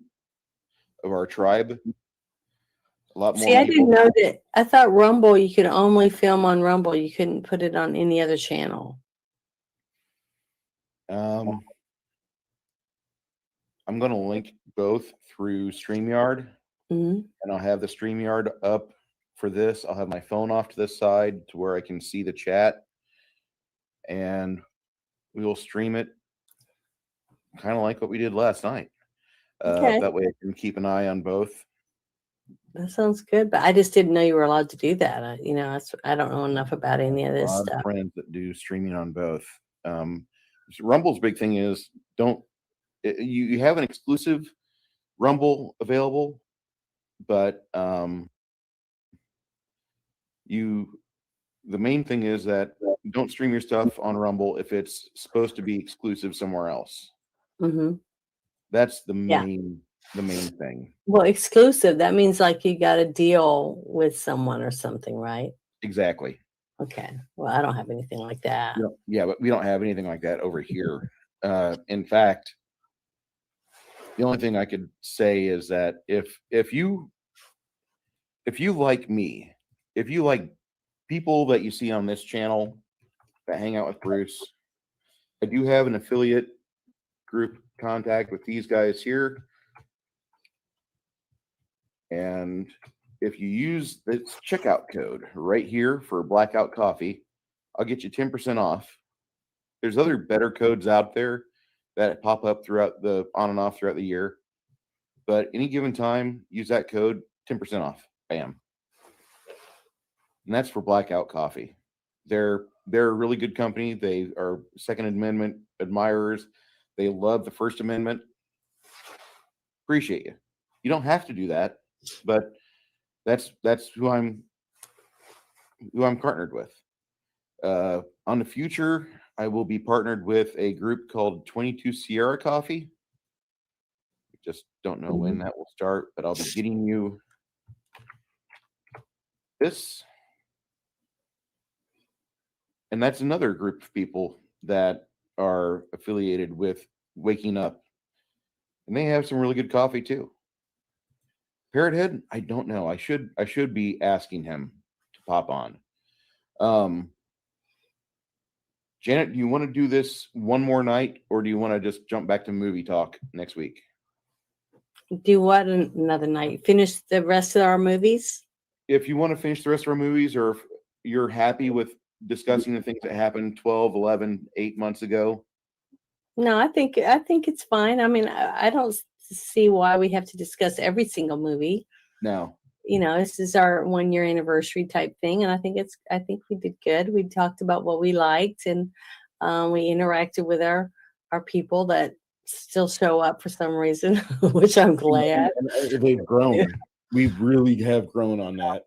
our tribe. A lot more. See, I didn't know that. I thought Rumble, you could only film on Rumble. You couldn't put it on any other channel. I'm going to link both through StreamYard, and I'll have the StreamYard up for this. I'll have my phone off to the side to where I can see the chat, and we will stream it kind of like what we did last night. Okay. That way I can keep an eye on both. That sounds good, but I just didn't know you were allowed to do that. I don't know enough about any of this stuff. Friends that do streaming on both. Rumble's big thing is you have an exclusive Rumble available, but the main thing is that don't stream your stuff on Rumble if it's supposed to be exclusive somewhere else. That's the main thing. Well, exclusive, that means like you got a deal with someone or something, right? Exactly. Okay. Well, I don't have anything like that. Yeah, but we don't have anything like that over here. In fact, the only thing I could say is that if you like me, if you like people that you see on this channel that hang out with Bruce, I do have an affiliate group contact with these guys here. And if you use this checkout code right here for Blackout Coffee, I'll get you 10% off. There's other better codes out there that pop up throughout the on and off throughout the year. But any given time, use that code, 10% off. Bam. And that's for Blackout Coffee. They're a really good company. They are Second Amendment admirers. They love the First Amendment. Appreciate you. You don't have to do that, but that's who I'm partnered with. On the future, I will be partnered with a group called 22 Sierra Coffee. just don't know when that will start, but I'll be getting you this. And that's another group of people that are affiliated with Waking Up. And they have some really good coffee too. Parrot Head, I don't know. I should be asking him to pop on. Janet, do you want to do this one more night, or do you want to just jump back to movie talk next week? Do what another night? Finish the rest of our movies? If you want to finish the rest of our movies, or if you're happy with discussing the things that happened 12, 11, 8 months ago. No, I think it's fine. I mean, I don't see why we have to discuss every single movie. No. You know, this is our 1-year anniversary type thing, and I think we did good. We talked about what we liked, and we interacted with our people that still show up for some reason, which I'm glad. They've grown. We really have grown on that.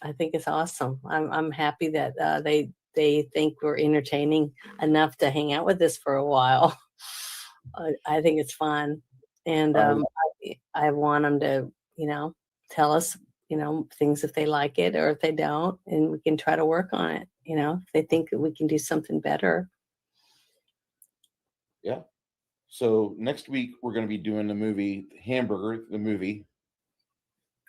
I think it's awesome. I'm happy that they think we're entertaining enough to hang out with us for a while. I think it's fun, and I want them to, tell us, things if they like it or if they don't, and we can try to work on it. If they think that we can do something better. Yeah. So next week we're going to be doing the movie Hamburger, the movie.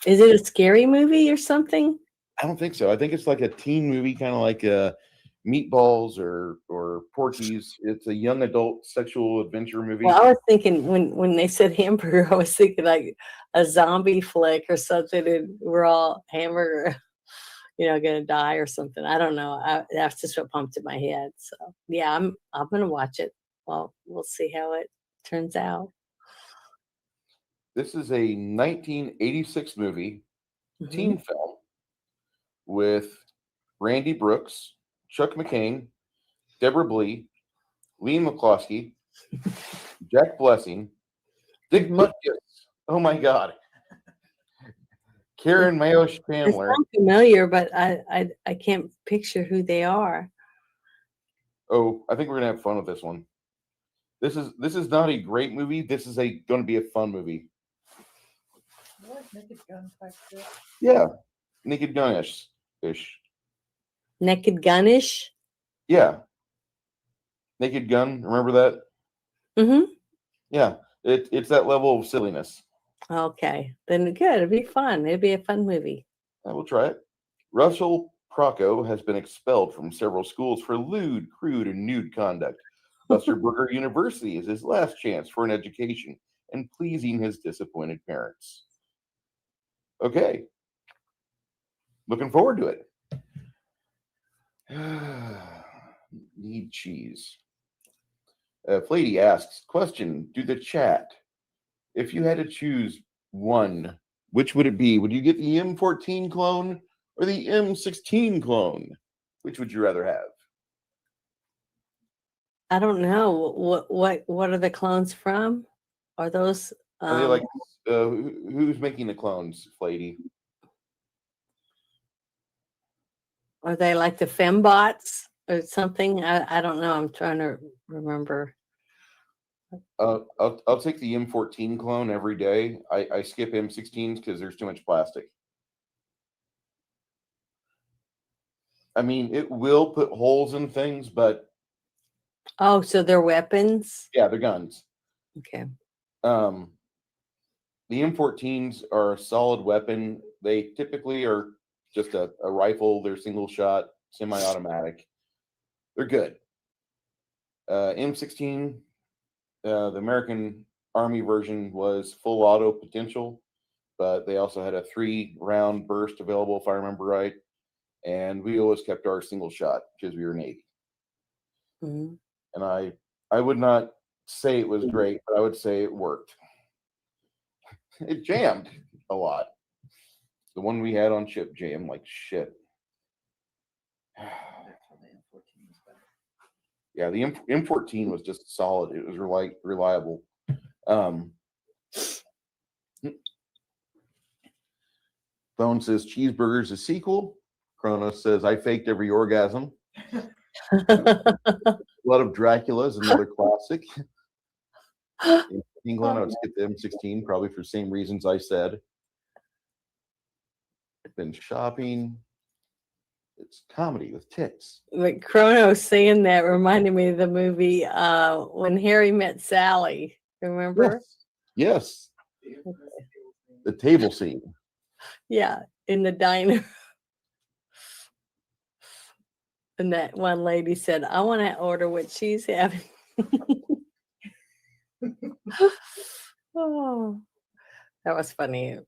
Is it a scary movie or something? I don't think so. I think it's like a teen movie, kind of like Meatballs or Porky's. It's a young adult sexual adventure movie. Well, I was thinking when they said hamburger, I was thinking like a zombie flick or something, and we're all hamburger, gonna die or something. I don't know. That's just what pumped in my head. So yeah, I'm gonna watch it. Well, we'll see how it turns out. This is a 1986 movie, teen film, with Randy Brooks, Chuck McCain, Deborah Blee, Lee McCloskey, Jack Blessing, Dick Butkus. Oh my God. Karen Mayo They Chandler. sound familiar, but I can't picture who they are. Oh, I think we're gonna have fun with this one. This is not a great movie. This is going to be a fun movie. What? Naked Gun type shit? Yeah, Naked Gun-ish. Naked Gunish. Yeah, Naked Gun. Remember that? Mm-hmm. Yeah, it's that level of silliness. Okay, then good. It'd be fun. It'd be a fun movie. I will try it. Russell Procco has been expelled from several schools for lewd, crude, and nude conduct. Buster Burger University is his last chance for an education and pleasing his disappointed parents. Okay. Looking forward to it. Need cheese. Flady asks, question to the chat. If you had to choose one, which would it be? Would you get the M14 clone or the M16 clone? Which would you rather have? I don't know what are the clones from? Are those? Are they like who's making the clones, Flady? Are they like the fembots or something? I don't know. I'm trying to remember. I'll take the M14 clone every day. I skip M16s because there's too much plastic. I mean, it will put holes in things, but Oh, so they're weapons? yeah, they're guns. Okay. The M14s are a solid weapon. They typically are just a rifle. They're single shot, semi-automatic. They're good. M16, the American Army version was full auto potential, but they also had a 3-round burst available, if I remember right. And we always kept our single shot because we were Navy. Mm-hmm. And I would not say it was great, but I would say it worked. It jammed a lot. The one we had on ship jammed like shit. Yeah, the M14 was just solid. It was reliable. Bone says Cheeseburger's a sequel. Kronos says I faked every orgasm. Blood of Dracula is another classic. England, I would skip the M16 probably for the same reasons I said. Been shopping. It's comedy with tits. But Chronos saying that reminded me of the movie When Harry Met Sally. Remember? Yes. The table scene. Yeah, in the diner. And that one lady said, I want to order what she's having. Oh, that was funny.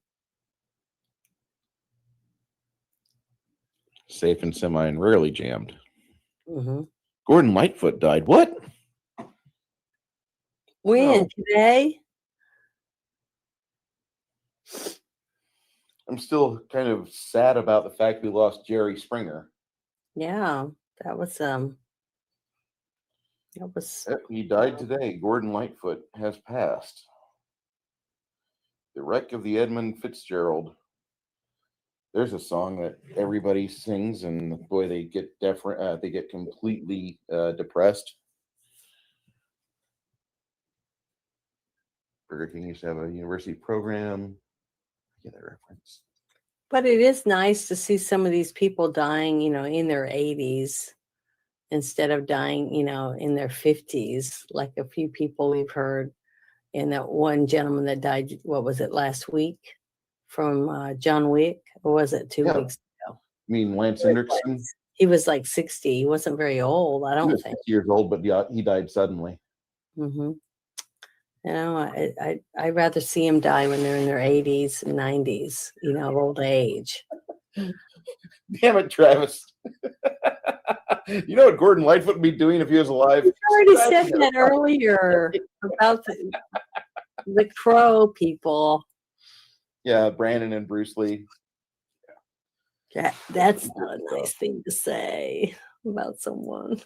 Safe and semi and rarely jammed. Mm-hmm. Gordon Lightfoot died. What? When? Oh. Today? I'm still kind of sad about the fact we lost Jerry Springer. Yeah, that was He died today. Gordon Lightfoot has passed. The wreck of the Edmund Fitzgerald. There's a song that everybody sings, and boy, they get they get completely depressed. Burger King used to have a university program. Get that reference. But it is nice to see some of these people dying, in their 80s instead of dying, in their 50s, like a few people we've heard. And that one gentleman that died, what was it, last week from John Wick? Or was it 2 weeks ago? You mean Lance Hendrickson? He was like 60. He wasn't very old, I He don't was think. 60 years old, but he died suddenly. Mm-hmm. I'd rather see them die when they're in their 80s and 90s, of old age. Damn it, Travis. You know what Gordon Lightfoot would be doing if he was alive? I already said that earlier about the Crow people. Yeah, Brandon and Bruce Lee. That's not a nice thing to say about someone.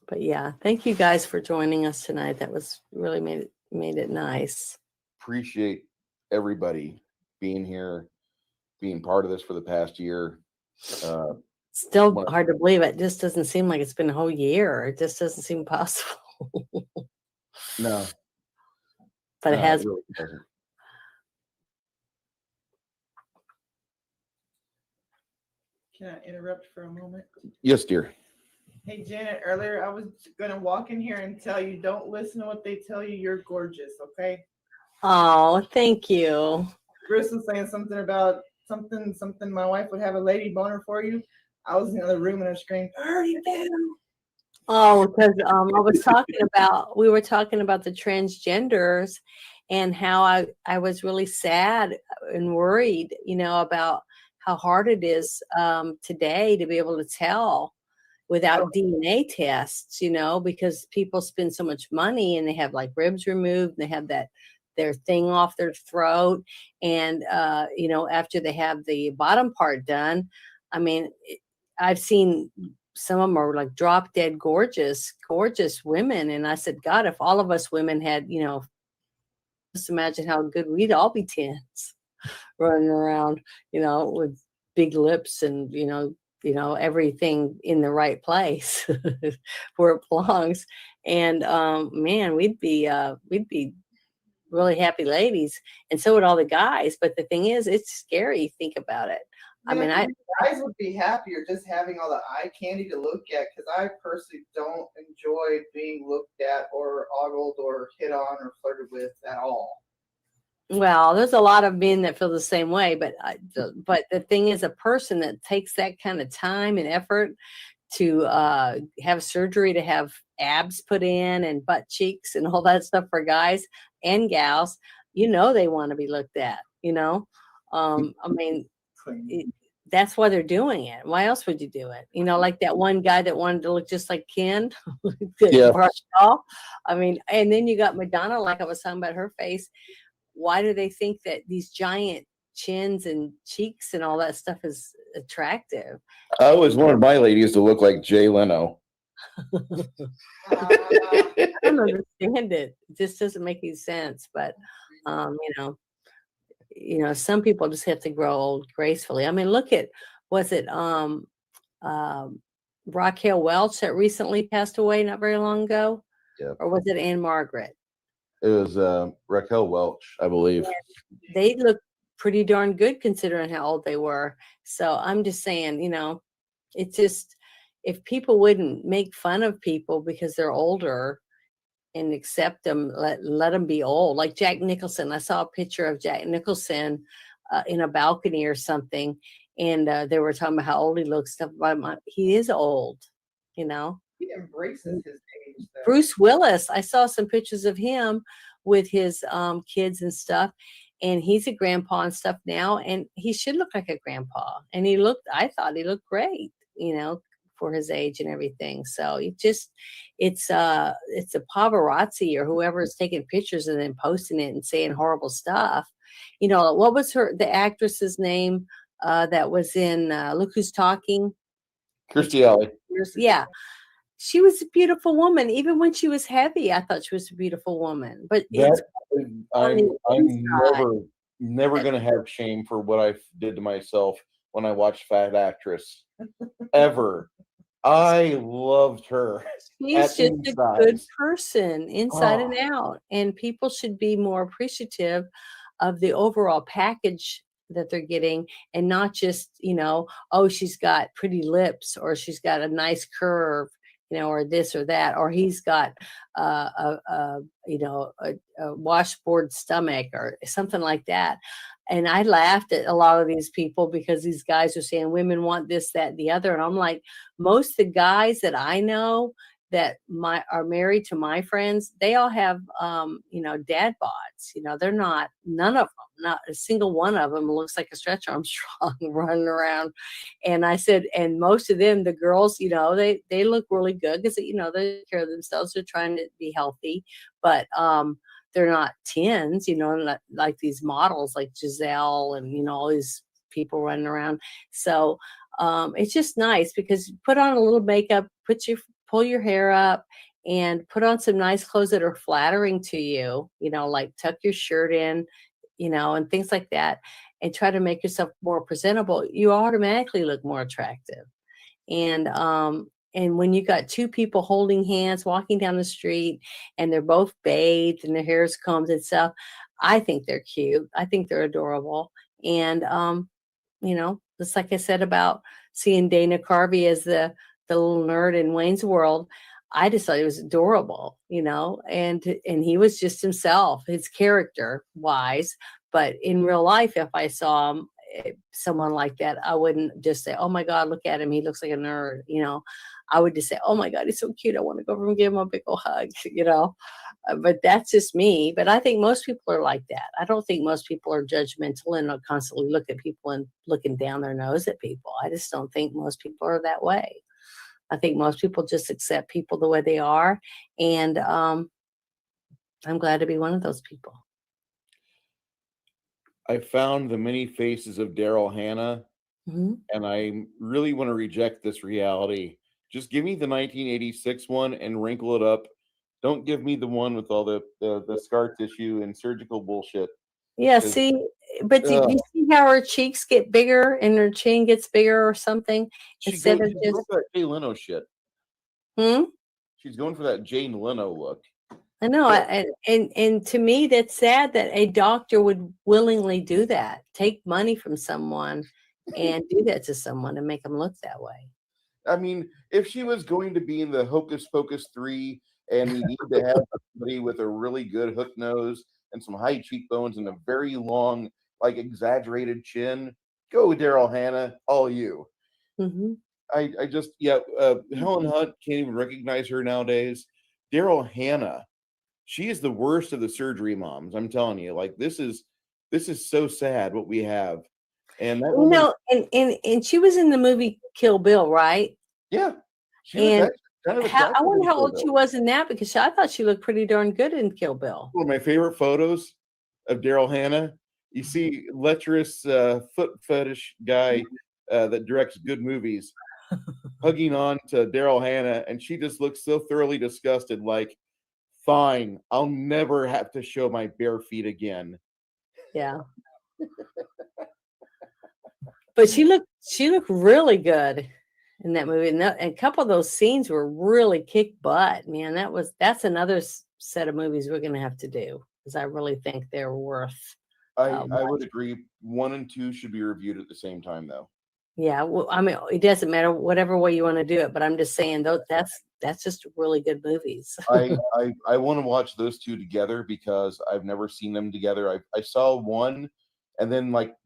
But yeah, thank you guys for joining us tonight. That was really made it nice. Appreciate everybody being here, being part of this for the past year. Still hard to believe. It just doesn't seem like it's been a whole year. It just doesn't seem possible. No. But it has. It really doesn't. Can I interrupt for a moment? Yes, dear. Hey, Janet, earlier I was going to walk in here and tell you, don't listen to what they tell you. You're gorgeous, okay? Oh, thank you. Bruce was saying something about something. My wife would have a lady boner for you. I was in the other room and I screamed, I already do. Oh, because we were talking about the transgenders and how I was really sad and worried, about how hard it is today to be able to tell without DNA tests, because people spend so much money and they have like ribs removed and they have their thing off their throat. And, after they have the bottom part done, I mean, I've seen some of them are like drop dead gorgeous women. And I said, God, if all of us women had, just imagine how good we'd all be tens running around, with big lips and, everything in the right place where it belongs. And man, we'd be really happy ladies, and so would all the guys. But the thing is, it's scary. Think about it. Guys would be happier just having all the eye candy to look at, because I personally don't enjoy being looked at or ogled or hit on or flirted with at all. Well, there's a lot of men that feel the same way, but the thing is, a person that takes that kind of time and effort to have surgery to have abs put in and butt cheeks and all that stuff for guys and gals, they want to be looked at. That's why they're doing it. Why else would you do it? Like that one guy that wanted to look just like Ken, brushed off. And then you got Madonna, like I was talking about her face. Why do they think that these giant chins and cheeks and all that stuff is attractive? I always wanted my ladies to look like Jay Leno. I don't understand it. It just doesn't make any sense. But some people just have to grow old gracefully. Look at, was it Raquel Welch that recently passed away not very long ago? Yeah. Or was it Anne Margaret? It was Raquel Welch, I believe. They look pretty darn good considering how old they were. So I'm just saying, it's just, if people wouldn't make fun of people because they're older and accept them, let them be old. Like Jack Nicholson. I saw a picture of Jack Nicholson in a balcony or something, and they were talking about how old he looks. Stuff about he is old, He embraces his age, though. Bruce Willis. I saw some pictures of him with his kids and stuff, and he's a grandpa and stuff now, and he should look like a grandpa. And I thought he looked great, for his age and everything. So it's a paparazzi or whoever is taking pictures and then posting it and saying horrible stuff. What was the actress's name that was in Look Who's Talking? Kirstie Alley. Yeah. She was a beautiful woman. Even when she was heavy, I thought she was a beautiful woman. But I'm never gonna have shame for what I did to myself when I watched Fat Actress. Ever. I loved her. She's just a good person inside and out. And people should be more appreciative of the overall package that they're getting, and not just, oh, she's got pretty lips, or she's got a nice curve, or this or that, or he's got a washboard stomach or something like that. And I laughed at a lot of these people because these guys are saying women want this, that, and the other. And I'm like, most of the guys that I know that are married to my friends, they all have, dad bods. They're not, none of them, not a single one of them looks like a Stretch Armstrong running around. And I said, and most of them, the girls, they look really good because, they take care of themselves. They're trying to be healthy, but, they're not 10s, like these models like Giselle and, all these people running around. So it's just nice because you put on a little makeup, pull your hair up and put on some nice clothes that are flattering to you, like tuck your shirt in, and things like that, and try to make yourself more presentable. You automatically look more attractive. And when you got two people holding hands, walking down the street, and they're both bathed and their hair's combed and stuff, I think they're cute. I think they're adorable. And, just like I said about seeing Dana Carvey as the little nerd in Wayne's World, I just thought he was adorable, and he was just himself, his character wise. But in real life, if I saw him, someone like that, I wouldn't just say, oh my God, look at him, he looks like a nerd. I would just say, oh my God, he's so cute, I want to go over and give him a big old hug. But that's just me. But I think most people are like that. I don't think most people are judgmental and constantly look at people and looking down their nose at people. I just don't think most people are that way. I think most people just accept people the way they are. And I'm glad to be one of those people. I found the many faces of Daryl Hannah, and I really want to reject this reality. Just give me the 1986 one and wrinkle it up. Don't give me the one with all the scar tissue and surgical bullshit. Yeah, see, but did you see how her cheeks get bigger and her chin gets bigger or something? She's going for that Jay Leno shit. She's going for that Jay Leno look. I know, and to me, that's sad that a doctor would willingly do that, take money from someone and do that to someone and make them look that way. I mean, if she was going to be in the Hocus Pocus 3 and we need to have somebody with a really good hook nose and some high cheekbones and a very long, like exaggerated chin, go Daryl Hannah, all you. I just, Helen Hunt can't even recognize her nowadays. Daryl Hannah, she is the worst of the surgery moms. I'm telling you, like this is so sad what we have. And that woman, and she was in the movie Kill Bill, right? Yeah. And I wonder how old she was in that, because I thought she looked pretty darn good in Kill Bill. One of my favorite photos of Daryl Hannah, you see lecherous foot fetish guy that directs good movies hugging on to Daryl Hannah, and she just looks so thoroughly disgusted, like, fine, I'll never have to show my bare feet again. Yeah. But she looked really good in that movie. And a couple of those scenes were really kick butt, man. That's another set of movies we're going to have to do, because I really think they're worth. I would agree. 1 and 2 should be reviewed at the same time, though. Yeah, well, I mean, it doesn't matter whatever way you want to do it, but I'm just saying that's just really good movies. I want to watch those two together because I've never seen them together. I saw one, and then like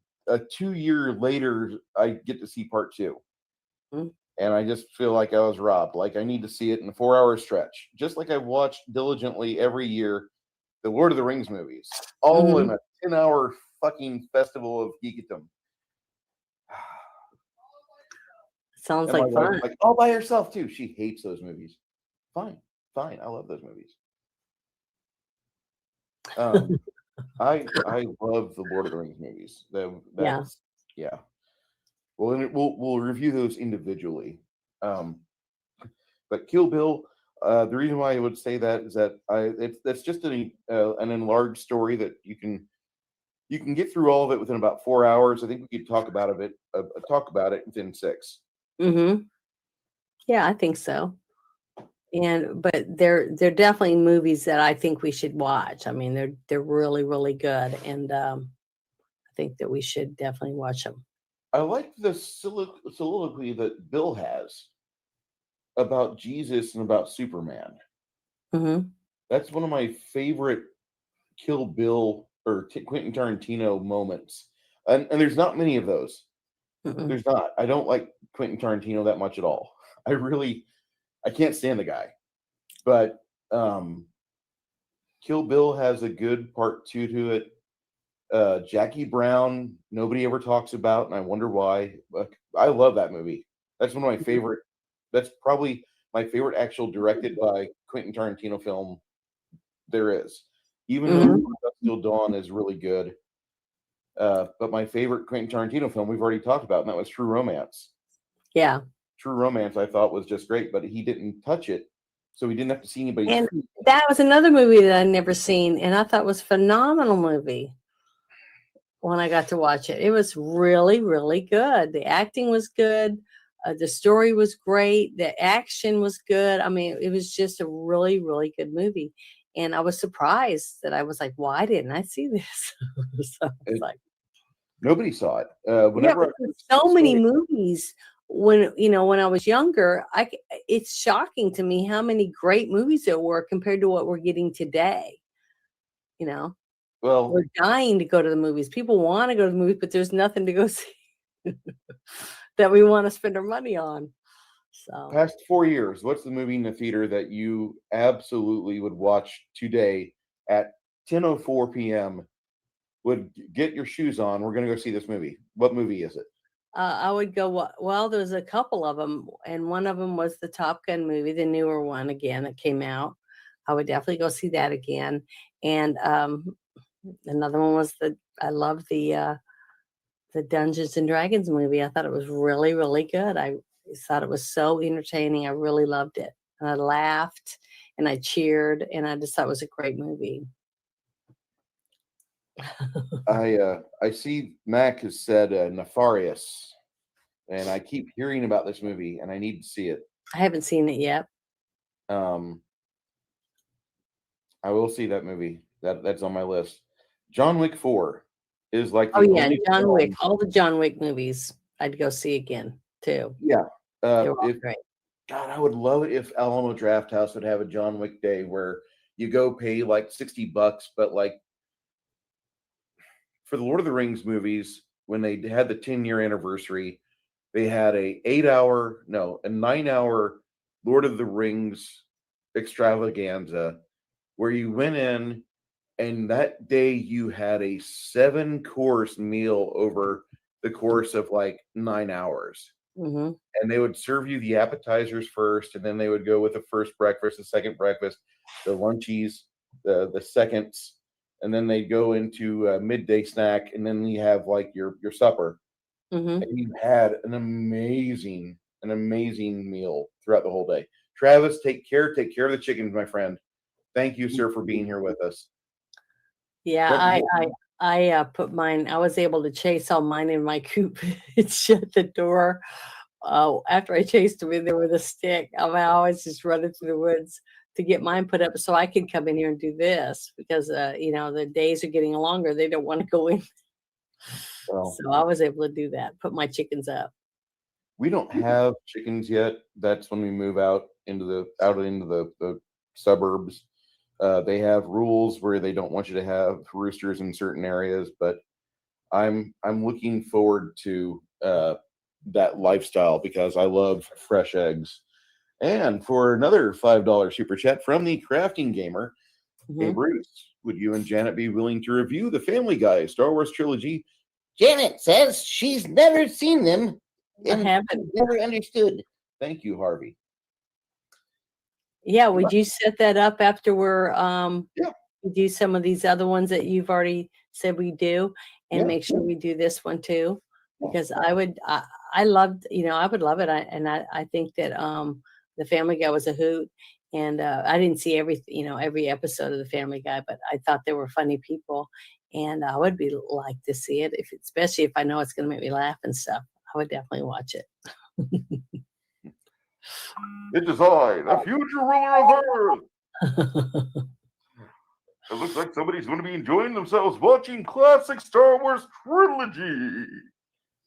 2 year later, I get to see part 2. Mhm. And I just feel like I was robbed. Like I need to see it in a 4-hour stretch, just like I've watched diligently every year the Lord of the Rings movies, all in a 10-hour fucking festival of geekdom. Sounds And my like wife's fun. like all by herself too. She hates those movies. Fine. I love those movies. I love the Lord of the Rings movies. Yeah. Well, then we'll review those individually. But Kill Bill, the reason why I would say that is that that's just an enlarged story that you can get through all of it within about 4 hours. I think we could talk about it within 6. Mm-hmm. Yeah, I think so. But they're definitely movies that I think we should watch. I mean, they're really, really good, and I think that we should definitely watch them. I like the soliloquy that Bill has about Jesus and about Superman. Mm-hmm. That's one of my favorite Kill Bill or Quentin Tarantino moments, and there's not many of those. Mm-mm. There's not. I don't like Quentin Tarantino that much at all. I can't stand the guy. But Kill Bill has a good part 2 to it. Jackie Brown, nobody ever talks about, and I wonder why. But I love that movie. That's one of my favorite. That's probably my favorite actual directed by Quentin Tarantino film there is. Even though Dusk Till Dawn is really good. But my favorite Quentin Tarantino film we've already talked about, and that was True Romance. Yeah. True Romance I thought was just great, but he didn't touch it, so we didn't have to see anybody. And that was another movie that I'd never seen, and I thought was a phenomenal movie when I got to watch it. It was really, really good. The acting was good. The story was great. The action was good. I mean, it was just a really, really good movie. And I was surprised that I was like, why didn't I see this? So I was like, nobody saw it. So many movies when I was younger, it's shocking to me how many great movies there were compared to what we're getting today. Well, we're dying to go to the movies. People want to go to the movies, but there's nothing to go see that we want to spend our money on. So past 4 years, what's the movie in the theater that you absolutely would watch today at 10:04 p.m. would get your shoes on? We're going to go see this movie. What movie is it? I would go, well, there's a couple of them, and one of them was the Top Gun movie, the newer one again that came out. I would definitely go see that again. And another one was I love the Dungeons and Dragons movie. I thought it was really, really good. I thought it was so entertaining. I really loved it. And I laughed and I cheered, and I just thought it was a great movie. I see Mac has said Nefarious, and I keep hearing about this movie, and I need to see it. I haven't seen it yet. I will see that movie. That's on my list. John Wick 4 is like John Wick. All the John Wick movies I'd go see again too. Yeah. They're all great. God, I would love it if Alamo Drafthouse would have a John Wick day where you go pay like $60, but like for the Lord of the Rings movies, when they had the 10-year anniversary, they had a 9-hour Lord of the Rings extravaganza where you went in, and that day you had a 7-course meal over the course of like 9 hours. Mm-hmm. And they would serve you the appetizers first, and then they would go with the first breakfast, the second breakfast, the lunchies, the seconds, and then they'd go into a midday snack, and then you have like your supper. Mm-hmm. And you had an amazing meal throughout the whole day. Travis, take care of the chickens, my friend. Thank you, sir, for being here with us. Yeah, I put mine. I was able to chase all mine in my coop and shut the door after I chased him in there with a stick, I always just running through the woods to get mine put up so I could come in here and do this because, the days are getting longer. They don't want to go in. Well, So I was able to do that, put my chickens up. we don't have chickens yet. That's when we move out into the suburbs. They have rules where they don't want you to have roosters in certain areas, but I'm looking forward to that lifestyle because I love fresh eggs. And for another $5 super chat from the Crafting Gamer, hey Mhm. Bruce, would you and Janet be willing to review the Family Guy Star Wars trilogy? Janet says she's never seen them I and haven't. never understood. Thank you, Harvey. Yeah, would you set that up after Yeah. we do some of these other ones that you've already said we do, and Yeah. make sure we do this one too? Because I would love it. I think that the Family Guy was a hoot, and I didn't see every episode of the Family Guy, but I thought they were funny people, and I would be like to see it especially if I know it's going to make me laugh and stuff. I would definitely watch it. It is I, the future ruler of Earth. It looks like somebody's going to be enjoying themselves watching classic Star Wars trilogy.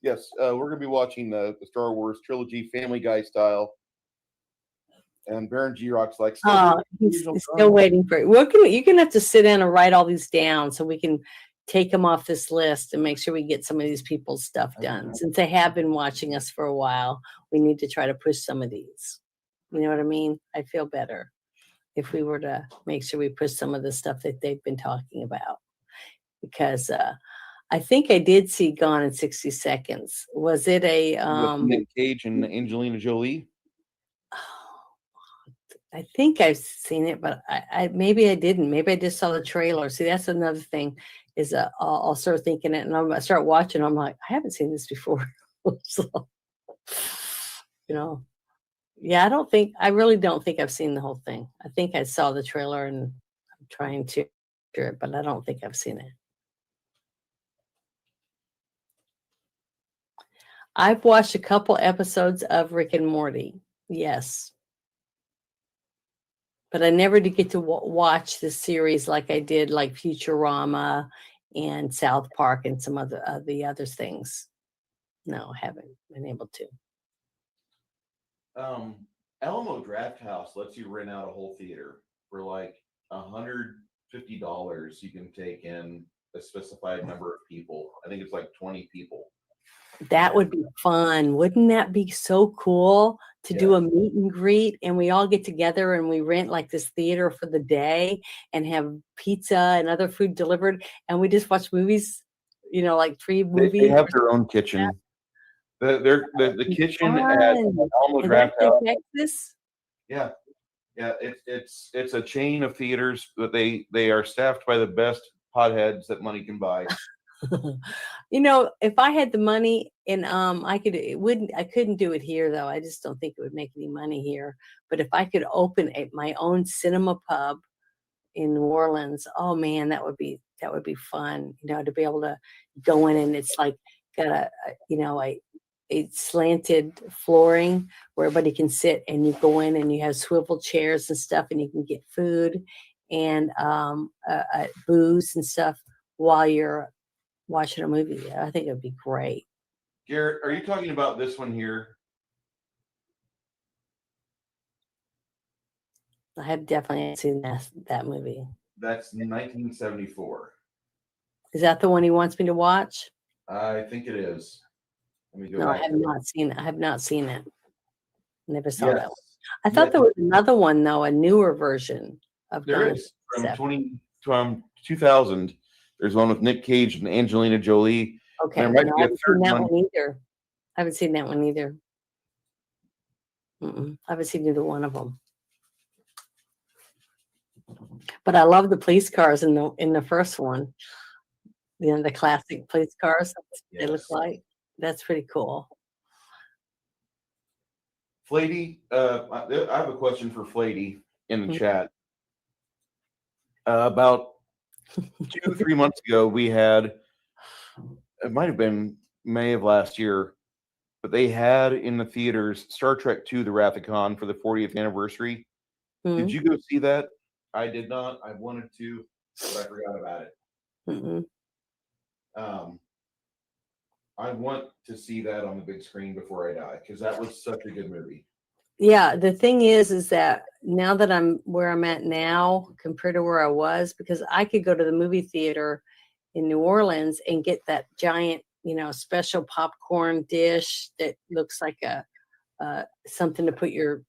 Yes, we're going to be watching the Star Wars trilogy, Family Guy style. And Baron G-Rock's like, He's still waiting for it. You're going to have to sit down and write all these down so we can take them off this list and make sure we get some of these people's stuff done. Since they have been watching us for a while, we need to try to push some of these. You know what I mean? I'd feel better if we were to make sure we push some of the stuff that they've been talking about. Because I think I did see Gone in 60 Seconds. Was it a with Nick Cage and Angelina Jolie? I think I've seen it, but I maybe I didn't. Maybe I just saw the trailer. See, that's another thing is I'll start thinking it, and I start watching. I'm like, I haven't seen this before. So, yeah, I really don't think I've seen the whole thing. I think I saw the trailer, and I'm trying to hear it, but I don't think I've seen it. I've watched a couple episodes of Rick and Morty. Yes. But I never did get to watch the series like I did, like Futurama and South Park and some other the other things. No, I haven't been able to. Alamo Draft House lets you rent out a whole theater for like $150. You can take in a specified number of people. I think it's like 20 people. That would be fun. Wouldn't that be so cool to do a meet and greet and we all get together and we rent like this theater for the day and have pizza and other food delivered and we just watch movies, like 3 movies. They have their own kitchen. The kitchen at Alamo Draft House. Texas? Yeah. It's a chain of theaters that they are staffed by the best potheads that money can buy. If I had the money and I couldn't do it here though. I just don't think it would make any money here. But if I could open my own cinema pub in New Orleans, oh man, that would be fun, to be able to go in and it's like got a slanted flooring where everybody can sit and you go in and you have swivel chairs and stuff and you can get food and booze and stuff while you're watching a movie. I think it'd be great. Garrett, are you talking about this one here? I have definitely seen that movie. That's 1974. Is that the one he wants me to watch? I think it is. Let me go No, back. I have not seen it. Never saw that one. I thought there was another one though, a newer version of There is from 2000. There's one with Nick Cage and Angelina Jolie. Okay, there might be I a haven't third seen that one. one either. I haven't seen that one either. I haven't seen either one of them. But I love the police cars in the first one. The classic police cars. They look like. That's pretty cool. Flady, I have a question for Flady in the chat. About 2-3 months ago, we had, it might have been May of last year, but they had in the theaters Star Trek II: The Wrath of Khan for the 40th anniversary. Did you go see that? I did not. I wanted to, but I forgot about it. Mm-mm. I want to see that on the big screen before I die because that was such a good movie. Yeah, the thing is that now that I'm where I'm at now compared to where I was, because I could go to the movie theater in New Orleans and get that giant, special popcorn dish that looks like a something to put your,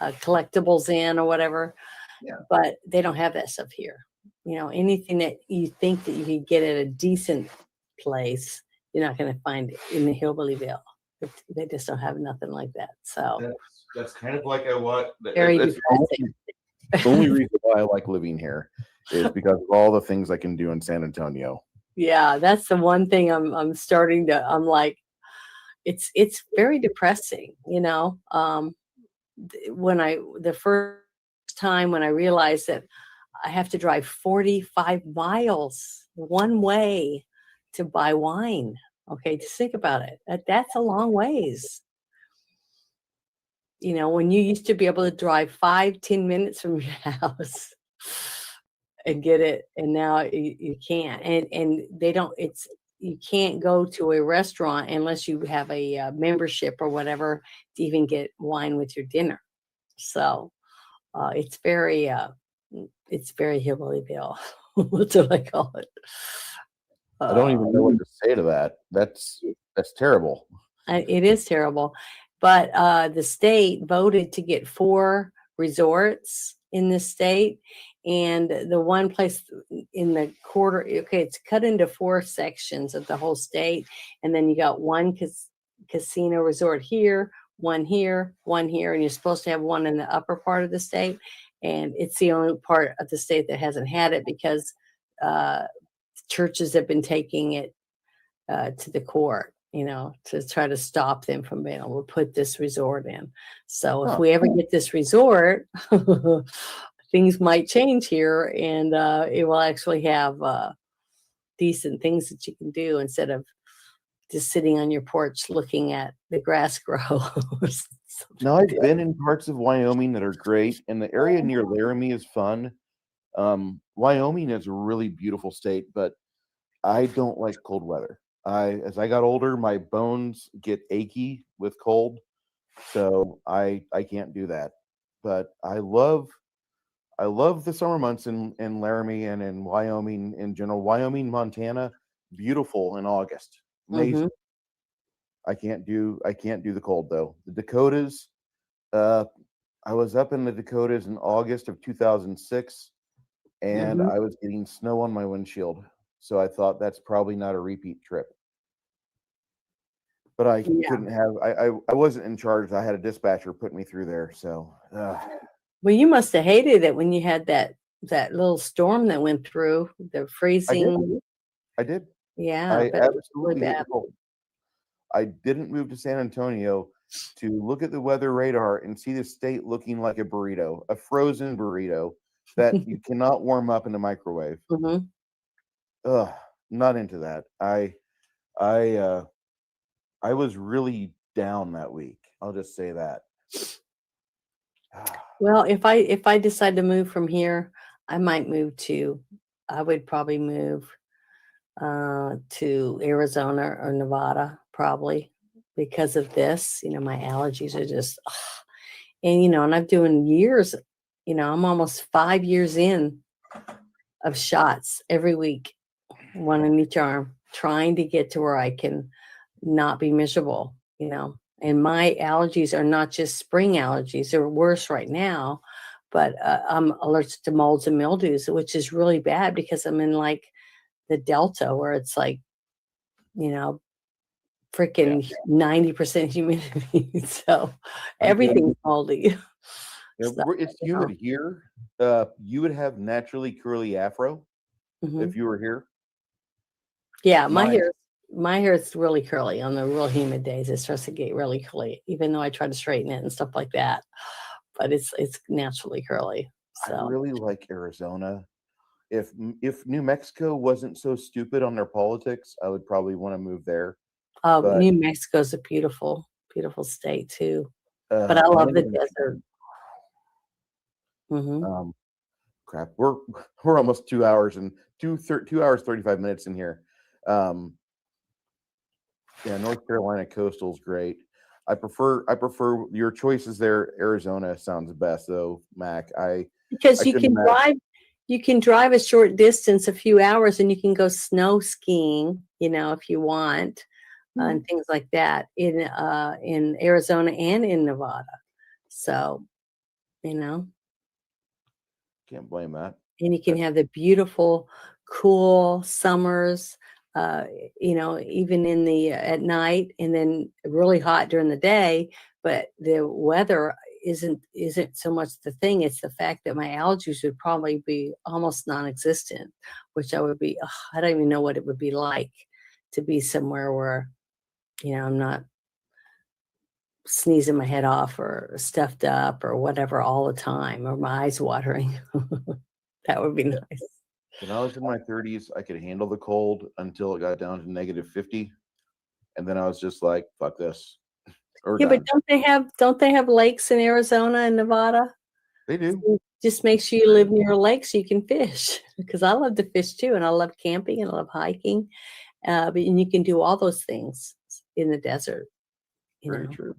collectibles in or whatever. Yeah. But they don't have that stuff here. Anything that you think that you could get at a decent place, you're not going to find it in the Hillbillyville. They just don't have nothing like that. So That's kind of like I want. very That's depressing. the only reason why I like living here is because of all the things I can do in San Antonio. Yeah, that's the one thing I'm starting to. I'm like, it's very depressing. When the first time when I realized that I have to drive 45 miles one way to buy wine. Okay, just think about it. That's a long ways. When you used to be able to drive 5-10 minutes from your house and get it, and now you can't. And they don't. You can't go to a restaurant unless you have a membership or whatever to even get wine with your dinner. So it's very Hillbillyville. What do I call it? I don't even know what to say to that. That's terrible. It is terrible. But the state voted to get 4 resorts in the state. And the one place in the quarter, okay, it's cut into 4 sections of the whole state. And then you got one casino resort here, one here, one here. And you're supposed to have one in the upper part of the state. And it's the only part of the state that hasn't had it because churches have been taking it to the court, to try to stop them from being able to put this resort in. So if we ever get this resort, things might change here, and it will actually have decent things that you can do instead of just sitting on your porch looking at the grass grow. Now, I've been in parts of Wyoming that are great, and the area near Laramie is fun. Wyoming is a really beautiful state, but I don't like cold weather. As I got older, my bones get achy with cold, so I can't do that. But I love the summer months in Laramie and in Wyoming in general. Wyoming, Montana, beautiful in August, amazing. I can't do the cold though. The Dakotas, I was up in the Dakotas in August of 2006, and I was getting snow on my windshield. So I thought that's probably not a repeat trip. But I couldn't have. I wasn't in charge. I had a dispatcher put me through there. So. Well, you must have hated it when you had that little storm that went through, the freezing. I did. Yeah, I but it was absolutely really hate bad. the cold. I didn't move to San Antonio to look at the weather radar and see the state looking like a burrito, a frozen burrito that you cannot warm up in the microwave. Ugh, not into that. I was really down that week. I'll just say that. Well, if I decide to move from here, I would probably move to Arizona or Nevada, probably because of this. My allergies are just, and and I'm doing years. I'm almost 5 years in of shots every week, one in each arm, trying to get to where I can not be miserable. And my allergies are not just spring allergies; they're worse right now. But I'm allergic to molds and mildews, which is really bad because I'm in like the Delta where it's like, freaking 90% humidity. So everything's moldy. It's humid here. You would have naturally curly afro if you were here. Yeah, my hair is really curly on the real humid days. It starts to get really curly, even though I try to straighten it and stuff like that. But it's naturally curly. So I really like Arizona. If New Mexico wasn't so stupid on their politics, I would probably want to move there. But, New Mexico's a beautiful, beautiful state too. But I love the desert. Um, crap, we're almost 2 hours and 2 hours 35 minutes in here. Yeah, North Carolina coastal's great. I prefer your choices there. Arizona sounds best though, Mac. Because I you couldn't can drive, you can drive a short distance, a few hours, and you can go snow skiing, if you want, and things like that in Arizona and in Nevada. So, can't blame that. and you can have the beautiful, cool summers, even in the at night, and then really hot during the day. But the weather isn't so much the thing. It's the fact that my allergies would probably be almost non-existent, which I would be. I don't even know what it would be like to be somewhere where, I'm not sneezing my head off or stuffed up or whatever all the time, or my eyes watering. That would be nice. When I was in my 30s, I could handle the cold until it got down to -50, and then I was just like, "Fuck this." Yeah, but don't they have lakes in Arizona and Nevada? They do. So just make sure you live near a lake so you can fish. Because I love to fish too, and I love camping and I love hiking. And you can do all those things in the desert. Very true.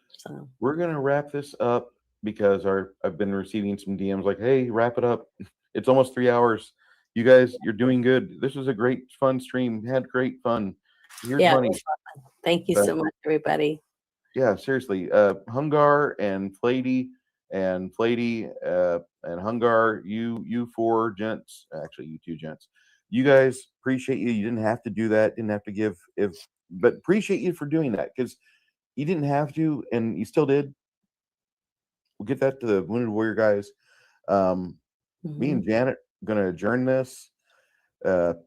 So We're gonna wrap this up because I've been receiving some DMs like, "Hey, wrap it up. It's almost 3 hours. You guys, you're doing good. This was a great, fun stream. Had great fun. Here's yeah, it money." was fun. Thank you But so much, everybody. yeah, seriously, Hungar and Flady and Hungar, you four gents, actually you two gents, you guys, appreciate you. You didn't have to do that. Didn't have to give but appreciate you for doing that because you didn't have to, and you still did. We'll get that to the Wounded Warrior guys. Me and Janet gonna adjourn this.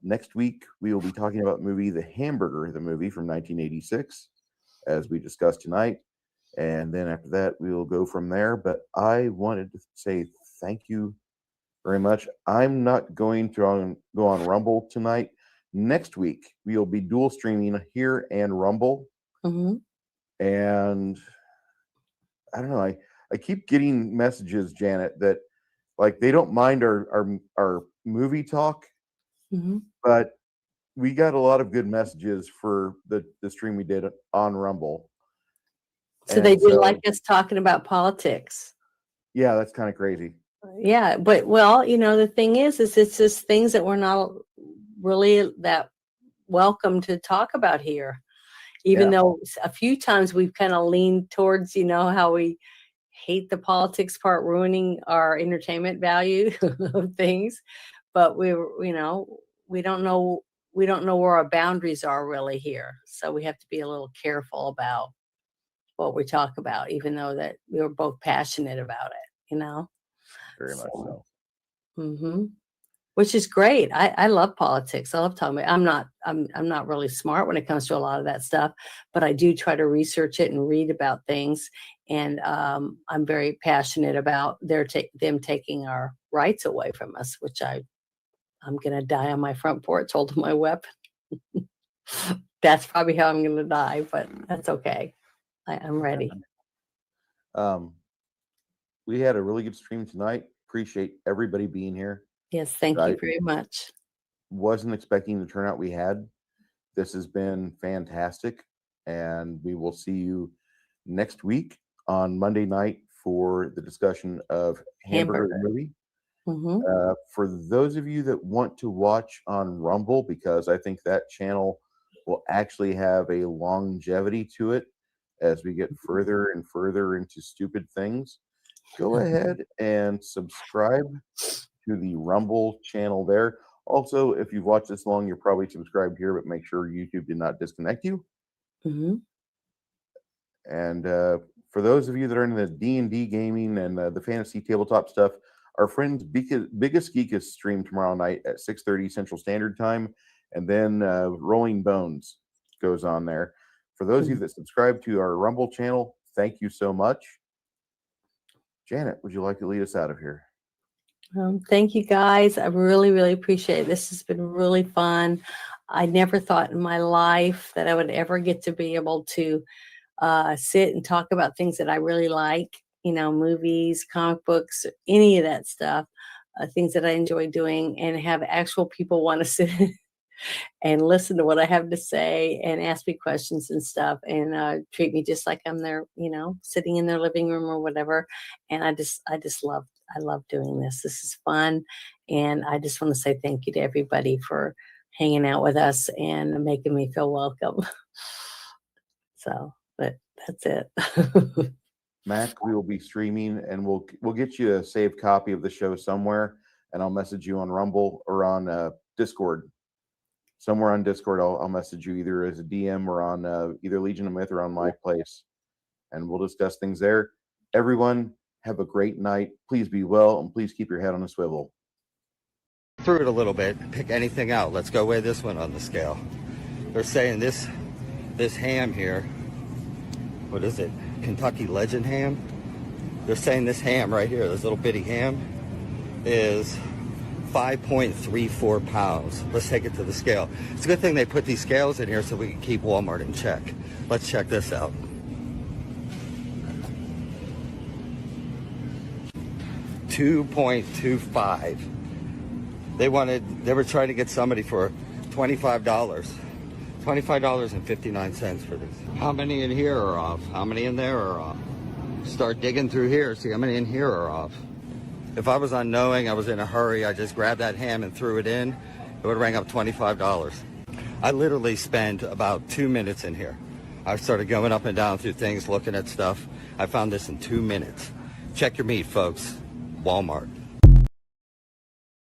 Next week we will be talking about movie The Hamburger, the movie from 1986, as we discussed tonight. And then after that, we will go from there. But I wanted to say thank you very much. I'm not going to go on Rumble tonight. Next week, we will be dual streaming here and Rumble. And I don't know. I keep getting messages, Janet, that like they don't mind our movie talk, but we got a lot of good messages for the stream we did on Rumble. So they do like us talking about politics. Yeah, that's kind of crazy. Yeah, but the thing is it's just things that we're not really that welcome to talk about here. Even though a few times we've kind of leaned towards, how we hate the politics part ruining our entertainment value of things, but we don't know where our boundaries are really here. So we have to be a little careful about what we talk about, even though that we were both passionate about it, Very much so. Which is great. I love politics. I love talking about. I'm not really smart when it comes to a lot of that stuff, but I do try to research it and read about things. And I'm very passionate about them taking our rights away from us, which I'm gonna die on my front porch holding my weapon. That's probably how I'm gonna die, but that's okay. I'm ready. We had a really good stream tonight. Appreciate everybody being here. Yes, thank you very much. Wasn't expecting the turnout we had. This has been fantastic, and we will see you next week on Monday night for the discussion of Hamburger the movie. For those of you that want to watch on Rumble, because I think that channel will actually have a longevity to it as we get further and further into stupid things, go ahead and subscribe to the Rumble channel there. Also, if you've watched this long, you're probably subscribed here, but make sure YouTube did not disconnect you. And for those of you that are into the D&D gaming and the fantasy tabletop stuff, our friends Biggest Geek is streamed tomorrow night at 6:30 Central Standard Time, and then Rolling Bones goes on there. For those of you that subscribe to our Rumble channel, thank you so much. Janet, would you like to lead us out of here? Thank you guys. I really, really appreciate it. This has been really fun. I never thought in my life that I would ever get to be able to sit and talk about things that I really like, movies, comic books, any of that stuff, things that I enjoy doing, and have actual people want to sit and listen to what I have to say and ask me questions and stuff, and treat me just like I'm there, sitting in their living room or whatever. And I love doing this. This is fun. And I just want to say thank you to everybody for hanging out with us and making me feel welcome. So, but that's it. Mac, we will be streaming, and we'll get you a saved copy of the show somewhere, and I'll message you on Rumble or on Discord. Somewhere on Discord, I'll message you either as a DM or on either Legion of Myth or on my place, and we'll discuss things there. Everyone, have a great night. Please be well, and please keep your head on a swivel. Through it a little bit, pick anything out. Let's go weigh this one on the scale. They're saying this ham here, what is it? Kentucky Legend ham. They're saying this ham right here, this little bitty ham, is 5.34 pounds. Let's take it to the scale. It's a good thing they put these scales in here so we can keep Walmart in check. Let's check this out. $2.25. They were trying to get somebody for $25. $25.59 for this. How many in here are off? How many in there are off? Start digging through here, see how many in here are off. If I was unknowing, I was in a hurry, I just grabbed that ham and threw it in, it would ring up $25. I literally spent about 2 minutes in here. I started going up and down through things, looking at stuff. I found this in 2 minutes. Check your meat, folks. Walmart.